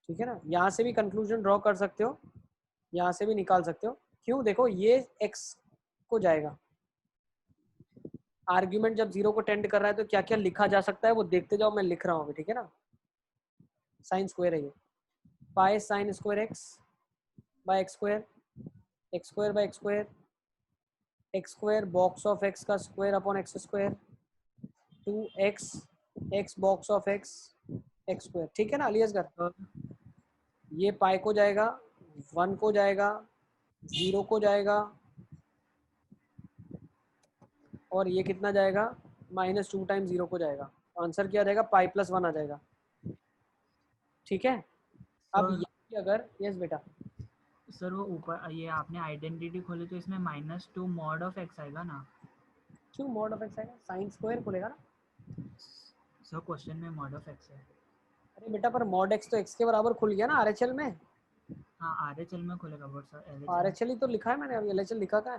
ठीक है ना, यहाँ से भी कंक्लूजन ड्रॉ कर सकते हो, यहाँ से भी निकाल सकते हो। क्यों, देखो ये x को जाएगा, आर्ग्यूमेंट जब 0 को टेंड कर रहा है तो क्या क्या लिखा जा सकता है वो देखते जाओ, मैं लिख रहा हूँ अभी, ठीक है ना। साइन स्क्वायर है ये, pi sine square x by x square, x square by x square, x square box of x का square upon x square, 2x x box of x x square, ठीक है ना अलियासगर। ये पाई को जाएगा, 1 को जाएगा, 0 को जाएगा, और ये कितना जाएगा, -2 टाइम्स 0 को जाएगा। आंसर क्या जाएगा, पाई प्लस 1 आ जाएगा, ठीक है। अब ये अगर, यस बेटा, सर वो ऊपर ये आपने आइडेंटिटी खोली तो इसमें -2 मॉड ऑफ एक्स आएगा ना। क्यों मॉड ऑफ एक्स आएगा, साइन स्क्वायर खुलेगा ना। सर क्वेश्चन में मॉड ऑफ एक्स है। अरे बेटा पर मॉड एक्स तो एक्स के बराबर खुल गया ना आरएचएल में। हाँ RHL में खुलेगा बट सर आरएचएल ही तो लिखा है मैंने, अभी एलएचएल लिखा था।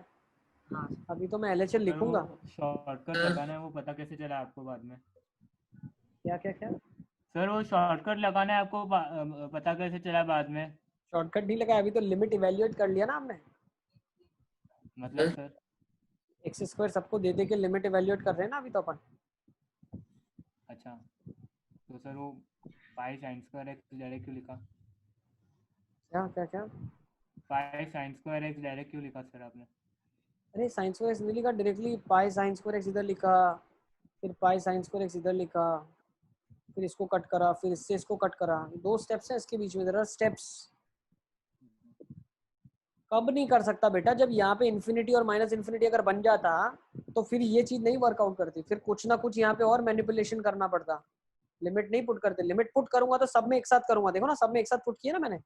हाँ अभी तो मैं एलएचएल लिखूंगा। शॉर्टकट लगाना है, वो पता कैसे चला आपको बाद में? क्या क्या क्या सर वो शॉर्टकट लगाना है आपको, पता कैसे चला बाद में? शॉर्टकट नहीं लगा, अभी तो लिमिट इवेल्युएट कर लिया ना हमने। मतलब सर एक्स स्क्वायर सबको दे दे के लिमिट इवेल्युएट कर रहे हैं ना अभी तो अपन। अच्छा, तो सर वो पाई साइन स्क्वायर एक्स डायरेक्ट क्यों लिखा? क्या क्या क्या पाई साइन स्क्वायर एक्स डायरेक्ट क्यों लिखा सर आपने? अरे साइन स्क्वायर एक्स नहीं लिखा डायरेक्टली, पाई साइन स्क्वायर एक्स इधर लिखा, फिर पाई साइन स्क्वायर एक्स इधर लिखा, फिर इसको कट करा, फिर इससे इसको कट करा। 2 स्टेप्स हैं इसके बीच में, जरा स्टेप्स। कब नहीं कर सकता बेटा, जब यहाँ पे इन्फिनिटी और माइनस इन्फिनिटी अगर बन जाता तो फिर ये चीज नहीं वर्कआउट करती, फिर कुछ ना कुछ यहाँ पे और मैनिपुलेशन करना पड़ता। लिमिट नहीं पुट करते, लिमिट पुट करूंगा तो सब में एक साथ करूंगा, देखो ना सब में एक साथ पुट किया ना मैंने,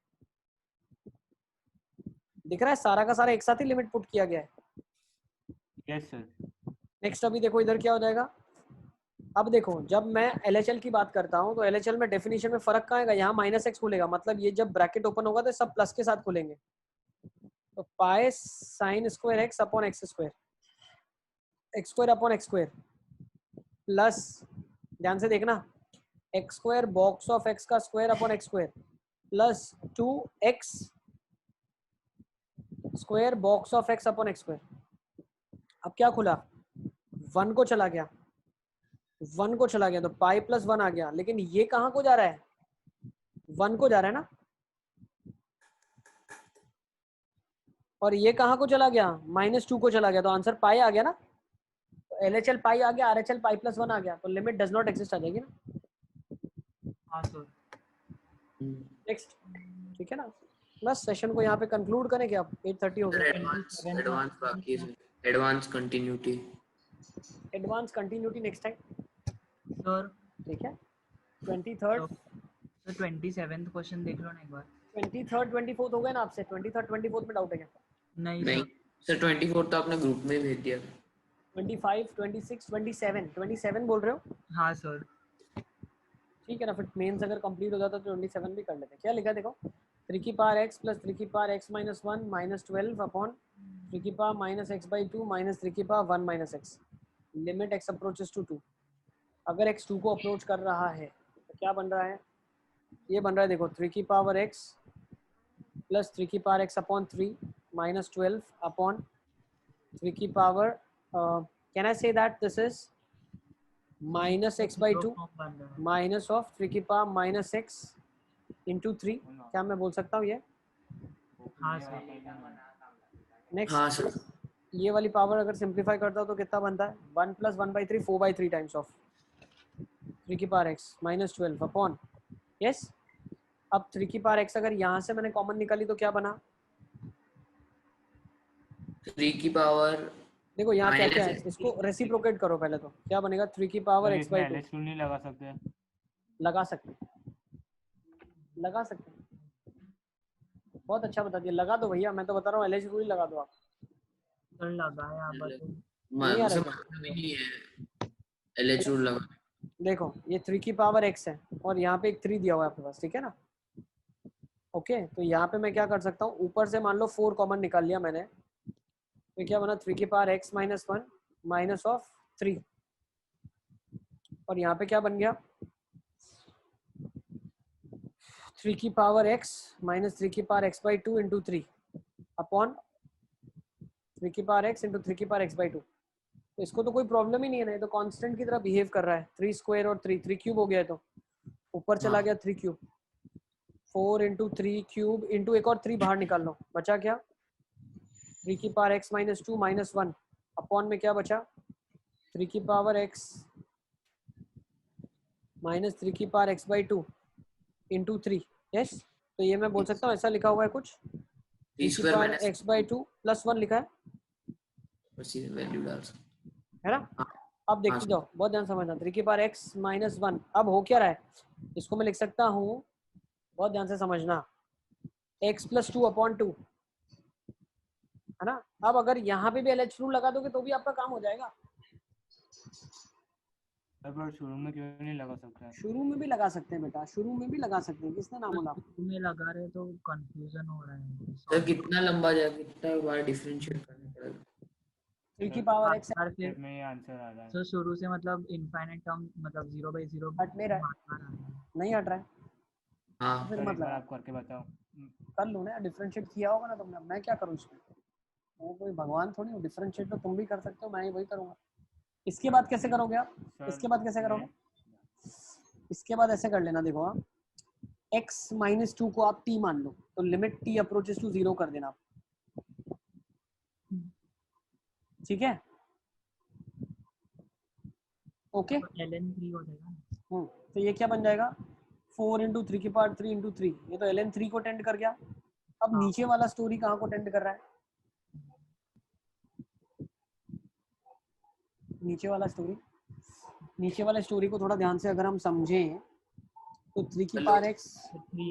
दिख रहा है सारा का सारा एक साथ ही लिमिट पुट किया गया है। Yes sir. नेक्स्ट अभी देखो इधर क्या हो जाएगा। अब देखो जब मैं एलएचएल की बात करता हूँ तो एलएचएल में डेफिनेशन में फर्क कहाँ आएगा, यहाँ -x खुलेगा, मतलब ये जब ब्रैकेट ओपन होगा तो सब प्लस के साथ खुलेंगे। तो pi sine square x upon x square, x square upon x square, plus, ध्यान से देखना, x square box of x का square upon x square, plus 2x square box of x upon x square. अब क्या खुला, 1 को चला गया, 1 को चला गया तो पाई प्लस 1 आ गया, लेकिन ये कहाँ को जा रहा है, 1 को जा रहा है ना, और ये कहाँ को चला गया, -2 को चला गया, तो आंसर पाई आ गया ना। तो एलएचएल पाई आ गया, आरएचएल पाई प्लस 1 आ गया, तो लिमिट डज नॉट एग्जिस्ट आ जाएगी ना। हाँ सर। नेक्स्ट, ठीक है ना। बस सेशन को यहाँ पे कंक्लूड करें क्या, 8:30 हो गया। एडवांस बाकी है, advance continuity, advance continuity next time, sir ठीक है। 23rd, सर 27th क्वेश्चन देख लो ना एक बार। 23rd 24th हो गए ना आपसे, 23rd 24th में डाउट है क्या? नहीं नहीं सर। सर 24 तो आपने ग्रुप में भेज दिया। 25 26 27 बोल रहे हो? हाँ सर। ठीक है ना, फिर मेंस अगर कंप्लीट हो जाता तो 27 भी कर लेते हैं। क्या लिखा है देखो, 3 की पावर x प्लस 3 की power x minus 1 minus 12 upon 3 की power minus x by 2 minus 3 की power 1 minus x, limit x approaches to 2। अगर x 2 को अप्रोच कर रहा है तो क्या बन रहा है, ये बन रहा है देखो, 3 की पावर x प्लस 3 की power x upon 3 minus 12 upon 3 की power, can I say that this is minus x by 2 minus of 3 की पावर माइनस x इंटू 3, क्या मैं बोल सकता हूँ ये? हाँ सर। नेक्स्ट, हाँ सर। ये वाली पावर अगर सिंप्लीफाई करता हूँ तो कितना बनता है, 1 प्लस 1/3 4/3 टाइम्स ऑफ 3 की power x minus 12 upon, yes. अब 3 की पावर x अगर यहाँ से मैंने कॉमन निकाली तो क्या बना, 3 की पावर, देखो यहाँ क्या क्या है, माइनस इसको रेसिप्रोकेट करो पहले, तो क्या बनेगा, 3 की पावर सर x इसमें बाई 2, LH नहीं लगा सकते? लगा सकते लगा सकते बहुत अच्छा बता दिया, लगा दो भैया, मैं तो बता रहा हूँ LH रूल ही लगा दो आप। सर लगाया बट नहीं आ रहा क्या? नहीं है, LH रूल लगा। देखो ये 3 की पावर x है और यहाँ पे एक 3 दिया हुआ है आपके पास, ठीक है ना। ओके, तो यहाँ पे मैं क्या कर सकता हूँ, ऊपर से मान लो 4 कॉमन निकाल लिया मैंने, तो क्या बना, 3 की power x minus 1 minus of 3, और यहाँ पे क्या बन गया, 3 की पावर x माइनस 3 की power x by 2 into 3 upon 3 की पावर x इंटू 3 की पावर x by 2। तो इसको तो कोई प्रॉब्लम ही नहीं है ना, ये तो कांस्टेंट की तरह बिहेव कर रहा है। 3 स्क्वायर और 3 क्यूब हो गया है, तो ऊपर चला गया 3 क्यूब, 4 इंटू 3 क्यूब इंटू एक और 3 बाहर निकाल लो, बचा क्या 3 की power x minus 2 minus 1 upon में क्या बचा 3 की पावर x माइनस 3 की power x by 2 into 3। Yes, तो ये मैं बोल सकता हूँ ऐसा लिखा हुआ है कुछ 3 की पावर x by 2 प्लस 1 लिखा है, बस ये वैल्यू डाल सकते है ना। अब देखते जाओ, बहुत ध्यान समझना, 3 की पावर x माइनस 1 अब हो क्या रहा है, इसको मैं लिख सकता हूँ, बहुत ध्यान से समझना, x प्लस 2 अपॉन 2, है ना। अब अगर यहाँ पे भी LH रूल लगा दोगे तो भी आपका काम हो जाएगा। पर शुरू में क्यों नहीं लगा सकता है? शुरू में भी लगा सकते हैं बेटा, शुरू में भी लगा सकते हैं, किसने नाम बोला? में लगा रहे तो कंफ्यूजन हो रहा है सर कितना लंबा जाएगा, कितना बार डिफरेंशिएट करना पड़ेगा? 3 की पावर x बार फिर स्टेप में ये आंसर आ रहा है। तो शुरू से मतलब इनफाइनाइट टर्म मतलब 0/0 हट नहीं रहा है, नहीं हट रहा है, हाँ फिर सर एक मतलब बार आप करके बताओ। कर लो ना, डिफरेंशिएट किया होगा ना तुमने, मैं क्या करूँ इसमें, मैं कोई भगवान थोड़ी हूँ, डिफरेंशिएट तो तुम भी कर सकते हो, मैं ही वही करूँगा। इसके बाद कैसे करोगे आप, सर इसके बाद कैसे करोगे, मैं- इसके बाद ऐसे कर लेना, देखो आप x माइनस 2 को आप t मान लो, तो लिमिट t अप्रोचेस टू 0 कर देना आप, ठीक है, ओके। ln3 हो जाएगा। तो ये क्या बन जाएगा 4 इंटू 3 की पावर 3 इंटू 3, ये तो ln3 को टेंड कर गया। अब हाँ। नीचे वाला स्टोरी कहाँ को टेंड कर रहा है, नीचे वाला स्टोरी को थोड़ा ध्यान से अगर हम समझें तो 3 की पावर x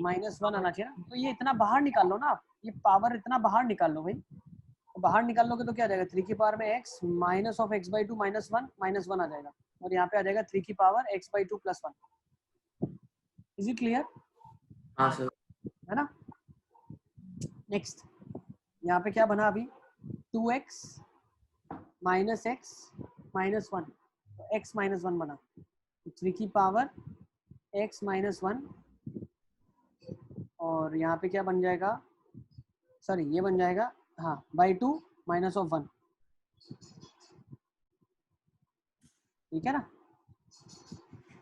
माइनस 1 आना चाहिए ना, तो ये इतना बाहर निकाल लो ना आप, ये पावर इतना बाहर निकाल लो भाई, तो बाहर निकाल लोगे तो क्या आ जाएगा 3 की पावर में x minus of x by 2 minus 1 आ जाएगा, और यहाँ पे आ जाएगा 3 की power x by 2 plus 1। Is it clear? हाँ सर। है ना। नेक्स्ट यहाँ पे क्या बना अभी 2x माइनस x माइनस 1, तो x माइनस 1 बना, तो 3 की पावर x माइनस 1, और यहाँ पे क्या बन जाएगा, सॉरी ये बन जाएगा हाँ बाई 2 माइनस ऑफ 1, ठीक है ना।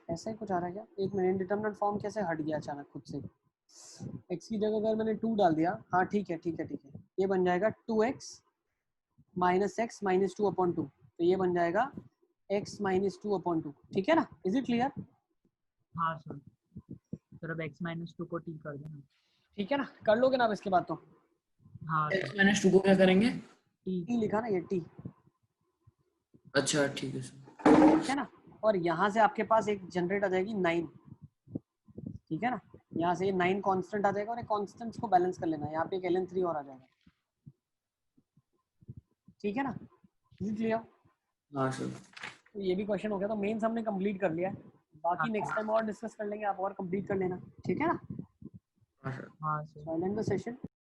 ऐसा ही कुछ आ रहा है क्या, एक मिनट, इंडिटरमिनेट फॉर्म कैसे हट गया अचानक खुद से, x की जगह अगर मैंने 2 डाल दिया, हाँ ठीक है, ये बन जाएगा 2x minus x minus 2 upon 2, तो ये बन जाएगा x माइनस 2 अपॉन 2, ठीक है ना। Is it clear? हाँ सर, फिर अब x माइनस 2 को t कर देना, ठीक है ना, कर लोगे ना आप इसके बाद तो। हाँ x सर, माइनस 2 को क्या करेंगे? t लिखा ना, ये t, अच्छा ठीक है सर। ठीक है ना, और यहाँ से आपके पास एक जनरेट आ जाएगी 9, ठीक है ना, यहाँ से ये 9 कांस्टेंट आ जाएगा, और एक कांस्टेंट्स को बैलेंस कर लेना, यहाँ पे एक ln3 और आ जाएगा, ठीक है ना। Is clear? हाँ सर। तो ये भी क्वेश्चन हो गया, तो मेंस हमने कंप्लीट कर लिया है, बाकी हाँ। नेक्स्ट टाइम और डिस्कस कर लेंगे, आप और कंप्लीट कर लेना, ठीक है ना। हाँ सर। हाँ सर। Silent the session.